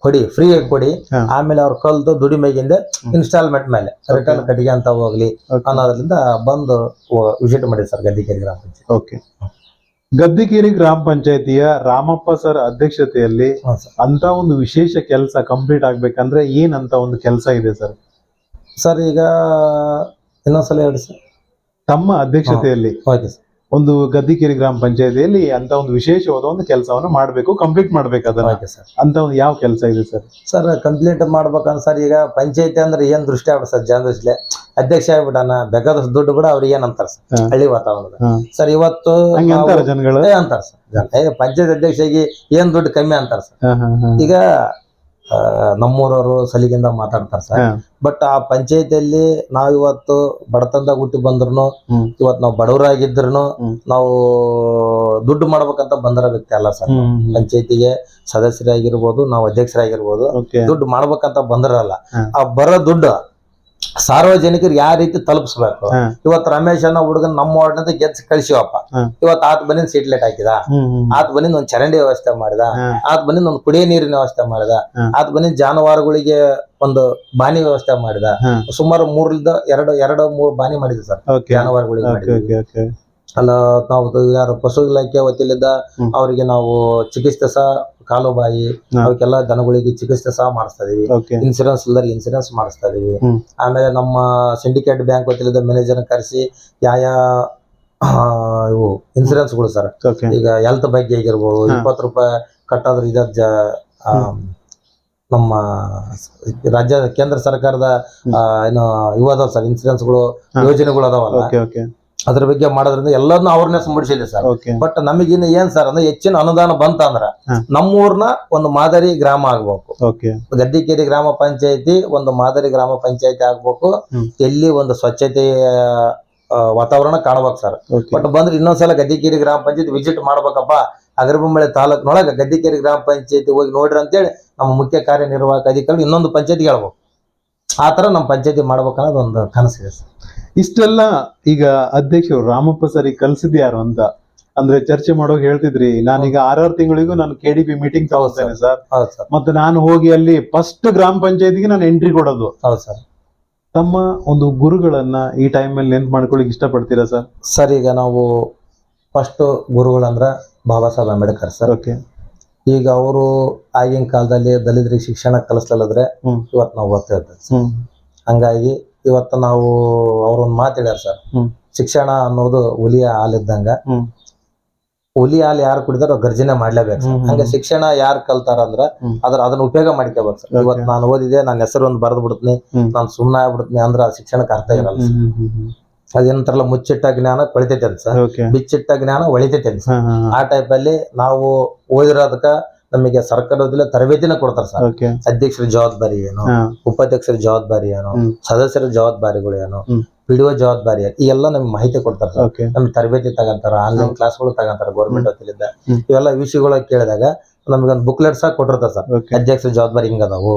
[SPEAKER 2] ಕೊಡಿ, ಫ್ರೀ ಆಗಿ ಕೊಡಿ, ಆಮೇಲೆ ಅವ್ರು ಕಲ್ತು ದುಡಿಮೆಗಿಂದ ಇನ್ಸ್ಟಾಲ್ಮೆಂಟ್ ಮೇಲೆ ರಿಟರ್ನ್ ಕಟ್ಟಿಗೆ ಅಂತ ಹೋಗ್ಲಿ ಅನ್ನೋದ್ರಿಂದ ಬಂದು ವಿಸಿಟ್ ಮಾಡಿ ಸರ್ ಗದ್ದಿಕೇರಿ ಗ್ರಾಮ ಪಂಚಾಯತ್.
[SPEAKER 1] ಓಕೆ, ಗದ್ದಿಕೇರಿ ಗ್ರಾಮ ಪಂಚಾಯತಿಯ ರಾಮಪ್ಪ ಸರ್ ಅಧ್ಯಕ್ಷತೆಯಲ್ಲಿ ಅಂತ ಒಂದು ವಿಶೇಷ ಕೆಲಸ ಕಂಪ್ಲೀಟ್ ಆಗ್ಬೇಕಂದ್ರೆ ಏನಂತ ಒಂದು ಕೆಲಸ ಇದೆ ಸರ್?
[SPEAKER 2] ಸರ್ ಈಗ ಇನ್ನೊಂದ್ಸಲ ಹೇಳಿ ಸರ್.
[SPEAKER 1] ತಮ್ಮ ಅಧ್ಯಕ್ಷತೆಯಲ್ಲಿ
[SPEAKER 2] ಓಕೆ ಸರ್.
[SPEAKER 1] ಒಂದು ಗದ್ದಿಕೇರಿ ಗ್ರಾಮ ಪಂಚಾಯತಿಯಲ್ಲಿ ಅಂತ ಒಂದು ವಿಶೇಷವಾದ ಒಂದು ಕೆಲಸವನ್ನು ಮಾಡಬೇಕು, ಕಂಪ್ಲೀಟ್ ಮಾಡ್ಬೇಕು ಅದನ್ನ. ಅಂತ ಒಂದು ಯಾವ ಕೆಲಸ ಇದೆ ಸರ್?
[SPEAKER 2] ಸರ್ ಕಂಪ್ಲೀಟ್ ಮಾಡ್ಬೇಕಂದ್ರೆ ಸರ್ ಈಗ ಪಂಚಾಯತಿ ಅಂದ್ರೆ ಏನ್ ದೃಷ್ಟಿ ಆಗ್ಬಿಡ ಸರ್, ಜನ ದೃಷ್ಟಿಲೆ ಅಧ್ಯಕ್ಷ ಆಗ್ಬಿಡಣ ಬೇಕಾದಷ್ಟು ದುಡ್ಡು ಕೂಡ ಅವ್ರಿಗೆ ಏನ್ ಅಂತಾರ ಸರ್ ಹಳ್ಳಿ ವಾತಾವರಣದ. ಸರ್ ಇವತ್ತು
[SPEAKER 1] ಜನಗಳು
[SPEAKER 2] ಅಂತಾರ ಸರ್, ಪಂಚಾಯತ್ ಅಧ್ಯಕ್ಷರಿಗೆ ಏನ್ ದುಡ್ಡು ಕಮ್ಮಿ ಅಂತಾರ ಸರ್. ಈಗ ನಮ್ಮೂರವರು ಸಲಿಗಿಂದ ಮಾತಾಡ್ತಾರ ಸರ್. ಬಟ್ ಆ ಪಂಚಾಯತಿಯಲ್ಲಿ ನಾವ್ ಇವತ್ತು ಬಡತನದಾಗ ಹುಟ್ಟಿ ಬಂದ್ರು, ಇವತ್ತು ನಾವು ಬಡವರಾಗಿದ್ರು ನಾವು ದುಡ್ಡು ಮಾಡ್ಬೇಕಂತ ಬಂದಿರೋ ವ್ಯಕ್ತಿ ಅಲ್ಲ ಸರ್. ಪಂಚಾಯತಿಗೆ ಸದಸ್ಯರಾಗಿರ್ಬೋದು, ನಾವು ಅಧ್ಯಕ್ಷರಾಗಿರ್ಬೋದು, ದುಡ್ಡು ಮಾಡ್ಬೇಕಂತ ಬಂದಿರಲ್ಲ. ಆ ಬರೋ ದುಡ್ಡು ಸಾರ್ವಜನಿಕರಿಗೆ ಯಾವ ರೀತಿ ತಲುಪಿಸ್ಬೇಕು. ಇವತ್ತು ರಮೇಶ್ ಅನ್ನೋ ಹುಡುಗನ್ ನಮ್ಮ ವಾರ್ಡ್ನಂತ ಗೆದ್ದು ಕಳಿಸಿವಪ್ಪ, ಇವತ್ತು ಆತ ಬಂದಿನ ಸೀಟ್ಲೆಟ್ ಹಾಕಿದ, ಆತ ಬಂದಿನ ಒಂದ್ ಚರಂಡಿ ವ್ಯವಸ್ಥೆ ಮಾಡಿದ, ಆತ ಬಂದಿನ ಒಂದು ಕುಡಿಯೋ ನೀರಿನ ವ್ಯವಸ್ಥೆ ಮಾಡಿದ, ಆತ ಬಂದಿನ ಜಾನುವಾರುಗಳಿಗೆ ಒಂದು ಬಾನಿ ವ್ಯವಸ್ಥೆ ಮಾಡಿದ. ಸುಮಾರು 3 ಬಾನಿ ಮಾಡಿದ ಸರ್ ಜಾನುವಾರುಗಳಿಗೆ. ಅಲ್ಲ ನಾವು ಯಾರು ಪಶು ಇಲಾಖೆ ವತಿಲಿದ್ದ ಅವರಿಗೆ ನಾವು ಚಿಕಿತ್ಸೆ ಸಹ, ಕಾಲು ಬಾಯಿ ಅವಕ್ಕೆಲ್ಲ ದನಗಳಿಗೆ ಚಿಕಿತ್ಸೆ ಸಹ ಮಾಡಿಸ್ತಾ ಇದೀವಿ. ಇನ್ಸೂರೆನ್ಸ್ ಇಲ್ಲದ್ರೆ ಇನ್ಸೂರೆನ್ಸ್ ಮಾಡಿಸ್ತಾ ಇದೀವಿ. ಆಮೇಲೆ ನಮ್ಮ ಸಿಂಡಿಕೇಟ್ ಬ್ಯಾಂಕ್ ವತಿಲಿದ್ದ ಮ್ಯಾನೇಜರ್ ಕರೆಸಿ ಇವು ಇನ್ಸೂರೆನ್ಸ್ಗಳು ಸರ್, ಈಗ ಹೆಲ್ತ್ ಬಗ್ಗೆ ಆಗಿರ್ಬೋದು, 20 ರೂಪಾಯಿ ಕಟ್ಟಾದ್ರೆ ಇದ ನಮ್ಮ ರಾಜ್ಯ ಕೇಂದ್ರ ಸರ್ಕಾರದ ಏನು ಇವು ಅದಾವ ಸರ್ ಇನ್ಸೂರೆನ್ಸ್ಗಳು, ಯೋಜನೆಗಳು ಅದಾವಲ್ಲ, ಅದ್ರ ಬಗ್ಗೆ ಮಾಡೋದ್ರಿಂದ ಎಲ್ಲದನ್ನ ಅವೇರ್ನೆಸ್ ಮೂಡಿಸಿದೆ ಸರ್. ಬಟ್ ನಮಗಿನ್ನ ಏನ್ ಸರ್ ಅಂದ್ರೆ ಹೆಚ್ಚಿನ ಅನುದಾನ ಬಂತ ಅಂದ್ರ ನಮ್ಮೂರ್ನ ಒಂದು ಮಾದರಿ ಗ್ರಾಮ ಆಗ್ಬೇಕು. ಗದ್ದಿಕೇರಿ ಗ್ರಾಮ ಪಂಚಾಯತಿ ಒಂದು ಮಾದರಿ ಗ್ರಾಮ ಪಂಚಾಯತಿ ಆಗ್ಬೇಕು. ಎಲ್ಲಿ ಒಂದು ಸ್ವಚ್ಛತೆ ವಾತಾವರಣ ಕಾಣಬೇಕು ಸರ್. ಬಟ್ ಬಂದ್ರೆ ಇನ್ನೊಂದ್ಸಲ ಗದ್ದಿಕೇರಿ ಗ್ರಾಮ ಪಂಚಾಯತಿ ವಿಸಿಟ್ ಮಾಡ್ಬೇಕಪ್ಪ, ಹಗರಿಬೊಮ್ಮಳೆ ತಾಲೂಕಿನೊಳಗ ಗದ್ದಿಕೇರಿ ಗ್ರಾಮ ಪಂಚಾಯತಿ ಹೋಗಿ ನೋಡ್ರಿ ಅಂತೇಳಿ ನಮ್ಮ ಮುಖ್ಯ ಕಾರ್ಯನಿರ್ವಾಹಕ ಅಧಿಕಾರಿ ಇನ್ನೊಂದು ಪಂಚಾಯತಿಗೆ ಹೇಳ್ಬೇಕು. ಆತರ ನಮ್ಮ ಪಂಚಾಯತಿ ಮಾಡ್ಬೇಕನ್ನೋದು ಒಂದು ಕನಸಿದೆ ಸರ್.
[SPEAKER 1] ಇಷ್ಟೆಲ್ಲ ಈಗ ಅಧ್ಯಕ್ಷರು ರಾಮಪ್ಪ ಸರಿ ಕಲ್ಸಿದ್ ಯಾರು ಅಂತ ಅಂದ್ರೆ ಚರ್ಚೆ ಮಾಡೋಕೆ ಹೇಳ್ತಿದ್ರಿ. ನಾನೀಗ 6 ತಿಂಗಳಿಗೂ ನಾನು KDP ಮೀಟಿಂಗ್ ತಗೋತೇನೆ ಸರ್, ಮತ್ತೆ ನಾನು ಹೋಗಿ ಅಲ್ಲಿ ಫಸ್ಟ್ ಗ್ರಾಮ ಪಂಚಾಯತಿಗೆ ನಾನು ಎಂಟ್ರಿ ಕೊಡೋದು.
[SPEAKER 2] ಹೌದು ಸರ್.
[SPEAKER 1] ತಮ್ಮ ಒಂದು ಗುರುಗಳನ್ನ ಈ ಟೈಮ್ ಅಲ್ಲಿ ನೆನ್ಪು ಮಾಡ್ಕೊಳ್ಳಿಕ್ ಇಷ್ಟಪಡ್ತೀರಾ ಸರ್?
[SPEAKER 2] ಸರ್ ಈಗ ನಾವು ಫಸ್ಟ್ ಗುರುಗಳಂದ್ರ ಬಾಬಾ ಸಾಹೇಬ್ ಅಂಬೇಡ್ಕರ್ ಸರ್. ಈಗ ಅವರು ಆಗಿನ ಕಾಲದಲ್ಲಿ ದಲಿತರಿಗೆ ಶಿಕ್ಷಣ ಕಲಿಸ್ಲಲ್ಲದ್ರೆ ಇವತ್ತು ನಾವು ಓದ್ತಾ ಇರ್ತೇವೆ. ಹಂಗಾಗಿ ಇವತ್ತು ನಾವು ಅವ್ರೊಂದು ಮಾತು ಹೇಳ್ಯಾರ ಸರ್, ಶಿಕ್ಷಣ ಅನ್ನೋದು ಹುಲಿಯ ಹಾಲಿದ್ದಂಗ, ಹುಲಿ ಹಾಲು ಯಾರು ಕುಡಿದಾರ ಗರ್ಜನೆ ಮಾಡ್ಲೇಬೇಕು. ಹಂಗ ಶಿಕ್ಷಣ ಯಾರು ಕಲ್ತಾರ ಅಂದ್ರ ಅದನ್ನ ಉಪಯೋಗ ಮಾಡ್ಕೋಬೇಕು ಸರ್. ಇವತ್ತು ನಾನು ಓದಿದೆ, ನನ್ನ ಹೆಸರು ಒಂದು ಬರೆದು ಬಿಡ್ತೀನಿ, ನಾನು ಸುಮ್ಮನೆ ಆಗ್ಬಿಡ್ತೀನಿ ಅಂದ್ರ ಆ ಶಿಕ್ಷಣಕ್ಕೆ ಅರ್ಥ ಇರಲ್ಲ. ಅದೇನಂತಾರಲ್ಲ, ಮುಚ್ಚಿಟ್ಟ ಜ್ಞಾನ ಕೊಳಿತೈತೆ ಅಂತ ಸರ್, ಬಿಚ್ಚಿಟ್ಟ ಜ್ಞಾನ ಒಳಿತೈತೆ ಅಂತ ಸರ್. ಆ ಟೈಪ್ ಅಲ್ಲಿ ನಾವು ಓದಿರೋದಕ್ಕ ನಮಗೆ ಸರ್ಕಾರದಲ್ಲಿ ತರಬೇತಿನ ಕೊಡ್ತಾರೆ ಸರ್. ಅಧ್ಯಕ್ಷರ ಜವಾಬ್ದಾರಿ ಏನು, ಉಪಾಧ್ಯಕ್ಷರ ಜವಾಬ್ದಾರಿ ಏನು, ಸದಸ್ಯರ ಜವಾಬ್ದಾರಿಗಳು ಏನು, PDO ಜವಾಬ್ದಾರಿ ಈ ಎಲ್ಲ ನಮ್ಗೆ ಮಾಹಿತಿ ಕೊಡ್ತಾರೆ ಸರ್. ನಮ್ಗೆ ತರಬೇತಿ ತಗಂತಾರ, ಆನ್ಲೈನ್ ಕ್ಲಾಸ್ಗಳು ತಗಂತಾರ ಗೌರ್ಮೆಂಟ್ ವತಿಯಿಂದ. ಇವೆಲ್ಲ ವಿಷಯಗಳ ಕೇಳಿದಾಗ ನಮ್ಗೊಂದು ಬುಕ್ಲೆಟ್ ಸಹ ಕೊಟ್ಟಿರ್ತಾರೆ ಸರ್. ಅಧ್ಯಕ್ಷರ ಜವಾಬ್ದಾರಿ ಹಿಂಗದಾವು,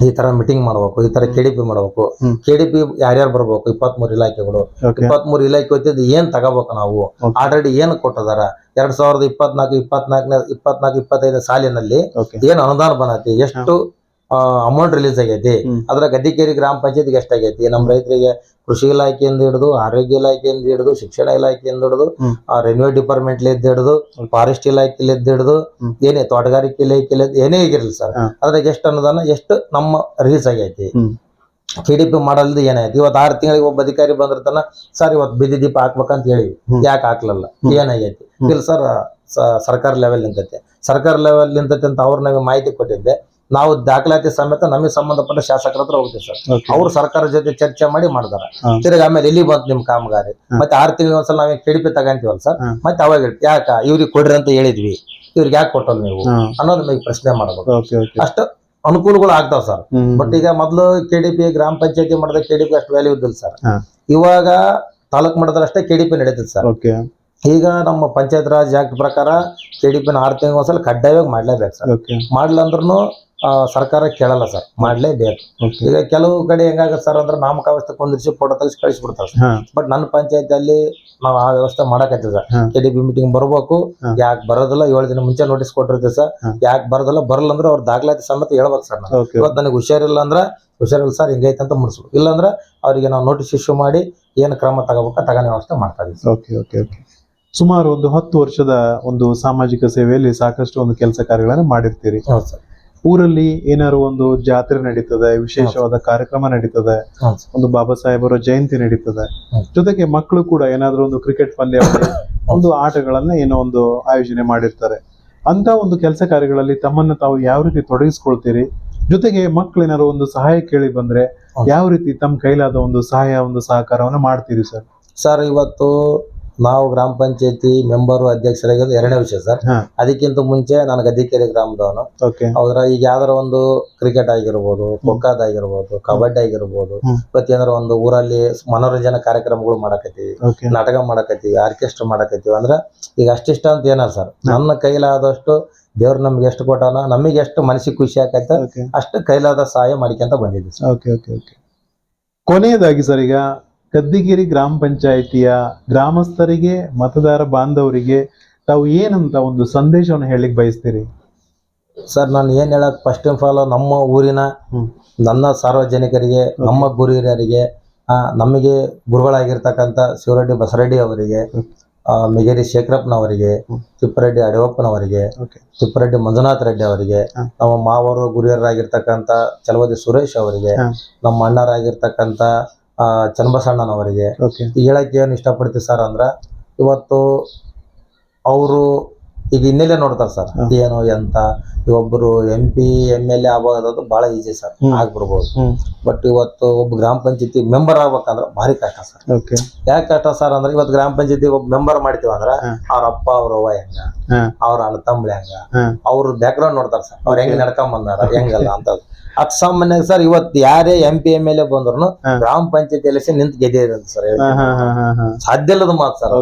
[SPEAKER 2] ಈ ತರ ಮೀಟಿಂಗ್ ಮಾಡ್ಬೇಕು, ಈ ತರ KDP ಮಾಡ್ಬೇಕು, KDP ಯಾರ್ಯಾರು ಬರ್ಬೇಕು, 23 ಇಲಾಖೆಗಳು, 23 ಇಲಾಖೆ ಹೊತ್ತಿದ್ದು ಏನ್ ತಗೋಬೇಕು, ನಾವು ಆಲ್ರೆಡಿ ಏನ್ ಕೊಟ್ಟದಾರ 2024-25 ಸಾಲಿನಲ್ಲಿ ಏನ್ ಅನುದಾನ ಬಂದೈತಿ, ಎಷ್ಟು ಅಮೌಂಟ್ ರಿಲೀಸ್ ಆಗೈತಿ, ಅದ್ರ ಗದ್ದಿಕೇರಿ ಗ್ರಾಮ ಪಂಚಾಯತ್ಗೆ ಎಷ್ಟಾಗೈತಿ, ನಮ್ಮ ರೈತರಿಗೆ ಕೃಷಿ ಇಲಾಖೆಯಿಂದ ಹಿಡಿದು, ಆರೋಗ್ಯ ಇಲಾಖೆಯಿಂದ ಹಿಡಿದು, ಶಿಕ್ಷಣ ಇಲಾಖೆಯಿಂದ ಹಿಡಿದು, ರೆವಿನ್ಯೂ ಡಿಪಾರ್ಟ್ಮೆಂಟ್ ಹಿಡಿದು, ಫಾರೆಸ್ಟ್ ಇಲಾಖೆಲಿದ್ದು ಹಿಡಿದು, ಏನೇ ತೋಟಗಾರಿಕೆ ಇಲಾಖೆಲಿ ಏನೇ ಆಗಿರ್ಲಿ ಸರ್, ಅದ್ರಾಗ ಎಷ್ಟು ಅನುದಾನ ಎಷ್ಟು ನಮ್ಮ ರಿಲೀಸ್ ಆಗೈತಿ. KDP ಮಾಡಲ್ದು ಏನಾಯ್ತು, ಇವತ್ತು 6 ತಿಂಗಳಿಗೆ ಒಬ್ಬ ಅಧಿಕಾರಿ ಬಂದಿರ್ತಾನ, ಸರ್ ಇವತ್ತು ಬೀದಿ ದೀಪ ಹಾಕ್ಬೇಕಂತ ಹೇಳಿ, ಯಾಕೆ ಹಾಕ್ಲಲ್ಲ, ಏನಾಗೈತಿ, ಇಲ್ಲ ಸರ್ ಸರ್ಕಾರ ಲೆವೆಲ್ ನಿಂತೈತೆ, ಸರ್ಕಾರ ಲೆವೆಲ್ ನಿಂತೈತೆ ಅಂತ ಅವ್ರು ನಮಗೆ ಮಾಹಿತಿ ಕೊಟ್ಟಿದ್ದೆ. ನಾವು ದಾಖಲಾತಿ ಸಮೇತ ನಮಗೆ ಸಂಬಂಧಪಟ್ಟ ಶಾಸಕರ ಹತ್ರ ಹೋಗ್ತೀವಿ ಸರ್. ಅವ್ರು ಸರ್ಕಾರ ಜೊತೆ ಚರ್ಚೆ ಮಾಡಿ ಮಾಡ್ತಾರ. ತಿರ್ಗಿ ಆಮೇಲೆ ಎಲ್ಲಿ ಬಂತು ನಿಮ್ ಕಾಮಗಾರಿ, ಮತ್ತೆ 6 ತಿಂಗಳಿಗೆ ಒಂದ್ಸಲ ನಾವೇ KDP ತಗಂತೀವಲ್ಲ ಸರ್, ಮತ್ತೆ ಅವಾಗ ಯಾಕ ಇವ್ರಿಗೆ ಕೊಡ್ರಿ ಅಂತ ಹೇಳಿದ್ವಿ, ಇವ್ರಿಗೆ ಯಾಕೆ ಕೊಟ್ಟಲ್ ನೀವು ಅನ್ನೋದು ನಮಗೆ ಪ್ರಶ್ನೆ ಮಾಡ್ಬೇಕು. ಅಷ್ಟ ಅನುಕೂಲಗಳು ಆಗ್ತಾವ ಸರ್. ಬಟ್ ಈಗ ಮೊದ್ಲು KDP ಗ್ರಾಮ ಪಂಚಾಯತಿ ಮಾಡಿದ KDP ಅಷ್ಟು ವ್ಯಾಲ್ಯೂ ಇದ್ದಿಲ್ಲ ಸರ್. ಇವಾಗ ತಾಲೂಕ್ ಮಟ್ಟದಲ್ಲಿ ಅಷ್ಟೇ KDP ನಡೀತದೆ ಸರ್. ಈಗ ನಮ್ಮ ಪಂಚಾಯತ್ ರಾಜ್ ಆಕ್ಟ್ ಪ್ರಕಾರ KDP 6 ತಿಂಗಳಿಗೆ ಒಂದ್ಸಲ ಕಡ್ಡಾಯವಾಗಿ ಮಾಡ್ಲೇಬೇಕು ಸರ್. ಮಾಡ್ಲಂದ್ರೂ ಸರ್ಕಾರ ಕೇಳಲ್ಲ ಸರ್, ಮಾಡ್ಲೇಬೇಕು. ಈಗ ಕೆಲವು ಕಡೆ ಹೆಂಗಾಗತ್ತೆ ಸರ್ ಅಂದ್ರೆ ನಾಮಕಾವಸ್ಥೆ ಕುಂದಿರಿಸಿ ಫೋಟೋ ತೆಗೆಸಿ ಕಳಿಸ್ಬಿಡ್ತಾರೆ ಸರ್. ಬಟ್ ನನ್ನ ಪಂಚಾಯತಿಯಲ್ಲಿ ನಾವು ಆ ವ್ಯವಸ್ಥೆ ಮಾಡಕತ್ತೀವಿ ಸರ್. KDP ಮೀಟಿಂಗ್ ಬರ್ಬೇಕು, ಯಾಕೆ ಬರೋದಿಲ್ಲ 7 ದಿನ ಮುಂಚೆ ನೋಟಿಸ್ ಕೊಟ್ಟಿರ್ತೀವಿ ಸರ್. ಯಾಕೆ ಬರೋದಿಲ್ಲ ಅಂದ್ರೆ ಅವ್ರ ದಾಖಲಾತಿ ಸಮೇತ ಹೇಳ್ಬೇಕು ಸರ್. ಇವತ್ತು ನನಗೆ ಹುಷಾರಿಲ್ಲ ಸರ್ ಹಿಂಗೈತೆ ಅಂತ ಮುಡಿಸ್ಬೇಕು. ಇಲ್ಲಾಂದ್ರೆ ಅವರಿಗೆ ನಾವು ನೋಟಿಸ್ ಇಶ್ಯೂ ಮಾಡಿ ಏನು ಕ್ರಮ ತಗೋಬೇಕು ತಗೋ ವ್ಯವಸ್ಥೆ ಮಾಡ್ತಾ ಇದೀವಿ.
[SPEAKER 1] ಸುಮಾರು ಒಂದು 10 ವರ್ಷದ ಒಂದು ಸಾಮಾಜಿಕ ಸೇವೆಯಲ್ಲಿ ಸಾಕಷ್ಟು ಒಂದು ಕೆಲಸ ಕಾರ್ಯಗಳನ್ನು ಮಾಡಿರ್ತೀರಿ.
[SPEAKER 2] ಹೌದು ಸರ್.
[SPEAKER 1] ಊರಲ್ಲಿ ಏನಾದ್ರು ಒಂದು ಜಾತ್ರೆ ನಡೀತದೆ, ವಿಶೇಷವಾದ ಕಾರ್ಯಕ್ರಮ ನಡೀತದೆ, ಒಂದು ಬಾಬಾ ಸಾಹೇಬರ ಜಯಂತಿ ನಡೀತದೆ, ಜೊತೆಗೆ ಮಕ್ಕಳು ಕೂಡ ಏನಾದ್ರು ಒಂದು ಕ್ರಿಕೆಟ್ ಪಂದ್ಯಾವಳಿ ಒಂದು ಆಟಗಳನ್ನ ಏನೋ ಒಂದು ಆಯೋಜನೆ ಮಾಡಿರ್ತಾರೆ. ಅಂತ ಒಂದು ಕೆಲಸ ಕಾರ್ಯಗಳಲ್ಲಿ ತಮ್ಮನ್ನ ತಾವು ಯಾವ ರೀತಿ ತೊಡಗಿಸ್ಕೊಳ್ತೀರಿ? ಜೊತೆಗೆ ಮಕ್ಕಳು ಏನಾದ್ರು ಒಂದು ಸಹಾಯ ಕೇಳಿ ಬಂದ್ರೆ ಯಾವ ರೀತಿ ತಮ್ಮ ಕೈಲಾದ ಒಂದು ಸಹಾಯ ಒಂದು ಸಹಕಾರವನ್ನ ಮಾಡ್ತೀರಿ ಸರ್?
[SPEAKER 2] ಸರ್, ಇವತ್ತು ನಾವು ಗ್ರಾಮ ಪಂಚಾಯತಿ ಮೆಂಬರು ಅಧ್ಯಕ್ಷರಾಗಿರೋದು 2ನೇ ವಿಷಯ ಸರ್. ಅದಕ್ಕಿಂತ ಮುಂಚೆ ನಾನು ಗದ್ದಿಕೆರೆ ಗ್ರಾಮದವನು. ಹೌದ್ರ, ಈಗ ಯಾವ್ದಾರ ಒಂದು ಕ್ರಿಕೆಟ್ ಆಗಿರ್ಬೋದು, ಖೋಖೋದ್ ಆಗಿರ್ಬೋದು, ಕಬಡ್ಡಿ ಆಗಿರ್ಬೋದು, ಏನಾರ ಒಂದು ಊರಲ್ಲಿ ಮನೋರಂಜನಾ ಕಾರ್ಯಕ್ರಮಗಳು ಮಾಡಕತ್ತೀವಿ, ನಾಟಕ ಮಾಡಕತ್ತೀವಿ, ಆರ್ಕೆಸ್ಟ್ರಾ ಮಾಡಕತ್ತೀವಿ. ಅಂದ್ರೆ ಈಗ ಅಷ್ಟಿಷ್ಟ ಅಂತ ಏನ ಸರ್, ನನ್ನ ಕೈಲಾದಷ್ಟು ದೇವ್ರು ನಮ್ಗೆ ಎಷ್ಟು ಕೊಟ್ಟಾನ, ನಮಗೆ ಎಷ್ಟು ಮನಸ್ಸಿಗೆ ಖುಷಿ ಆಕೈತೆ ಅಷ್ಟು ಕೈಲಾದ ಸಹಾಯ ಮಾಡಿಕೊಂತ ಬಂದಿದ್ವಿ.
[SPEAKER 1] ಕೊನೆಯದಾಗಿ ಸರ್, ಈಗ ಗದ್ದಿಗೆರೆ ಗ್ರಾಮ ಪಂಚಾಯಿತಿಯ ಗ್ರಾಮಸ್ಥರಿಗೆ, ಮತದಾರ ಬಾಂಧವರಿಗೆ ತಾವು ಏನಂತ ಒಂದು ಸಂದೇಶವನ್ನು ಹೇಳಲಿಕ್ಕೆ ಬಯಸ್ತೀರಿ?
[SPEAKER 2] ಸರ್, ನಾನು ಏನ್ ಹೇಳಕ್ ಫಸ್ಟ್ ಆಫ್ ಆಲ್ ನಮ್ಮ ಊರಿನ ನನ್ನ ಸಾರ್ವಜನಿಕರಿಗೆ, ನಮ್ಮ ಗುರು ಹಿರಿಯರಿಗೆ, ನಮಗೆ ಗುರುಗಳಾಗಿರ್ತಕ್ಕಂಥ ಶಿವರೆಡ್ಡಿ ಬಸರೆಡ್ಡಿ ಅವರಿಗೆ, ಮಿಗೇರಿ ಶೇಖರಪ್ಪನವರಿಗೆ, ತಿಪ್ಪರೆಡ್ಡಿ ಅಡಿವಪ್ಪನವರಿಗೆ, ತಿಪ್ಪರೆಡ್ಡಿ ಮಂಜುನಾಥ್ ರೆಡ್ಡಿ ಅವರಿಗೆ, ನಮ್ಮ ಮಾವರು ಗುರಿಯರಾಗಿರ್ತಕ್ಕಂಥ ಚಲವದಿ ಸುರೇಶ್ ಅವರಿಗೆ, ನಮ್ಮ ಅಣ್ಣರಾಗಿರ್ತಕ್ಕಂಥ ಚನ್ನಬಸಣ್ಣನವರಿಗೆ ಹೇಳಕ್ಕೆ ಏನು ಇಷ್ಟಪಡ್ತೀವಿ ಸರ್ ಅಂದ್ರೆ, ಇವತ್ತು ಅವರು ಈಗ ಹಿನ್ನೆಲೆ ನೋಡ್ತಾರೆ ಸರ್, ಏನು ಎಂತ. ಒಬ್ಬರು MP MLA ಆಗೋದು ಬಹಳ ಈಜಿ ಸರ್, ಆಗ್ಬಿಡ್ಬೋದು. ಬಟ್ ಇವತ್ತು ಒಬ್ಬ ಗ್ರಾಮ ಪಂಚಾಯತಿ ಮೆಂಬರ್ ಆಗ್ಬೇಕಂದ್ರೆ ಭಾರಿ ಕಷ್ಟ ಸರ್. ಯಾಕೆ ಕಷ್ಟ ಸರ್ ಅಂದ್ರೆ, ಇವತ್ತು ಗ್ರಾಮ ಪಂಚಾಯತಿ ಒಬ್ಬ ಮೆಂಬರ್ ಮಾಡ್ತೀವಿ ಅಂದ್ರೆ ಅವ್ರ ಅಪ್ಪ ಅವ್ರ ಅವ್ವ ಹೆಂಗ, ಅವ್ರ ಅಣ್ಣ ತಮ್ಮಳಿ ಹೆಂಗ, ಅವ್ರ ಬ್ಯಾಕ್ ಗ್ರೌಂಡ್ ನೋಡ್ತಾರೆ ಸರ್, ಅವ್ರ ಹೆಂಗ್ ನಡ್ಕೊಂಡ್ ಬಂದಾರ ಹೆಂಗಲ್ಲ ಅಂತ. ಸಾಮಾನ್ಯ ಸರ್, ಇವತ್ತು ಯಾರೇ MP MLA ಬಂದ್ರು ಗ್ರಾಮ ಪಂಚಾಯತಿ ಎಲೆಕ್ಷನ್ ನಿಂತು ಗೆದ್ದಿರಂತ ಸರ್, ಸಾಧ್ಯ ಇಲ್ಲದ ಮಾತು ಸರ್.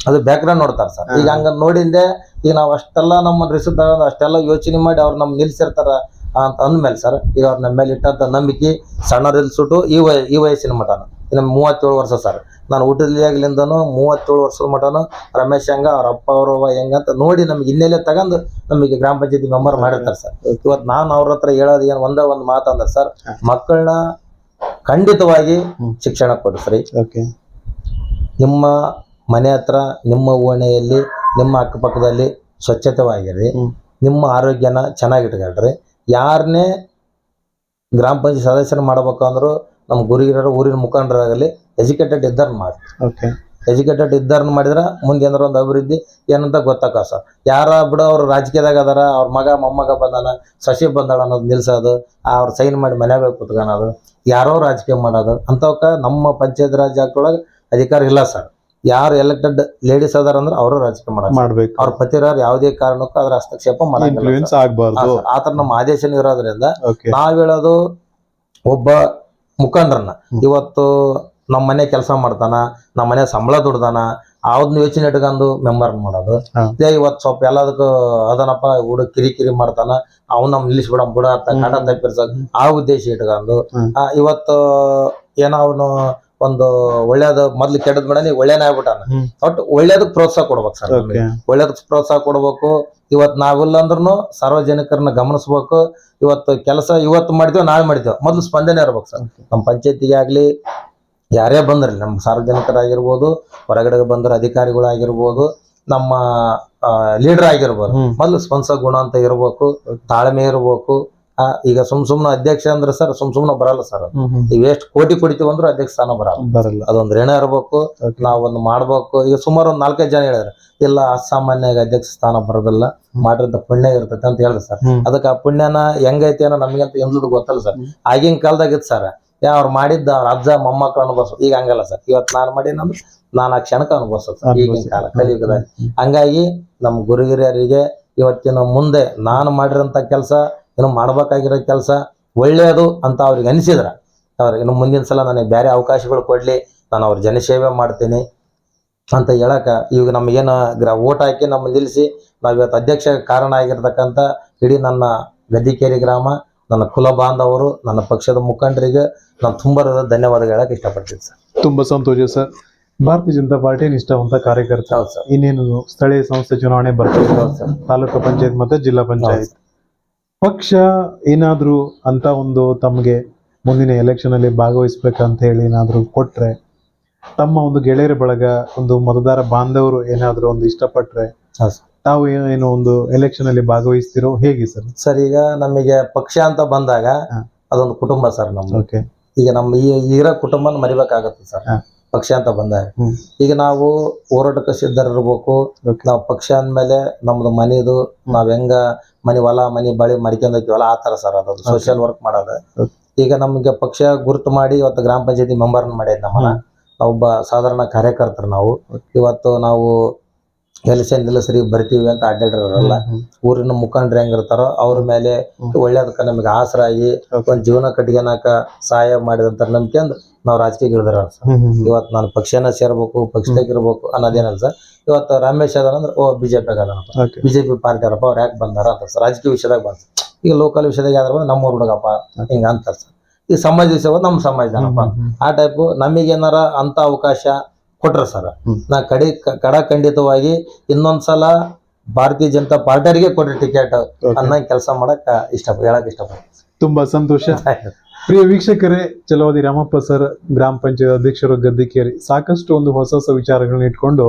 [SPEAKER 2] ಅದು ಬ್ಯಾಕ್ ಗ್ರೌಂಡ್ ನೋಡ್ತಾರೆ ಸರ್. ಈಗ ಹಂಗ ನೋಡಿಂದೆ ಈಗ ನಾವ್ ಅಷ್ಟೆಲ್ಲ ನಮ್ಮ ರಿಸಲ್ಟ್ ಅಷ್ಟೆಲ್ಲ ಯೋಚನೆ ಮಾಡಿ ಅವ್ರು ನಮ್ ನಿಲ್ಸಿರ್ತಾರ ಅಂತ ಅಂದ್ಮೇಲೆ ಸರ್, ಈಗ ಅವ್ರ ನಮ್ಮ ಮೇಲೆ ಇಟ್ಟಂತ ನಂಬಿಕೆ ಸಣ್ಣರಿಲ್ಸುಟ್ಟು ಈ ವಯಸ್ಸಿನ ಮಟನು ನಮ್ 37 ವರ್ಷ ಸರ್. ನಾನು ಊಟದಾಗ್ಲಿಂದನು 37 ವರ್ಷದ ಮಟನು ರಮೇಶ್ ಹೆಂಗ, ಅವ್ರ ಅಪ್ಪ ಅವ್ರವ್ವ ಹೆಂಗಂತ ನೋಡಿ ನಮ್ಗೆ ಹಿನ್ನೆಲೆ ತಗೊಂಡು ನಮಗೆ ಗ್ರಾಮ ಪಂಚಾಯತಿ ಮೆಂಬರ್ ಮಾಡಿರ್ತಾರೆ ಸರ್. ಇವತ್ತು ನಾನು ಅವ್ರ ಹತ್ರ ಹೇಳೋದು ಏನು ಒಂದೇ ಒಂದು ಮಾತಂದ್ರೆ ಸರ್, ಮಕ್ಕಳನ್ನ ಖಂಡಿತವಾಗಿ ಶಿಕ್ಷಣ ಕೊಡಿಸ್ರಿ. ನಿಮ್ಮ ಮನೆ ಹತ್ರ, ನಿಮ್ಮ ಓಣೆಯಲ್ಲಿ, ನಿಮ್ಮ ಅಕ್ಕಪಕ್ಕದಲ್ಲಿ ಸ್ವಚ್ಛತೆವಾಗಿರ್ರಿ. ನಿಮ್ಮ ಆರೋಗ್ಯನ ಚೆನ್ನಾಗಿಟ್ಕೊಳ್ರಿ. ಯಾರನ್ನೇ ಗ್ರಾಮ ಪಂಚಾಯತ್ ಸದಸ್ಯರು ಮಾಡ್ಬೇಕು ಅಂದ್ರು ನಮ್ಮ ಗುರು ಹಿರಿಯರು, ಊರಿನ ಮುಖಂಡರಾಗಲಿ ಎಜುಕೇಟೆಡ್ ಇದ್ದಾರ ಮಾಡಿ. ಎಜುಕೇಟೆಡ್ ಇದ್ದಾರನ್ನ ಮಾಡಿದ್ರೆ ಮುಂದೆ ಏನಾರ ಒಂದು ಅಭಿವೃದ್ಧಿ ಏನಂತ ಗೊತ್ತಾಕ ಸರ್. ಯಾರ ಬಿಡ ಅವ್ರು ರಾಜಕೀಯದಾಗ ಅದಾರ, ಅವ್ರ ಮಗ ಮೊಮ್ಮಗ ಬಂದಾನ, ಸಸಿ ಬಂದಾಳ ಅನ್ನೋದು ನಿಲ್ಸೋದು, ಅವ್ರು ಸೈನ್ ಮಾಡಿ ಮನ್ಯಾಗ ಕುತ್ಕೊಳೋದು, ಯಾರೋ ರಾಜಕೀಯ ಮಾಡೋದು ಅಂತವಕ್ಕ ನಮ್ಮ ಪಂಚಾಯತ್ ರಾಜ್ ಆಕ್ಟೊಳಗೆ ಅಧಿಕಾರ ಇಲ್ಲ ಸರ್. ಯಾರು ಎಲೆಕ್ಟೆಡ್ ಲೇಡೀಸ್ ಅದಾರ ಅಂದ್ರೆ ಅವರು ರಾಜಕೀಯ ಮಾಡ್ಬೇಕು. ಅವ್ರ ಪತಿರಾರ್ ಯಾವುದೇ ಕಾರಣಕ್ಕೂ ಅದ್ರ ಹಸ್ತಕ್ಷೇಪ ಮಾಡಬಾರ್ದು. ಆತರ ನಮ್ಮ ಆದೇಶನ ಇರೋದ್ರಿಂದ ನಾವ್ ಹೇಳೋದು, ಒಬ್ಬ ಮುಖಂಡ್ರನ್ನ ಇವತ್ತು ನಮ್ಮ ಮನೆ ಕೆಲಸ ಮಾಡ್ತಾನ, ನಮ್ಮ ಮನೆ ಸಂಬಳ ದುಡ್ದಾನ, ಅವ್ನ ಯೋಚನೆ ಇಟ್ಕೊಂಡು ಮೆಂಬರ್ ಮಾಡೋದು. ಇವತ್ತು ಸ್ವಲ್ಪ ಎಲ್ಲದಕ್ಕೂ ಅದನಪ್ಪ ಹುಡುಗ ಕಿರಿಕಿರಿ ಮಾಡ್ತಾನ, ಅವ್ನ ನಮ್ ನಿಲ್ಲಿಸ್ಬಿಡ ಬಿಡ ಅಂತ ಕಾಟ ತಪ್ಪಿರ್ಸಕ್ ಆ ಉದ್ದೇಶ ಇಟ್ಕೊಂಡು, ಇವತ್ತು ಏನೋ ಅವನು ಒಂದು ಒಳ್ಳೇದು ಮೊದ್ಲು ಕೆಟ್ಟದ್ ಬೇಡ, ನೀವು ಒಳ್ಳೇನೇ ಆಗ್ಬಿಟ್ಟಾನ. ಒಟ್ಟು ಒಳ್ಳೇದಕ್ ಪ್ರೋತ್ಸಾಹ ಕೊಡ್ಬೇಕು ಸರ್. ಒಳ್ಳೇದಕ್ ಪ್ರೋತ್ಸಾಹ ಕೊಡ್ಬೇಕು. ಇವತ್ ನಾವಿಲ್ಲ ಅಂದ್ರೂ ಸಾರ್ವಜನಿಕರನ್ನ ಗಮನಿಸ್ಬೇಕು. ಇವತ್ತು ಕೆಲಸ ಇವತ್ತು ಮಾಡ್ತೀವಿ, ನಾಳೆ ಮಾಡ್ತೀವಿ, ಮೊದ್ಲು ಸ್ಪಂದನೆ ಇರ್ಬೇಕು ಸರ್. ನಮ್ಮ ಪಂಚಾಯತಿಗೆ ಆಗ್ಲಿ ಯಾರೇ ಬಂದ್ರಿ, ನಮ್ಮ ಸಾರ್ವಜನಿಕರಾಗಿರ್ಬೋದು, ಹೊರಗಡೆ ಬಂದ್ರ ಅಧಿಕಾರಿಗಳಾಗಿರ್ಬೋದು, ನಮ್ಮ ಲೀಡರ್ ಆಗಿರ್ಬೋದು, ಮೊದ್ಲು ಸ್ಪಂದಿಸೋ ಗುಣ ಅಂತ ಇರ್ಬೇಕು, ತಾಳ್ಮೆ ಇರ್ಬೇಕು. ಈಗ ಸುಮ್ನೆ ಅಧ್ಯಕ್ಷ ಅಂದ್ರೆ ಸರ್ ಸುಮ್ನೆ ಬರಲ್ಲ ಸರ್. ನೀವ್ ಎಷ್ಟು ಕೋಟಿ ಕೊಡ್ತೀವಿ ಅಂದ್ರೂ ಅಧ್ಯಕ್ಷ ಸ್ಥಾನ ಬರಲ್ಲ. ಅದೊಂದ್ ಋಣ ಇರ್ಬೇಕು, ನಾವೊಂದು ಮಾಡ್ಬೇಕು. ಈಗ ಸುಮಾರು ಒಂದ್ 4-5 ಜನ ಹೇಳಿದ್ರೆ, ಇಲ್ಲ ಅಸಾಮಾನ್ಯ ಅಧ್ಯಕ್ಷ ಸ್ಥಾನ ಬರೋದಿಲ್ಲ, ಮಾಡಿರೋದ ಪುಣ್ಯ ಇರ್ತೈತೆ ಅಂತ ಹೇಳ್ರಿ ಸರ್. ಅದಕ್ಕೆ ಆ ಪುಣ್ಯನ ಹೆಂಗೈತಿ ಅನ್ನೋ ನಮ್ಗಂತ ಎಂದ್ಲೂ ಗೊತ್ತಲ್ಲ ಸರ್. ಆಗಿನ ಕಾಲದಾಗ ಇತ್ತು ಸರ್, ಅವ್ರು ಮಾಡಿದ್ದ ಅವ್ರ ಅಜ್ಜ ಮೊಮ್ಮಕ್ಕಳು ಅನುಭವಿಸೋದು. ಈಗ ಹಂಗಲ್ಲ ಸರ್. ಇವತ್ತು ನಾನು ಮಾಡಿನಂದ್ರೆ ನಾನು ಆ ಕ್ಷಣಕ್ಕೆ ಅನುಭವಿಸೋದು ಸರ್ ಈಗಿನ ಕಾಲ ಕಲಿಯುಗದಲ್ಲಿ. ಹಂಗಾಗಿ ನಮ್ಮ ಗುರು ಹಿರಿಯರಿಗೆ ಇವತ್ತಿನ ಮುಂದೆ ನಾನು ಮಾಡಿರೋಂಥ ಕೆಲಸ, ಇನ್ನು ಮಾಡ್ಬೇಕಾಗಿರೋ ಕೆಲಸ ಒಳ್ಳೆಯದು ಅಂತ ಅವ್ರಿಗೆ ಅನಿಸಿದ್ರ, ಅವ್ರಿಗೆ ಇನ್ನು ಮುಂದಿನ ಸಲ ನನಗೆ ಬೇರೆ ಅವಕಾಶಗಳು ಕೊಡ್ಲಿ, ನಾನು ಅವ್ರ ಜನಸೇವೆ ಮಾಡ್ತೀನಿ ಅಂತ ಹೇಳಕ, ಈಗ ನಮಗೇನು ಓಟ್ ಹಾಕಿ ನಮ್ಮ ನಿಲ್ಲಿಸಿ ನಾವ್ ಇವತ್ತು ಅಧ್ಯಕ್ಷ ಕಾರಣ ಆಗಿರ್ತಕ್ಕಂಥ ಇಡೀ ನನ್ನ ಗದ್ದಿಕೇರಿ ಗ್ರಾಮ, ನನ್ನ ಕುಲ ಬಾಂಧವರು, ನನ್ನ ಪಕ್ಷದ ಮುಖಂಡರಿಗೆ ನಾನು ತುಂಬಾ ಧನ್ಯವಾದಗಳು ಹೇಳಕ್ ಇಷ್ಟಪಡ್ತೀನಿ ಸರ್.
[SPEAKER 1] ತುಂಬಾ ಸಂತೋಷ ಸರ್. ಭಾರತೀಯ ಜನತಾ ಪಾರ್ಟಿ ನಿಷ್ಠಾವಂತ ಕಾರ್ಯಕರ್ತ.
[SPEAKER 2] ಹೌದು ಸರ್.
[SPEAKER 1] ಇನ್ನೇನು ಸ್ಥಳೀಯ ಸಂಸ್ಥೆ ಚುನಾವಣೆ ಬರ್ತದೆ,
[SPEAKER 2] ಹೌದು ಸರ್.
[SPEAKER 1] ತಾಲೂಕು ಪಂಚಾಯತ್ ಮತ್ತೆ ಜಿಲ್ಲಾ ಪಂಚಾಯತ್. ಪಕ್ಷ ಏನಾದ್ರೂ ಅಂತ ಒಂದು ತಮಗೆ ಮುಂದಿನ ಎಲೆಕ್ಷನ್ ಅಲ್ಲಿ ಭಾಗವಹಿಸ್ಬೇಕಂತ ಹೇಳಿ ಏನಾದ್ರು ಕೊಟ್ರೆ, ತಮ್ಮ ಒಂದು ಗೆಳೆಯರ ಬಳಗ, ಒಂದು ಮತದಾರ ಬಾಂಧವರು ಏನಾದ್ರು ಒಂದು ಇಷ್ಟಪಟ್ರೆ
[SPEAKER 2] ಹೌದು ಸರ್.
[SPEAKER 1] ತಾವು ಏನೋ ಒಂದು ಎಲೆಕ್ಷನ್ ಅಲ್ಲಿ ಭಾಗವಹಿಸ್ತಿರೋ ಹೇಗೆ ಸರ್?
[SPEAKER 2] ಸರ್, ಈಗ ನಮಗೆ ಪಕ್ಷ ಅಂತ ಬಂದಾಗ ಅದೊಂದು ಕುಟುಂಬ ಸರ್ ನಮ್ದು.
[SPEAKER 1] ಓಕೆ.
[SPEAKER 2] ಈಗ ನಮ್ಮ ಇರೋ ಕುಟುಂಬನ ಮರಿಬೇಕಾಗತ್ತೆ ಸರ್ ಪಕ್ಷ ಅಂತ ಬಂದಾಗ. ಈಗ ನಾವು ಹೋರಾಟಕ್ಕೆ ಸಿದ್ಧರಿರ್ಬೇಕು. ನಾವು ಪಕ್ಷ ಅಂದ್ಮೇಲೆ ನಮ್ದು ಮನಿದು ನಾವ್ ಹೆಂಗ ಹೊಲ ಮನಿ ಬಳಿ ಮಡ್ಕೊಂಡೋಗ್ತೀವಲ್ಲ ಆ ತರ ಸರ್ ಅದು ಸೋಷಿಯಲ್ ವರ್ಕ್ ಮಾಡೋದು. ಈಗ ನಮ್ಗೆ ಪಕ್ಷ ಗುರುತು ಮಾಡಿ ಇವತ್ತು ಗ್ರಾಮ ಪಂಚಾಯತಿ ಮೆಂಬರ್ನ ಮಾಡಿದ್ ನಮ್ಮನ್ನ. ಒಬ್ಬ ಸಾಧಾರಣ ಕಾರ್ಯಕರ್ತರು ನಾವು. ಇವತ್ತು ನಾವು ಎಲೆಕ್ಷನ್ ಸರಿ ಬರ್ತೀವಿ ಅಂತ ಅಡ್ಡಾಡಿರಲ್ಲ. ಊರಿನ ಮುಖಂಡ್ರು ಹೆಂಗಿರ್ತಾರೋ ಅವ್ರ ಮೇಲೆ ಒಳ್ಳೇದಕ್ಕ ನಮಗೆ ಆಸರಾಗಿ ಒಂದ್ ಜೀವನ ಕಟ್ಗೆನಕ ಸಹಾಯ ಮಾಡಿದಂತ ನಂಬಿಕೆ ಅಂದ್ ನಾವ್ ರಾಜಕೀಯ ಇಳಿದ್ರ ಸರ್. ಇವತ್ತು ನಾನು ಪಕ್ಷನ ಸೇರ್ಬೇಕು, ಪಕ್ಷದಾಗ ಇರ್ಬೇಕು ಅನ್ನೋದೇನಲ್ಲ ಸರ್. ಇವತ್ತು ರಮೇಶ್ ಅದಾರ ಅಂದ್ರೆ ಬಿಜೆಪಿ ಅದಾರಪ್ಪ, ಬಿಜೆಪಿ ಪಾರ್ಟಿ ಅರಪ್ಪ, ಅವ್ರು ಯಾಕೆ ಬಂದಾರ ಅಂತ ಸರ್. ರಾಜಕೀಯ ವಿಷಯದಾಗ ಬಂದ. ಈಗ ಲೋಕಲ್ ವಿಷಯದಾಗ ಯಾವ್ದಾರ ಬಂದ್ರೆ ನಮ್ಮ ಹುಡುಗಪ್ಪ ಹಿಂಗ ಅಂತಾರ ಸರ್. ಈ ಸಮಾಜ ಸೇವ ನಮ್ಮ ಸಮಾಜದನಪ್ಪ ಆ ಟೈಪು. ನಮಗೇನಾರ ಅಂತ ಅವಕಾಶ ಕೊಟ್ರ ಸರ್, ನಾ ಖಂಡಿತವಾಗಿ ಇನ್ನೊಂದ್ಸಲ ಭಾರತೀಯ ಜನತಾ ಪಾರ್ಟಿಯವರಿಗೆ ಕೊಟ್ರಿ ಟಿಕೆಟ್ ಅನ್ನೋ ಕೆಲಸ ಮಾಡಕ್ ಹೇಳಕ್ ಇಷ್ಟಪಡ್ತೀನಿ.
[SPEAKER 1] ತುಂಬಾ ಸಂತೋಷ. ಪ್ರಿಯ ವೀಕ್ಷಕರೇ, ಚಲವಾದಿ ರಾಮಪ್ಪ ಸರ್ ಗ್ರಾಮ ಪಂಚಾಯತ್ ಅಧ್ಯಕ್ಷರು ಗದ್ದಿಕೇರಿ ಸಾಕಷ್ಟು ಒಂದು ಹೊಸ ಹೊಸ ವಿಚಾರಗಳನ್ನ ಇಟ್ಕೊಂಡು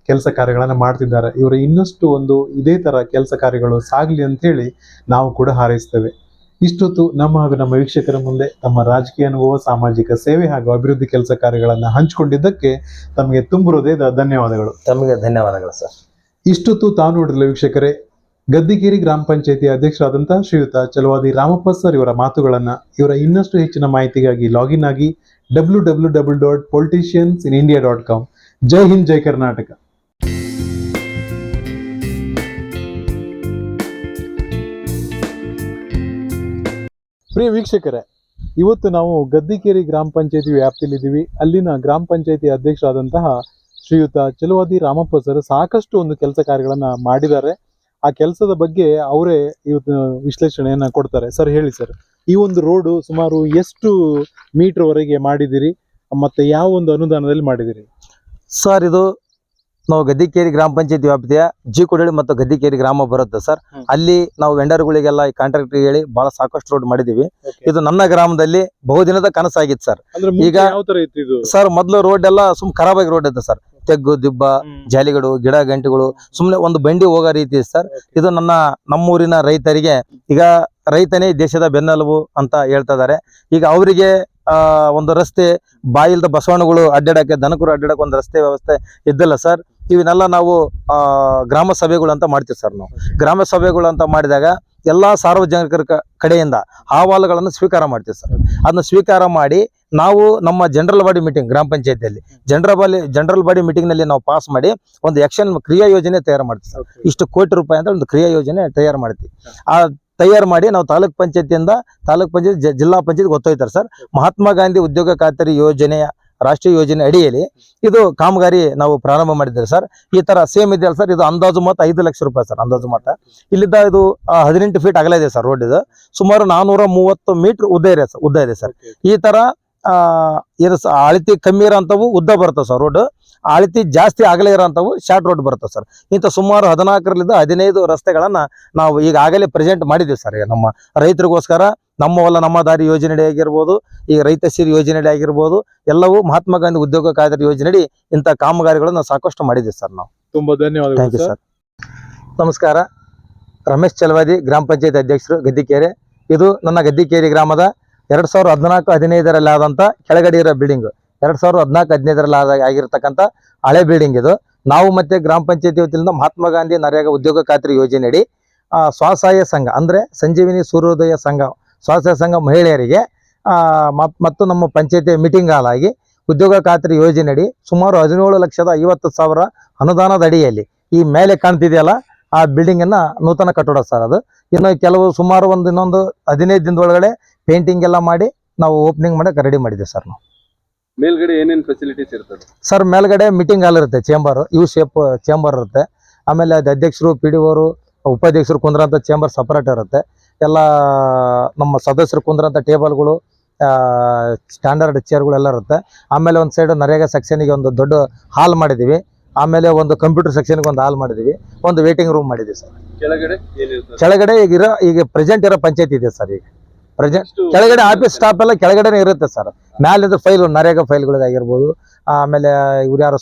[SPEAKER 1] ಕೆಲಸ ಕಾರ್ಯಗಳನ್ನ ಮಾಡ್ತಿದ್ದಾರೆ. ಇವರ ಇನ್ನಷ್ಟು ಒಂದು ಇದೇ ತರ ಕೆಲಸ ಕಾರ್ಯಗಳು ಸಾಗ್ಲಿ ಅಂತ ಹೇಳಿ ನಾವು ಕೂಡ ಹಾರೈಸ್ತೇವೆ. ಇಷ್ಟೊತ್ತು ನಮ್ಮ ಹಾಗೂ ನಮ್ಮ ವೀಕ್ಷಕರ ಮುಂದೆ ತಮ್ಮ ರಾಜಕೀಯ ಅನುಭವ, ಸಾಮಾಜಿಕ ಸೇವೆ ಹಾಗೂ ಅಭಿವೃದ್ಧಿ ಕೆಲಸ ಕಾರ್ಯಗಳನ್ನ ಹಂಚಿಕೊಂಡಿದ್ದಕ್ಕೆ ತಮಗೆ ತುಂಬಿರೋದೇ ಧನ್ಯವಾದಗಳು.
[SPEAKER 2] ತಮಗೆ ಧನ್ಯವಾದಗಳು ಸರ್. ಇಷ್ಟೊತ್ತು
[SPEAKER 1] ತಾವು ನೋಡಿರಲಿಲ್ಲ ವೀಕ್ಷಕರೇ, ಗದ್ದಿಕೇರಿ ಗ್ರಾಮ ಪಂಚಾಯತಿ ಅಧ್ಯಕ್ಷರಾದಂತಹ ಶ್ರೀಯುತ ಚಲವಾದಿ ರಾಮಪ್ಪ ಸರ್ ಇವರ ಮಾತುಗಳನ್ನ, ಇವರ ಇನ್ನಷ್ಟು ಹೆಚ್ಚಿನ ಮಾಹಿತಿಗಾಗಿ ಲಾಗಿನ್ ಆಗಿ www.politiciansinIndia.com. ಜೈ ಹಿಂದ್, ಜೈ ಕರ್ನಾಟಕ. ಪ್ರಿಯ ವೀಕ್ಷಕರೇ, ಇವತ್ತು ನಾವು ಗದ್ದಿಕೇರಿ ಗ್ರಾಮ ಪಂಚಾಯತಿ ವ್ಯಾಪ್ತಿಯಲ್ಲಿದ್ದೀವಿ. ಅಲ್ಲಿನ ಗ್ರಾಮ ಪಂಚಾಯತಿ ಅಧ್ಯಕ್ಷರಾದಂತಹ ಶ್ರೀಯುತ ಚಲವಾದಿ ರಾಮಪ್ಪ ಸರ್ ಸಾಕಷ್ಟು ಒಂದು ಕೆಲಸ ಕಾರ್ಯಗಳನ್ನ ಮಾಡಿದ್ದಾರೆ. ಆ ಕೆಲಸದ ಬಗ್ಗೆ ಅವರೇ ಇವತ್ತು ವಿಶ್ಲೇಷಣೆಯನ್ನ ಕೊಡ್ತಾರೆ. ಸರ್ ಹೇಳಿ ಸರ್, ಈ ಒಂದು ರೋಡು ಸುಮಾರು ಎಷ್ಟು ಮೀಟರ್ ವರೆಗೆ ಮಾಡಿದಿರಿ ಮತ್ತೆ ಯಾವ ಒಂದು ಅನುದಾನದಲ್ಲಿ ಮಾಡಿದಿರಿ?
[SPEAKER 2] ಸರ್, ಇದು ನಾವು ಗದ್ದಿಕೇರಿ ಗ್ರಾಮ ಪಂಚಾಯತಿ ವ್ಯಾಪ್ತಿಯ ಜಿ-ಕುಡಳಿ ಮತ್ತು ಗದ್ದಿಕೇರಿ ಗ್ರಾಮ ಬರುತ್ತೆ ಸರ್. ಅಲ್ಲಿ ನಾವು ವೆಂಡರ್ಗಳಿಗೆಲ್ಲ ಈ ಕಾಂಟ್ರಾಕ್ಟ್ ಹೇಳಿ ಬಹಳ ಸಾಕಷ್ಟು ರೋಡ್ ಮಾಡಿದೀವಿ. ಇದು ನನ್ನ ಗ್ರಾಮದಲ್ಲಿ ಬಹುದಿನದ ಕನಸಾಗಿತ್ತು ಸರ್. ಈಗ ಸರ್ ಮೊದಲು ರೋಡ್ ಎಲ್ಲ ಖರಾಬ್ ಆಗಿ ರೋಡ್ ಇತ್ತು ಸರ್. ತೆಗ್ಗು ದಿಬ್ಬ, ಜಾಲಿಗಳು, ಗಿಡ ಗಂಟೆಗಳು, ಸುಮ್ನೆ ಒಂದು ಬಂಡಿ ಹೋಗೋ ರೀತಿ ಸರ್. ಇದು ನಮ್ಮೂರಿನ ರೈತರಿಗೆ, ಈಗ ರೈತನೇ ದೇಶದ ಬೆನ್ನೆಲುಬು ಅಂತ ಹೇಳ್ತಾ ಇದಾರೆ. ಈಗ ಅವರಿಗೆ ಒಂದು ರಸ್ತೆ, ಬಾಯಿಲ್ದ ಬಸವಣ್ಣಗಳು ಅಡ್ಡಾಡಕ್ಕೆ, ದನಕರು ಅಡ್ಡಾಡಕ್ಕೆ ಒಂದು ರಸ್ತೆ ವ್ಯವಸ್ಥೆ ಇದ್ದಿಲ್ಲ ಸರ್. ಇವನ್ನೆಲ್ಲ ನಾವು ಗ್ರಾಮ ಸಭೆಗಳು ಅಂತ ಮಾಡ್ತೀವಿ ಸರ್. ನಾವು ಗ್ರಾಮ ಸಭೆಗಳು ಅಂತ ಮಾಡಿದಾಗ ಎಲ್ಲಾ ಸಾರ್ವಜನಿಕರ ಕಡೆಯಿಂದ ಅಹವಾಲುಗಳನ್ನು ಸ್ವೀಕಾರ ಮಾಡ್ತೀವಿ ಸರ್. ಅದನ್ನ ಸ್ವೀಕಾರ ಮಾಡಿ ನಾವು ನಮ್ಮ ಜನರಲ್ ಬಾಡಿ ಮೀಟಿಂಗ್, ಗ್ರಾಮ ಪಂಚಾಯತಿಯಲ್ಲಿ ಜನರಲ್ ಬಾಡಿ ಮೀಟಿಂಗ್ ನಲ್ಲಿ ನಾವು ಪಾಸ್ ಮಾಡಿ ಒಂದು ಆಕ್ಷನ್ ಕ್ರಿಯಾ ಯೋಜನೆ ತಯಾರು ಮಾಡ್ತೀವಿ ಸರ್. ಇಷ್ಟು ಕೋಟಿ ರೂಪಾಯಿ ಅಂತ ಒಂದು ಕ್ರಿಯಾ ಯೋಜನೆ ತಯಾರು ಮಾಡ್ತೀವಿ. ಆ ತಯಾರು ಮಾಡಿ ನಾವು ತಾಲೂಕ್ ಪಂಚಾಯತಿಯಿಂದ ಜಿಲ್ಲಾ ಪಂಚಾಯತ್ ಗೊತ್ತೋಯ್ತಾರೆ ಸರ್. ಮಹಾತ್ಮ ಗಾಂಧಿ ಉದ್ಯೋಗ ಖಾತರಿ ಯೋಜನೆಯ ರಾಷ್ಟ್ರೀಯ ಯೋಜನೆ ಅಡಿಯಲ್ಲಿ ಇದು ಕಾಮಗಾರಿ ನಾವು ಪ್ರಾರಂಭ ಮಾಡಿದ್ದೇವೆ ಸರ್. ಈ ತರ ಸೇಮ್ ಇದೆಯಲ್ಲ ಸರ್. ಇದು ಅಂದಾಜು ಮೊತ್ತ 5 ಲಕ್ಷ ರೂಪಾಯಿ ಸರ್. ಅಂದಾಜು ಮೊತ್ತ ಇಲ್ಲಿದ್ದ ಇದು 18 ಫೀಟ್ ಅಗಲ ಇದೆ ಸರ್. ರೋಡ್ ಇದು ಸುಮಾರು 430 ಮೀಟರ್ ಉದ್ದ ಇದೆ ಸರ್. ಈ ತರ ಇದು ಅಳತಿ ಕಮ್ಮಿ ಇರೋಂಥವು ಉದ್ದ ಬರ್ತವೆ ಸರ್ ರೋಡ್. ಅಳತಿ ಜಾಸ್ತಿ ಅಗಲ ಇರೋಂಥವು ಶಾರ್ಟ್ ರೋಡ್ ಬರ್ತವೆ ಸರ್. ಇಂಥ ಸುಮಾರು 14ರಿಂದ 15 ರಸ್ತೆಗಳನ್ನ ನಾವು ಈಗಾಗಲೇ ಪ್ರೆಸೆಂಟ್ ಮಾಡಿದ್ದೀವಿ ಸರ್. ನಮ್ಮ ರೈತರಿಗೋಸ್ಕರ ನಮ್ಮ ಹೊಲ ನಮ್ಮ ದಾರಿ ಯೋಜನೆ ಆಗಿರ್ಬೋದು, ಈಗ ರೈತ ಸಿರಿ ಯೋಜನೆ ಆಗಿರ್ಬೋದು, ಎಲ್ಲವೂ ಮಹಾತ್ಮ ಗಾಂಧಿ ಉದ್ಯೋಗ ಖಾತರಿ ಯೋಜನೆ ಇಂಥ ಕಾಮಗಾರಿಗಳನ್ನು ಸಾಕಷ್ಟು ಮಾಡಿದ್ದೀವಿ ಸರ್ ನಾವು.
[SPEAKER 1] ತುಂಬಾ ಧನ್ಯವಾದಗಳು ಸರ್.
[SPEAKER 2] ನಮಸ್ಕಾರ. ರಮೇಶ್ ಚಲವಾದಿ, ಗ್ರಾಮ ಪಂಚಾಯತ್ ಅಧ್ಯಕ್ಷರು, ಗದ್ದಿಕೇರಿ. ಇದು ನನ್ನ ಗದ್ದಿಕೇರಿ ಗ್ರಾಮದ 2014-15ರಲ್ಲಿ ಆದಂತ ಕೆಳಗಡೆ ಇರೋ ಬಿಲ್ಡಿಂಗ್. 2014-15ರಲ್ಲಿ ಆಗಿರ್ತಕ್ಕಂಥ ಹಳೆ ಬಿಲ್ಡಿಂಗ್ ಇದು. ನಾವು ಮತ್ತೆ ಗ್ರಾಮ ಪಂಚಾಯತಿ ವತಿಯಿಂದ ಮಹಾತ್ಮ ಗಾಂಧಿ ನರೇಗಾ ಉದ್ಯೋಗ ಖಾತ್ರಿ ಯೋಜನೆಯಡಿ ಸ್ವಸಹಾಯ ಸಂಘ ಅಂದ್ರೆ ಸಂಜೀವಿನಿ ಸೂರ್ಯೋದಯ ಸಂಘ, ಸ್ವಸಹಾಯ ಸಂಘ ಮಹಿಳೆಯರಿಗೆ ಮತ್ತು ನಮ್ಮ ಪಂಚಾಯತಿ ಮೀಟಿಂಗ್ ಹಾಲ್ ಆಗಿ ಉದ್ಯೋಗ ಖಾತ್ರಿ ಯೋಜನೆಯಡಿ ಸುಮಾರು 17,50,000 ಅನುದಾನದ ಅಡಿಯಲ್ಲಿ ಈ ಮೇಲೆ ಕಾಣ್ತಿದೆಯಲ್ಲ ಆ ಬಿಲ್ಡಿಂಗ್ ಅನ್ನ ನೂತನ ಕಟ್ಟಡ ಸರ್. ಅದು ಇನ್ನು ಕೆಲವು ಸುಮಾರು ಇನ್ನೊಂದು 15 ದಿನದೊಳಗಡೆ ಪೇಂಟಿಂಗ್ ಎಲ್ಲ ಮಾಡಿ ನಾವು ಓಪನಿಂಗ್ ಮಾಡಕ್ಕೆ ರೆಡಿ ಮಾಡಿದ್ದೇವೆ ಸರ್. ನಾವು
[SPEAKER 1] ಮೇಲ್ಗಡೆ ಏನೇನು ಫೆಸಿಲಿಟೀಸ್ ಇರ್ತದೆ
[SPEAKER 2] ಸರ್? ಮೇಲ್ಗಡೆ ಮೀಟಿಂಗ್ ಹಾಲ್ ಇರುತ್ತೆ, ಚೇಂಬರ್, ಯು ಶೇಪ್ ಚೇಂಬರ್ ಇರುತ್ತೆ. ಆಮೇಲೆ ಅದು ಅಧ್ಯಕ್ಷರು, PDO ಅವರು, ಉಪಾಧ್ಯಕ್ಷರು ಕುಂದ್ರಂತ ಚೇಂಬರ್ ಸಪರೇಟ್ ಇರುತ್ತೆ. ಎಲ್ಲ ನಮ್ಮ ಸದಸ್ಯರು ಕುಂದ್ರಂಥ ಟೇಬಲ್ಗಳು, ಸ್ಟ್ಯಾಂಡರ್ಡ್ ಚೇರ್ಗಳು ಎಲ್ಲ ಇರುತ್ತೆ. ಆಮೇಲೆ ಒಂದು ಸೈಡ್ ನರೇಗಾ ಸೆಕ್ಷನ್ಗೆ ಒಂದು ದೊಡ್ಡ ಹಾಲ್ ಮಾಡಿದ್ದೀವಿ. ಆಮೇಲೆ ಒಂದು ಕಂಪ್ಯೂಟರ್ ಸೆಕ್ಷನ್ಗೆ ಒಂದು ಹಾಲ್ ಮಾಡಿದ್ದೀವಿ. ಒಂದು ವೇಟಿಂಗ್ ರೂಮ್ ಮಾಡಿದ್ದೀವಿ ಸರ್. ಕೆಳಗಡೆ ಈಗ ಪ್ರೆಸೆಂಟ್ ಇರೋ ಪಂಚಾಯತ್ ಇದೆ ಸರ್. ಈಗ ಪ್ರೆಸೆಂಟ್ ಕೆಳಗಡೆ ಆಫೀಸ್ ಸ್ಟಾಫ್ ಎಲ್ಲ ಕೆಳಗಡೆ ಇರುತ್ತೆ ಸರ್. ಮ್ಯಾಲಿದ್ದು ಫೈಲ್ ನರೇಗಾ ಫೈಲ್ಗಳಿಗಾಗಿರ್ಬೋದು, ಆಮೇಲೆ ಇವ್ರು ಯಾರು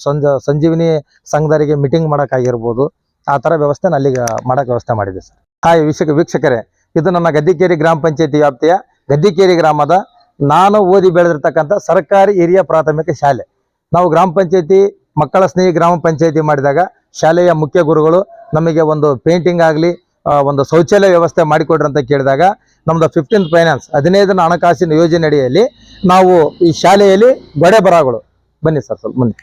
[SPEAKER 2] ಸಂಜೀವಿನಿ ಸಂಘದವರಿಗೆ ಮೀಟಿಂಗ್ ಮಾಡೋಕ್ಕಾಗಿರ್ಬೋದು, ಆ ಥರ ವ್ಯವಸ್ಥೆ ಅಲ್ಲಿಗೆ ಮಾಡೋಕ್ಕೆ ವ್ಯವಸ್ಥೆ ಮಾಡಿದೆ ಸರ್. ಹಾಯ್ ವೀಕ್ಷಕರೇ, ಇದು ನನ್ನ ಗದ್ದಿಕೇರಿ ಗ್ರಾಮ ಪಂಚಾಯತಿ ವ್ಯಾಪ್ತಿಯ ಗದ್ದಿಕೇರಿ ಗ್ರಾಮದ ನಾನು ಓದಿ ಬೆಳೆದಿರ್ತಕ್ಕಂಥ ಸರ್ಕಾರಿ ಹಿರಿಯ ಪ್ರಾಥಮಿಕ ಶಾಲೆ. ನಾವು ಗ್ರಾಮ ಪಂಚಾಯತಿ ಮಕ್ಕಳ ಸ್ನೇಹಿ ಗ್ರಾಮ ಪಂಚಾಯತಿ ಮಾಡಿದಾಗ ಶಾಲೆಯ ಮುಖ್ಯ ಗುರುಗಳು ನಮಗೆ ಒಂದು ಪೇಂಟಿಂಗ್ ಆಗಲಿ, ಒಂದು ಶೌಚಾಲಯ ವ್ಯವಸ್ಥೆ ಮಾಡಿಕೊಡ್ರಿ ಅಂತ ಕೇಳಿದಾಗ ನಮ್ದು 15th ಫೈನಾನ್ಸ್ 15ನೇ ಹಣಕಾಸಿನ ಯೋಜನೆ ಅಡಿಯಲ್ಲಿ ನಾವು ಈ ಶಾಲೆಯಲ್ಲಿ ಗೋಡೆ ಬರಹಗಳು, ಬನ್ನಿ ಸರ್ ಸ್ವಲ್ಪ ಮುಂದೆ,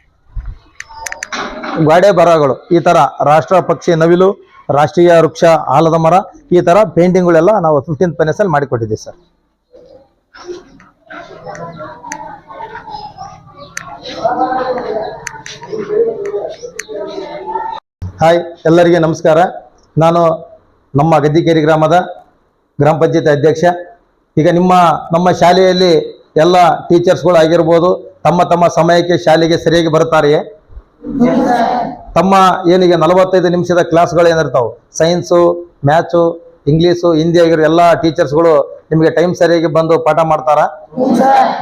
[SPEAKER 2] ಗೋಡೆ ಬರಹಗಳು ಈ ಥರ ರಾಷ್ಟ್ರ ಪಕ್ಷಿ ನವಿಲು, ರಾಷ್ಟ್ರೀಯ ವೃಕ್ಷ ಆಲದ ಮರ, ಈ ಥರ ಪೇಂಟಿಂಗ್ಗಳೆಲ್ಲ ನಾವು 15th ಫೈನಾನ್ಸಲ್ಲಿ ಮಾಡಿಕೊಟ್ಟಿದ್ದೀವಿ ಸರ್. ಹಾಯ್, ಎಲ್ಲರಿಗೆ ನಮಸ್ಕಾರ. ನಾನು ನಮ್ಮ ಗದ್ದಿಕೇರಿ ಗ್ರಾಮದ ಗ್ರಾಮ ಪಂಚಾಯತ್ ಅಧ್ಯಕ್ಷ. ಈಗ ನಮ್ಮ ಶಾಲೆಯಲ್ಲಿ ಎಲ್ಲ ಟೀಚರ್ಸ್ಗಳು ಆಗಿರ್ಬೋದು ತಮ್ಮ ತಮ್ಮ ಸಮಯಕ್ಕೆ ಶಾಲೆಗೆ ಸರಿಯಾಗಿ ಬರುತ್ತಾರೆಯೇ? ತಮ್ಮ ಏನೀಗ 45 ನಿಮಿಷದ ಕ್ಲಾಸ್ಗಳು ಏನಿರ್ತಾವೆ, ಸೈನ್ಸು, ಮ್ಯಾಥ್ಸು, ಇಂಗ್ಲೀಷು, ಹಿಂದಿ ಆಗಿರೋ ಎಲ್ಲ ಟೀಚರ್ಸ್ಗಳು ನಿಮಗೆ ಟೈಮ್ ಸರಿಯಾಗಿ ಬಂದು ಪಾಠ ಮಾಡ್ತಾರಾ?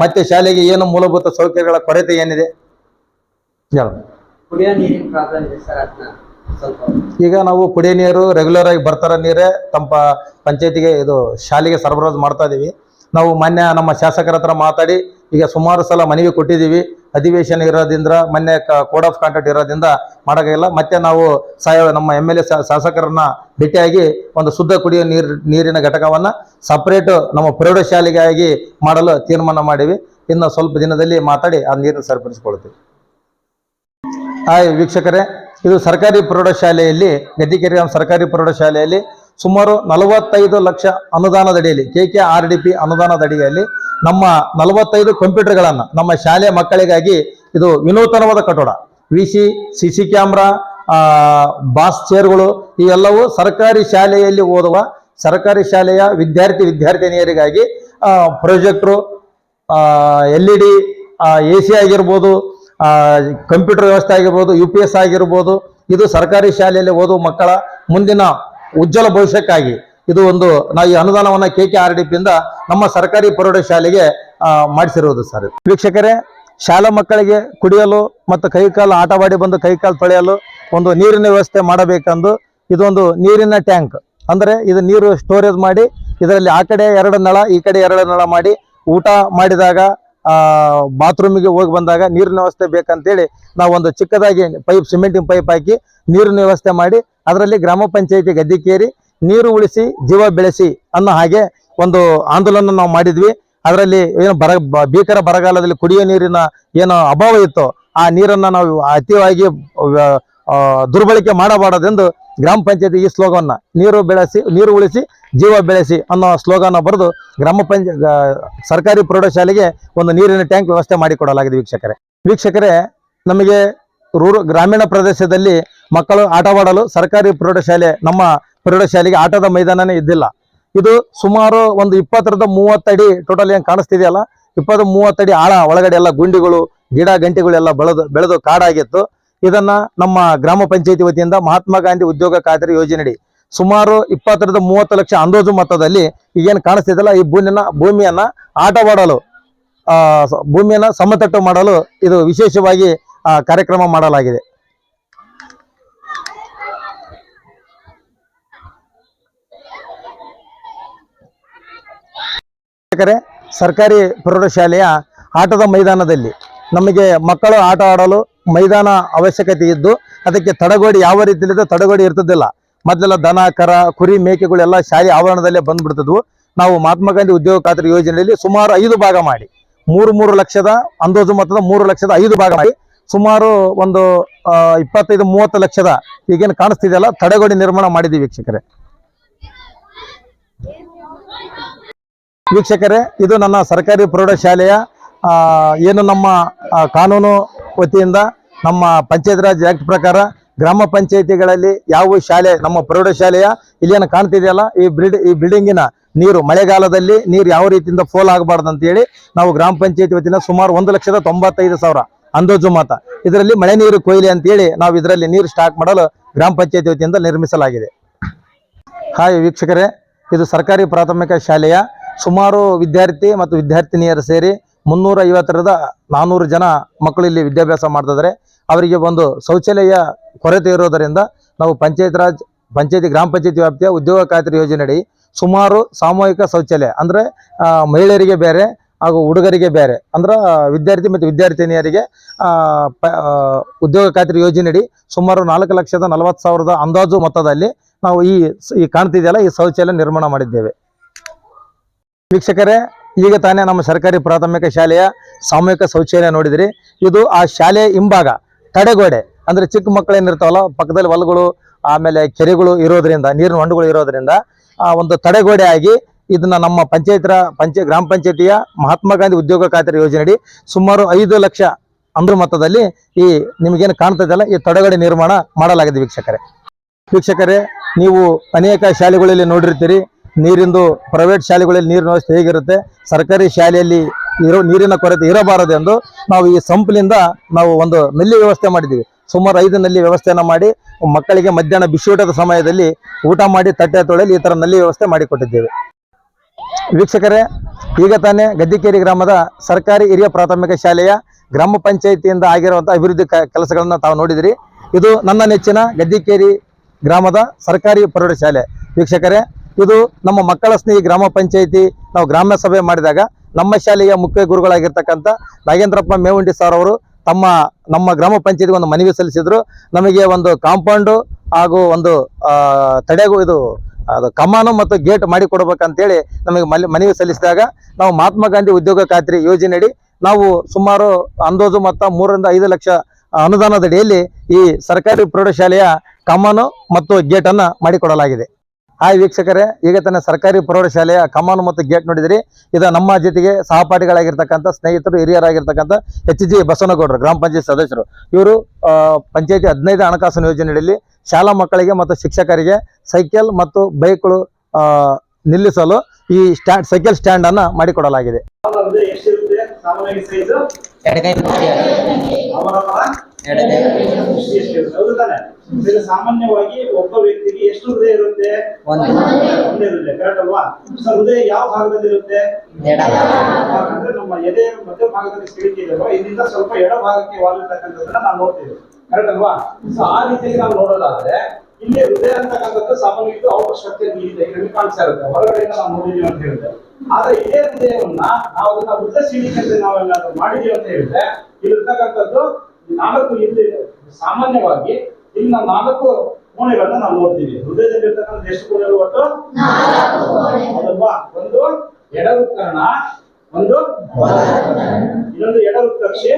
[SPEAKER 2] ಮತ್ತೆ ಶಾಲೆಗೆ ಏನು ಮೂಲಭೂತ ಸೌಕರ್ಯಗಳ ಕೊರತೆ ಏನಿದೆ? ಈಗ ನಾವು ಕುಡಿಯೋ ನೀರು ರೆಗ್ಯುಲರ್ ಆಗಿ ಬರ್ತಾರ ನೀರೇ ತಮ್ಮ ಪಂಚಾಯತಿಗೆ ಇದು ಶಾಲೆಗೆ ಸರಬರಾಜು ಮಾಡ್ತಾ ಇದೀವಿ. ನಾವು ಮೊನ್ನೆ ನಮ್ಮ ಶಾಸಕರ ಹತ್ರ ಮಾತಾಡಿ ಈಗ ಸುಮಾರು ಸಲ ಮನವಿ ಕೊಟ್ಟಿದ್ದೀವಿ. ಅಧಿವೇಶನ ಇರೋದ್ರಿಂದ ಮೊನ್ನೆ ಕೋಡ್ ಆಫ್ ಕಾಂಟ್ಯಾಕ್ಟ್ ಇರೋದ್ರಿಂದ ಮಾಡೋಕ್ಕಾಗಿಲ್ಲ. ಮತ್ತೆ ನಾವು ನಮ್ಮ MLA ಶಾಸಕರನ್ನ ಭೇಟಿಯಾಗಿ ಒಂದು ಶುದ್ಧ ಕುಡಿಯುವ ನೀರಿನ ಘಟಕವನ್ನ ಸಪರೇಟ್ ನಮ್ಮ ಪ್ರೌಢಶಾಲೆಗಾಗಿ ಮಾಡಲು ತೀರ್ಮಾನ ಮಾಡಿವಿ. ಇನ್ನು ಸ್ವಲ್ಪ ದಿನದಲ್ಲಿ ಮಾತಾಡಿ ಆ ನೀರನ್ನು ಸರಿಪಡಿಸಿಕೊಳ್ತೀವಿ. ಹಾಯ್ ವೀಕ್ಷಕರೇ, ಇದು ಸರ್ಕಾರಿ ಪ್ರೌಢಶಾಲೆಯಲ್ಲಿ ಗದ್ದಿಕೇರಿ ಸರ್ಕಾರಿ ಪ್ರೌಢಶಾಲೆಯಲ್ಲಿ ಸುಮಾರು 45 ಲಕ್ಷ ಅನುದಾನದಡಿಯಲ್ಲಿ KKRDP ಅನುದಾನದಡಿಯಲ್ಲಿ ನಮ್ಮ 45 ಕಂಪ್ಯೂಟರ್ಗಳನ್ನು ನಮ್ಮ ಶಾಲೆಯ ಮಕ್ಕಳಿಗಾಗಿ ಇದು ವಿನೂತನವಾದ ಕಟ್ಟಡ, CC ಕ್ಯಾಮ್ರಾ, ಬಾಸ್ ಚೇರ್ಗಳು ಇವೆಲ್ಲವೂ ಸರ್ಕಾರಿ ಶಾಲೆಯಲ್ಲಿ ಓದುವ ಸರ್ಕಾರಿ ಶಾಲೆಯ ವಿದ್ಯಾರ್ಥಿನಿಯರಿಗಾಗಿ ಪ್ರೊಜೆಕ್ಟ್ರು, LED, AC ಆಗಿರ್ಬೋದು, ಕಂಪ್ಯೂಟರ್ ವ್ಯವಸ್ಥೆ ಆಗಿರ್ಬೋದು, UPS ಆಗಿರ್ಬೋದು, ಇದು ಸರ್ಕಾರಿ ಶಾಲೆಯಲ್ಲಿ ಓದುವ ಮಕ್ಕಳ ಮುಂದಿನ ಉಜ್ವಲ ಭವಿಷ್ಯಕ್ಕಾಗಿ ಇದು ಒಂದು ನಾವು ಈ ಅನುದಾನವನ್ನ KKRDP ಇಂದ ನಮ್ಮ ಸರ್ಕಾರಿ ಪ್ರೌಢಶಾಲೆಗೆ ಮಾಡಿಸಿರುವುದು ಸರ್. ವೀಕ್ಷಕರೇ, ಶಾಲಾ ಮಕ್ಕಳಿಗೆ ಕುಡಿಯಲು ಮತ್ತು ಕೈಕಾಲು ಆಟವಾಡಿ ಬಂದು ಕೈಕಾಲು ತೊಳೆಯಲು ಒಂದು ನೀರಿನ ವ್ಯವಸ್ಥೆ ಮಾಡಬೇಕೆಂದು ಇದೊಂದು ನೀರಿನ ಟ್ಯಾಂಕ್, ಅಂದ್ರೆ ಇದು ನೀರು ಸ್ಟೋರೇಜ್ ಮಾಡಿ ಇದರಲ್ಲಿ ಆ ಕಡೆ 2 ನಳ ಈ ಕಡೆ 2 ನಳ ಮಾಡಿ ಊಟ ಮಾಡಿದಾಗ ಬಾತ್ರೂಮಿಗೆ ಹೋಗಿ ಬಂದಾಗ ನೀರಿನ ವ್ಯವಸ್ಥೆ ಬೇಕಂತೇಳಿ ನಾವು ಒಂದು ಚಿಕ್ಕದಾಗಿ ಸಿಮೆಂಟಿನ ಪೈಪ್ ಹಾಕಿ ನೀರಿನ ವ್ಯವಸ್ಥೆ ಮಾಡಿ ಅದರಲ್ಲಿ ಗ್ರಾಮ ಪಂಚಾಯತಿ ಗದ್ದಿಕೇರಿ ನೀರು ಉಳಿಸಿ ಜೀವ ಬೆಳೆಸಿ ಅನ್ನೋ ಹಾಗೆ ಒಂದು ಆಂದೋಲನ ನಾವು ಮಾಡಿದ್ವಿ. ಅದರಲ್ಲಿ ಏನು ಭೀಕರ ಬರಗಾಲದಲ್ಲಿ ಕುಡಿಯೋ ನೀರಿನ ಏನು ಅಭಾವ ಇತ್ತು, ಆ ನೀರನ್ನ ನಾವು ಅತಿಯಾಗಿ ದುರ್ಬಳಕೆ ಮಾಡಬಾರದೆಂದು ಗ್ರಾಮ ಪಂಚಾಯತಿ ಈ ಸ್ಲೋಗನ್ನ ನೀರು ಉಳಿಸಿ ಜೀವ ಬೆಳೆಸಿ ಅನ್ನೋ ಸ್ಲೋಗನ್ನ ಬರೆದು ಸರ್ಕಾರಿ ಪ್ರೌಢಶಾಲೆಗೆ ಒಂದು ನೀರಿನ ಟ್ಯಾಂಕ್ ವ್ಯವಸ್ಥೆ ಮಾಡಿಕೊಡಲಾಗಿದೆ. ವೀಕ್ಷಕರೇ, ನಮಗೆ ಗ್ರಾಮೀಣ ಪ್ರದೇಶದಲ್ಲಿ ಮಕ್ಕಳು ಆಟವಾಡಲು ಸರ್ಕಾರಿ ಪ್ರೌಢಶಾಲೆ ನಮ್ಮ ಪ್ರೌಢಶಾಲೆಗೆ ಆಟದ ಮೈದಾನನೇ ಇದ್ದಿಲ್ಲ. ಇದು ಸುಮಾರು ಒಂದು 20-30 ಅಡಿ ಟೋಟಲ್ ಏನು ಕಾಣಿಸ್ತಿದೆಯಲ್ಲ, 20-30 ಅಡಿ ಆಳ ಒಳಗಡೆ ಎಲ್ಲ ಗುಂಡಿಗಳು, ಗಿಡ ಗಂಟೆಗಳೆಲ್ಲ ಬೆಳೆದು ಕಾಡಾಗಿತ್ತು. ಇದನ್ನ ನಮ್ಮ ಗ್ರಾಮ ಪಂಚಾಯತಿ ವತಿಯಿಂದ ಮಹಾತ್ಮ ಗಾಂಧಿ ಉದ್ಯೋಗ ಖಾತರಿ ಯೋಜನೆಯಡಿ ಸುಮಾರು 20-30 ಲಕ್ಷ ಅಂದಾಜು ಮೊತ್ತದಲ್ಲಿ ಈಗೇನು ಕಾಣಿಸ್ತಿದೆಯಲ್ಲ, ಈ ಭೂಮಿಯನ್ನ ಆಟವಾಡಲು ಭೂಮಿಯನ್ನ ಸಮತಟ್ಟು ಮಾಡಲು ಇದು ವಿಶೇಷವಾಗಿ ಕಾರ್ಯಕ್ರಮ ಮಾಡಲಾಗಿದೆ. ಸರ್ಕಾರಿ ಪ್ರೌಢಶಾಲೆಯ ಆಟದ ಮೈದಾನದಲ್ಲಿ ನಮಗೆ ಮಕ್ಕಳು ಆಟ ಆಡಲು ಮೈದಾನ ಅವಶ್ಯಕತೆ ಇದ್ದು ಅದಕ್ಕೆ ತಡೆಗೋಡೆ ಯಾವ ರೀತಿಯಲ್ಲಿದೆ ತಡೆಗೋಡೆ ಇರ್ತಿದ್ದಿಲ್ಲ. ಮೊದಲೆಲ್ಲ ದನ ಕರ ಕುರಿ ಮೇಕೆಗಳೆಲ್ಲ ಶಾಲೆ ಆವರಣದಲ್ಲೇ ಬಂದ್ಬಿಡ್ತಿದ್ವು. ನಾವು ಮಹಾತ್ಮ ಗಾಂಧಿ ಉದ್ಯೋಗ ಖಾತರಿ ಯೋಜನೆಯಲ್ಲಿ ಸುಮಾರು 5 ಭಾಗ ಮಾಡಿ 3 ಲಕ್ಷದ ಅಂದಾಜು ಮೊತ್ತದ 3 ಲಕ್ಷದ 5 ಭಾಗ ಮಾಡಿ ಸುಮಾರು ಒಂದು 25-30 ಲಕ್ಷದ ಈಗೇನು ಕಾಣಿಸ್ತಿದೆಯಲ್ಲ ತಡೆಗೋಡೆ ನಿರ್ಮಾಣ ಮಾಡಿದ್ದೀವಿ. ವೀಕ್ಷಕರೇ, ಇದು ನನ್ನ ಸರ್ಕಾರಿ ಪ್ರೌಢಶಾಲೆಯ ಏನು ನಮ್ಮ ಕಾನೂನು ವತಿಯಿಂದ ನಮ್ಮ ಪಂಚಾಯತ್ ರಾಜ್ ಆಕ್ಟ್ ಪ್ರಕಾರ ಗ್ರಾಮ ಪಂಚಾಯತಿಗಳಲ್ಲಿ ಯಾವ ಶಾಲೆ ನಮ್ಮ ಪ್ರೌಢಶಾಲೆಯ ಇಲ್ಲೇನು ಕಾಣ್ತಿದೆಯಲ್ಲ ಈ ಬಿಲ್ಡಿಂಗಿನ ನೀರು ಮಳೆಗಾಲದಲ್ಲಿ ನೀರು ಯಾವ ರೀತಿಯಿಂದ ಫೋಲ್ ಆಗಬಾರ್ದು ಅಂತ ಹೇಳಿ ನಾವು ಗ್ರಾಮ ಪಂಚಾಯತಿ ವತಿಯಿಂದ ಸುಮಾರು 1,95,000 ಅಂದಾಜು ಮಾತ ಇದರಲ್ಲಿ ಮಳೆ ನೀರು ಕೊಯ್ಲಿ ಅಂತ ಹೇಳಿ ನಾವು ಇದರಲ್ಲಿ ನೀರು ಸ್ಟಾಕ್ ಮಾಡಲು ಗ್ರಾಮ ಪಂಚಾಯತಿ ವತಿಯಿಂದ ನಿರ್ಮಿಸಲಾಗಿದೆ. ಹಾಯ್ ವೀಕ್ಷಕರೇ, ಇದು ಸರ್ಕಾರಿ ಪ್ರಾಥಮಿಕ ಶಾಲೆಯ ಸುಮಾರು ವಿದ್ಯಾರ್ಥಿ ಮತ್ತು ವಿದ್ಯಾರ್ಥಿನಿಯರು ಸೇರಿ 350ರಿಂದ 400 ಜನ ಮಕ್ಕಳು ಇಲ್ಲಿ ವಿದ್ಯಾಭ್ಯಾಸ ಮಾಡ್ತಿದ್ದಾರೆ. ಅವರಿಗೆ ಒಂದು ಶೌಚಾಲಯ ಕೊರತೆ ಇರೋದರಿಂದ ನಾವು ಪಂಚಾಯತಿ ಗ್ರಾಮ ಪಂಚಾಯತಿ ವ್ಯಾಪ್ತಿಯ ಉದ್ಯೋಗ ಖಾತ್ರಿ ಯೋಜನೆಯಡಿ ಸುಮಾರು ಸಾಮೂಹಿಕ ಶೌಚಾಲಯ ಅಂದ್ರೆ ಮಹಿಳೆಯರಿಗೆ ಬೇರೆ ಹಾಗೂ ಹುಡುಗರಿಗೆ ಬೇರೆ ಅಂದ್ರೆ ವಿದ್ಯಾರ್ಥಿ ಮತ್ತು ವಿದ್ಯಾರ್ಥಿನಿಯರಿಗೆ ಉದ್ಯೋಗ ಖಾತ್ರಿ ಯೋಜನೆಯಡಿ ಸುಮಾರು 4,40,000 ಅಂದಾಜು ಮೊತ್ತದಲ್ಲಿ ನಾವು ಈ ಕಾಣ್ತಿದೆಯಲ್ಲ ಈ ಶೌಚಾಲಯ ನಿರ್ಮಾಣ ಮಾಡಿದ್ದೇವೆ. ವೀಕ್ಷಕರೇ, ಈಗ ತಾನೇ ನಮ್ಮ ಸರ್ಕಾರಿ ಪ್ರಾಥಮಿಕ ಶಾಲೆಯ ಸಾಮೂಹಿಕ ಶೌಚಾಲಯ ನೋಡಿದ್ರಿ. ಇದು ಆ ಶಾಲೆಯ ಹಿಂಭಾಗ ತಡೆಗೋಡೆ ಅಂದ್ರೆ ಚಿಕ್ಕ ಮಕ್ಕಳೇನಿರ್ತಾವಲ್ಲ ಪಕ್ಕದಲ್ಲಿ ಹೊಲಗಳು ಆಮೇಲೆ ಕೆರೆಗಳು ಇರೋದ್ರಿಂದ ನೀರಿನ ಹೊಂಡಗಳು ಇರೋದ್ರಿಂದ ಒಂದು ತಡೆಗೋಡೆ ಆಗಿ ಇದನ್ನ ನಮ್ಮ ಗ್ರಾಮ ಪಂಚಾಯತಿಯ ಮಹಾತ್ಮ ಗಾಂಧಿ ಉದ್ಯೋಗ ಖಾತ್ರಿ ಯೋಜನೆಯಡಿ ಸುಮಾರು 5 ಲಕ್ಷ ಅಂದ್ರ ಮೊತ್ತದಲ್ಲಿ ಈ ನಿಮಗೇನು ಕಾಣ್ತದಲ್ಲ ಈ ತಡೆಗೋಡೆ ನಿರ್ಮಾಣ ಮಾಡಲಾಗಿದೆ. ವೀಕ್ಷಕರೇ, ನೀವು ಅನೇಕ ಶಾಲೆಗಳಲ್ಲಿ ನೋಡಿರ್ತೀರಿ ನೀರಿಂದು ಪ್ರೈವೇಟ್ ಶಾಲೆಗಳಲ್ಲಿ ನೀರಿನ ವ್ಯವಸ್ಥೆ ಹೇಗಿರುತ್ತೆ, ಸರ್ಕಾರಿ ಶಾಲೆಯಲ್ಲಿ ನೀರಿನ ಕೊರತೆ ಇರಬಾರದು ಎಂದು ನಾವು ಈ ಸಂಪ್ಲಿಂದ ನಾವು ಒಂದು ನಲ್ಲಿ ವ್ಯವಸ್ಥೆ ಮಾಡಿದ್ದೀವಿ. ಸುಮಾರು 5 ನಲ್ಲಿ ವ್ಯವಸ್ಥೆಯನ್ನ ಮಾಡಿ ಮಕ್ಕಳಿಗೆ ಮಧ್ಯಾಹ್ನ ಬಿಸಿ ಊಟದ ಸಮಯದಲ್ಲಿ ಊಟ ಮಾಡಿ ತಟ್ಟೆ ತೊಳೆಯಲು ಈ ತರ ನಲ್ಲಿ ವ್ಯವಸ್ಥೆ ಮಾಡಿಕೊಟ್ಟಿದ್ದೇವೆ. ವೀಕ್ಷಕರೇ, ಈಗ ತಾನೇ ಗದ್ದಿಕೇರಿ ಗ್ರಾಮದ ಸರ್ಕಾರಿ ಹಿರಿಯ ಪ್ರಾಥಮಿಕ ಶಾಲೆಯ ಗ್ರಾಮ ಪಂಚಾಯಿತಿಯಿಂದ ಆಗಿರುವಂತಹ ಅಭಿವೃದ್ಧಿ ಕೆಲಸಗಳನ್ನ ತಾವು ನೋಡಿದಿರಿ. ಇದು ನನ್ನ ನೆಚ್ಚಿನ ಗದ್ದಿಕೇರಿ ಗ್ರಾಮದ ಸರ್ಕಾರಿ ಪ್ರೌಢಶಾಲೆ. ವೀಕ್ಷಕರೇ, ಇದು ನಮ್ಮ ಮಕ್ಕಳ ಸ್ನೇಹಿ ಗ್ರಾಮ ಪಂಚಾಯಿತಿ ನಾವು ಗ್ರಾಮ ಸಭೆ ಮಾಡಿದಾಗ ನಮ್ಮ ಶಾಲೆಯ ಮುಖ್ಯ ಗುರುಗಳಾಗಿರ್ತಕ್ಕಂಥ ನಾಗೇಂದ್ರಪ್ಪ ಮೇವುಂಡಿ ಸರ್ ಅವರು ನಮ್ಮ ಗ್ರಾಮ ಪಂಚಾಯತಿಗೆ ಒಂದು ಮನವಿ ಸಲ್ಲಿಸಿದ್ರು. ನಮಗೆ ಒಂದು ಕಾಂಪೌಂಡು ಹಾಗೂ ಒಂದು ಅದು ಕಮಾನು ಮತ್ತು ಗೇಟ್ ಮಾಡಿ ಕೊಡ್ಬೇಕಂತೇಳಿ ನಮಗೆ ಮನವಿ ಸಲ್ಲಿಸಿದಾಗ ನಾವು ಮಹಾತ್ಮ ಗಾಂಧಿ ಉದ್ಯೋಗ ಖಾತ್ರಿ ಯೋಜನೆಯಡಿ ನಾವು ಸುಮಾರು ಅಂದಾಜು ಮೊತ್ತ 3ರಿಂದ 5 ಲಕ್ಷ ಅನುದಾನದಡಿಯಲ್ಲಿ ಈ ಸರ್ಕಾರಿ ಪ್ರೌಢಶಾಲೆಯ ಕಮಾನು ಮತ್ತು ಗೇಟ್ ಅನ್ನ ಮಾಡಿಕೊಡಲಾಗಿದೆ. ಹಾಯ್ ವೀಕ್ಷಕರೇ, ಈಗ ತಾನೇ ಸರ್ಕಾರಿ ಪ್ರೌಢಶಾಲೆಯ ಕಮಾನು ಮತ್ತು ಗೇಟ್ ನೋಡಿದಿರಿ. ಇದು ನಮ್ಮ ಜೊತೆಗೆ ಸಹಪಾಠಿಗಳಾಗಿರ್ತಕ್ಕಂಥ ಸ್ನೇಹಿತರು ಹಿರಿಯರಾಗಿರ್ತಕ್ಕಂಥ HG ಬಸವನಗೌಡರು ಗ್ರಾಮ ಪಂಚಾಯತ್ ಸದಸ್ಯರು. ಇವರು ಪಂಚಾಯತಿ 15 ಹಣಕಾಸಿನ ಯೋಜನೆಯಲ್ಲಿ ಶಾಲಾ ಮಕ್ಕಳಿಗೆ ಮತ್ತು ಶಿಕ್ಷಕರಿಗೆ ಸೈಕಲ್ ಮತ್ತು ಬೈಕ್ಗಳು ನಿಲ್ಲಿಸಲು ಈ ಸೈಕಲ್ ಸ್ಟ್ಯಾಂಡ್ ಅನ್ನ ಮಾಡಿಕೊಡಲಾಗಿದೆ.
[SPEAKER 3] ಸಾಮಾನ್ಯವಾಗಿ ಒಬ್ಬ ವ್ಯಕ್ತಿಗೆ ಎಷ್ಟು ಹೃದಯ ಇರುತ್ತೆ? ಒಂದೇ ಹೃದಯ, ಕರೆಕ್ಟ್ ಅಲ್ವಾ? ಹೃದಯ ಯಾವ ಭಾಗದಲ್ಲಿ ಇರುತ್ತೆ? ಅಂದ್ರೆ ನಮ್ಮ ಎದೆ ಮಧ್ಯ ಭಾಗದಲ್ಲಿ ಸಿಗುತ್ತಿದೆಯಲ್ವಾ, ಇದರಿಂದ ಸ್ವಲ್ಪ ಎಡ ಭಾಗಕ್ಕೆ ವಾಲಿರ್ತಕ್ಕಂಥದ್ದನ್ನ ನಾವು ನೋಡ್ತೀವಿ, ಕರೆಕ್ಟ್ ಅಲ್ವಾ? ಸೊ ಆ ರೀತಿಯಾಗಿ ನಾವು ನೋಡೋದಾದ್ರೆ ಇಲ್ಲಿ ಹೃದಯ ಅಂತಕ್ಕಂಥದ್ದು ಸಾಮಾನ್ಯವಾಗಿ ಔಟರ್ ಸ್ಟ್ರಕ್ಚರ್ ಇದೆ, ಕಾಣಿಸ್ತಾ ಇರುತ್ತೆ, ಹೊರಗಡೆಯಿಂದ ನಾವು ನೋಡಿದೀವಿ ಅಂತ ಹೇಳಿದ್ರೆ. ಆದ್ರೆ ಇದೇ ಹೃದಯವನ್ನ ನಾವು ಅದನ್ನ ವೃತ್ತ ಸೀಳಿಕೆ ನಾವೆಲ್ಲಾದ್ರೂ ಮಾಡಿದೀವಿ ಅಂತ ಹೇಳಿದ್ರೆ ಇಲ್ಲಿರ್ತಕ್ಕಂಥದ್ದು 4 ಇಲ್ಲಿ ಸಾಮಾನ್ಯವಾಗಿ ಇಲ್ಲಿ ನಾವು 4 ಕೋಣೆಗಳನ್ನ ನಾವು ನೋಡ್ತೀವಿ. ಹೃದಯದಲ್ಲಿ ಇರ್ತಕ್ಕಂಥ ಎಷ್ಟು ಕೋಣೆಗಳು? ಒಟ್ಟು 4. ಒಂದು ಎಡ ಹೃತ್ಕರ್ಣ, ಒಂದು ಇನ್ನೊಂದು ಎಡ ಹೃತ್ಕಕ್ಷೆ,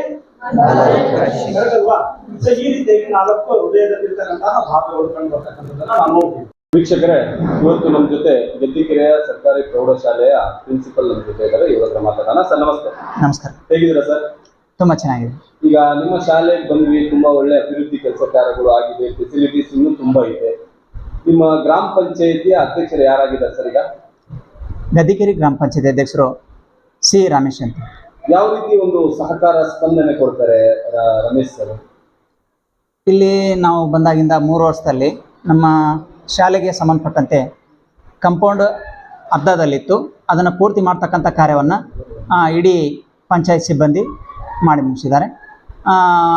[SPEAKER 3] ಅಲ್ವಾ? ಸೊ ಈ ರೀತಿಯಾಗಿ 4 ಹೃದಯದಲ್ಲಿ ಇರ್ತಕ್ಕಂತಹ ಭಾಗಗಳು ಕಂಡು ಬರ್ತಕ್ಕಂಥದ್ದನ್ನ ನಾವು ನೋಡ್ತೀವಿ.
[SPEAKER 1] ವೀಕ್ಷಕರೇ, ಇವತ್ತು ನಮ್ಮ ಜೊತೆ ಗದ್ದಿಕೆರೆಯ ಸರ್ಕಾರಿ ಪ್ರೌಢಶಾಲೆಯ ಪ್ರಿನ್ಸಿಪಲ್ ನಮ್ಮ ಜೊತೆ ಇದ್ದಾರೆ. ಇವ್ರ ಹತ್ರ ಮಾತಾಡೋಣ. ಸರ್ ನಮಸ್ತೆ.
[SPEAKER 4] ನಮಸ್ಕಾರ.
[SPEAKER 1] ಹೇಗಿದ್ದೀರಾ ಸರ್?
[SPEAKER 4] ತುಂಬಾ ಚೆನ್ನಾಗಿದೆ.
[SPEAKER 1] ಈಗ ನಿಮ್ಮ ಶಾಲೆಗೆ ಬಂದ್ವಿ, ತುಂಬಾ ಒಳ್ಳೆ ಅಭಿವೃದ್ಧಿ ಕೆಲಸ ಕಾರ್ಯಗಳು ಆಗಿದೆ, ಫೆಸಿಲಿಟೀಸ್ ಇನ್ನೂ ತುಂಬಾ ಇದೆ. ನಿಮ್ಮ ಗ್ರಾಮ ಪಂಚಾಯತಿಯ ಅಧ್ಯಕ್ಷರು ಯಾರಾಗಿದ್ದಾರೆ ಸರ್? ಈಗ
[SPEAKER 4] ಗದ್ದಿಕೇರಿ ಗ್ರಾಮ ಪಂಚಾಯತಿ ಅಧ್ಯಕ್ಷರು ಸಿ ರಮೇಶ್ ಅಂತ.
[SPEAKER 1] ಯಾವ ರೀತಿ ಒಂದು ಸಹಕಾರ ಸ್ಪಂದನೆ ಕೊಡ್ತಾರೆ ರಮೇಶ್ ಸರ್?
[SPEAKER 4] ಇಲ್ಲಿ ನಾವು ಬಂದಾಗಿಂದ 3 ವರ್ಷದಲ್ಲಿ ನಮ್ಮ ಶಾಲೆಗೆ ಸಂಬಂಧಪಟ್ಟಂತೆ ಕಂಪೌಂಡ್ ಅರ್ಧದಲ್ಲಿತ್ತು, ಅದನ್ನು ಪೂರ್ತಿ ಮಾಡ್ತಕ್ಕಂಥ ಕಾರ್ಯವನ್ನು ಇಡೀ ಪಂಚಾಯತ್ ಸಿಬ್ಬಂದಿ ಮಾಡಿ ಮುಗಿಸಿದ್ದಾರೆ.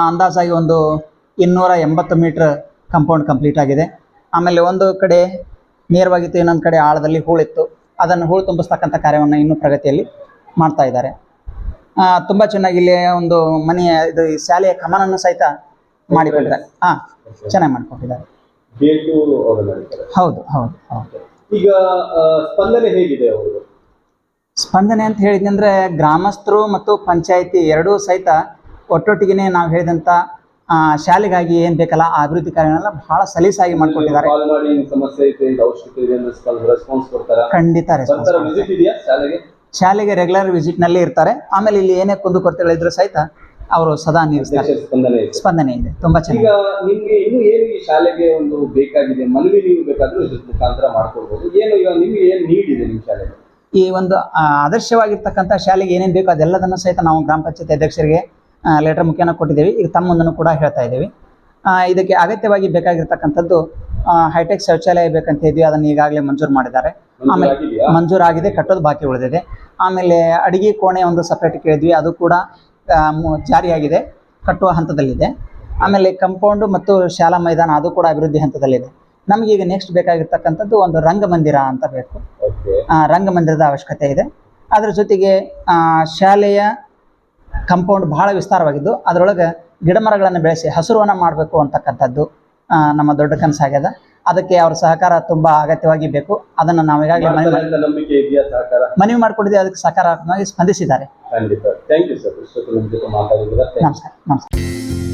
[SPEAKER 4] ಅಂದಾಜಾಗಿ ಒಂದು 280 ಮೀಟ್ರ್ ಕಂಪೌಂಡ್ ಕಂಪ್ಲೀಟ್ ಆಗಿದೆ. ಆಮೇಲೆ ಒಂದು ಕಡೆ ನೇರವಾಗಿತ್ತು, ಇನ್ನೊಂದು ಕಡೆ ಆಳದಲ್ಲಿ ಹೂಳಿತ್ತು, ಅದನ್ನು ಹೂಳು ತುಂಬಿಸ್ತಕ್ಕಂಥ ಕಾರ್ಯವನ್ನು ಇನ್ನೂ ಪ್ರಗತಿಯಲ್ಲಿ ಮಾಡ್ತಾ ಇದ್ದಾರೆ. ತುಂಬ ಚೆನ್ನಾಗಿ ಇಲ್ಲಿ ಒಂದು ಮನೆಯ ಈ ಶಾಲೆಯ ಕಮಾನನ್ನು ಸಹಿತ ಮಾಡಿಕೊಟ್ಟಿದ್ದಾರೆ. ಚೆನ್ನಾಗಿ ಮಾಡಿಕೊಟ್ಟಿದ್ದಾರೆ. ಹೌದು ಹೌದು ಹೌದು.
[SPEAKER 1] ಈಗ ಸ್ಪಂದನೆ ಹೇಗಿದೆ ಅವರು?
[SPEAKER 4] ಸ್ಪಂದನೆ ಅಂತ ಹೇಳಿದ್ನಂದ್ರೆ ಗ್ರಾಮಸ್ಥರು ಮತ್ತು ಪಂಚಾಯಿತಿ ಎರಡೂ ಸಹಿತ ಒಟ್ಟೊಟ್ಟಿಗೆ ನಾವು ಹೇಳಿದಂಥ ಶಾಲೆಗಾಗಿ ಏನು ಬೇಕಲ್ಲ ಆ ಅಭಿವೃದ್ಧಿ ಕಾರ್ಯನೆಲ್ಲ ಬಹಳ ಸಲೀಸಾಗಿ ಮಾಡಿಕೊಟ್ಟಿದ್ದಾರೆ. ಖಂಡಿತ ರೆಸ್ಪಾನ್ಸ್. ಶಾಲೆಗೆ ರೆಗ್ಯುಲರ್ ವಿಸಿಟ್ನಲ್ಲಿ ಇರ್ತಾರೆ. ಆಮೇಲೆ ಇಲ್ಲಿ ಏನೇ ಕುಂದುಕೊರತೆಗಳಿದ್ರು ಸಹಿತ ಅವರು ಸದಾ ನೀಡಿಸ್ತಾರೆ.
[SPEAKER 5] ಸ್ಪಂದನೆ ಇದೆ.
[SPEAKER 4] ಸ್ಪಂದನೆ ಇದೆ, ತುಂಬಾ
[SPEAKER 5] ಈಗ
[SPEAKER 4] ಚೆನ್ನಾಗಿ.
[SPEAKER 5] ನಿಮ್ಗೆ ಇನ್ನು ಏನು ಈ ಶಾಲೆಗೆ ಒಂದು ಬೇಕಾಗಿದೆ ಮನವಿ ನೀವು ಬೇಕಾದ್ರೂ ಇದ್ರ ಮುಖಾಂತರ ಮಾಡ್ಕೊಳ್ಬಹುದು. ಏನು ಈಗ ನಿಮ್ಗೆ ಏನು ನೀಡ್ ಇದೆ ನಿಮ್ಮ ಶಾಲೆಗೆ?
[SPEAKER 4] ಈ ಒಂದು ಆದರ್ಶವಾಗಿರ್ತಕ್ಕಂಥ ಶಾಲೆಗೆ ಏನೇನು ಬೇಕೋ ಅದೆಲ್ಲದನ್ನು ಸಹಿತ ನಾವು ಗ್ರಾಮ ಪಂಚಾಯತ್ ಅಧ್ಯಕ್ಷರಿಗೆ ಲೆಟರ್ ಮುಖೇನ ಕೊಟ್ಟಿದ್ದೇವೆ. ಈಗ ತಮ್ಮ ಮುಂದನ್ನು ಕೂಡ ಹೇಳ್ತಾ ಇದ್ದೀವಿ. ಇದಕ್ಕೆ ಅಗತ್ಯವಾಗಿ ಬೇಕಾಗಿರ್ತಕ್ಕಂಥದ್ದು ಹೈಟೆಕ್ ಶೌಚಾಲಯ ಬೇಕಂತ ಇದ್ವಿ, ಅದನ್ನು ಈಗಾಗಲೇ ಮಂಜೂರು ಮಾಡಿದ್ದಾರೆ. ಆಮೇಲೆ ಮಂಜೂರಾಗಿದೆ, ಕಟ್ಟೋದು ಬಾಕಿ ಉಳಿದಿದೆ. ಆಮೇಲೆ ಅಡಿಗೆ ಕೋಣೆ ಒಂದು ಸಪ್ರೇಟ್ ಕೇಳಿದ್ವಿ, ಅದು ಕೂಡ ಜಾರಿಯಾಗಿದೆ, ಕಟ್ಟುವ ಹಂತದಲ್ಲಿದೆ. ಆಮೇಲೆ ಕಂಪೌಂಡು ಮತ್ತು ಶಾಲಾ ಮೈದಾನ ಅದು ಕೂಡ ಅಭಿವೃದ್ಧಿ ಹಂತದಲ್ಲಿದೆ. ನಮಗೆ ಈಗ ನೆಕ್ಸ್ಟ್ ಬೇಕಾಗಿರ್ತಕ್ಕಂಥದ್ದು ಒಂದು ರಂಗಮಂದಿರ ಅಂತ ಬೇಕು. ರಂಗಮಂದಿರದ ಅವಶ್ಯಕತೆ ಇದೆ. ಅದರ ಜೊತೆಗೆ ಶಾಲೆಯ ಕಂಪೌಂಡ್ ಬಹಳ ವಿಸ್ತಾರವಾಗಿದ್ದು ಅದರೊಳಗೆ ಗಿಡ ಮರಗಳನ್ನು ಬೆಳೆಸಿ ಹಸುರುವನ್ನ ಮಾಡಬೇಕು ಅಂತಕ್ಕಂಥದ್ದು ನಮ್ಮ ದೊಡ್ಡ ಕನಸಾಗ್ಯದ. ಅದಕ್ಕೆ ಅವ್ರ ಸಹಕಾರ ತುಂಬ ಅಗತ್ಯವಾಗಿ ಬೇಕು. ಅದನ್ನು ನಾವು ಈಗಾಗಲೇ ಮನವಿ ಮಾಡಿಕೊಂಡಿದ್ದೀವಿ, ಅದಕ್ಕೆ ಸಕಾರಾತ್ಮಕವಾಗಿ ಸ್ಪಂದಿಸಿದ್ದಾರೆ.
[SPEAKER 5] ಖಂಡಿತ. Thank you sir. ಇಷ್ಟೊತ್ತು ನಮ್ಮ ಜೊತೆ ಮಾತಾಡಿದ್ದೀರಾ.
[SPEAKER 4] ನಮಸ್ಕಾರ.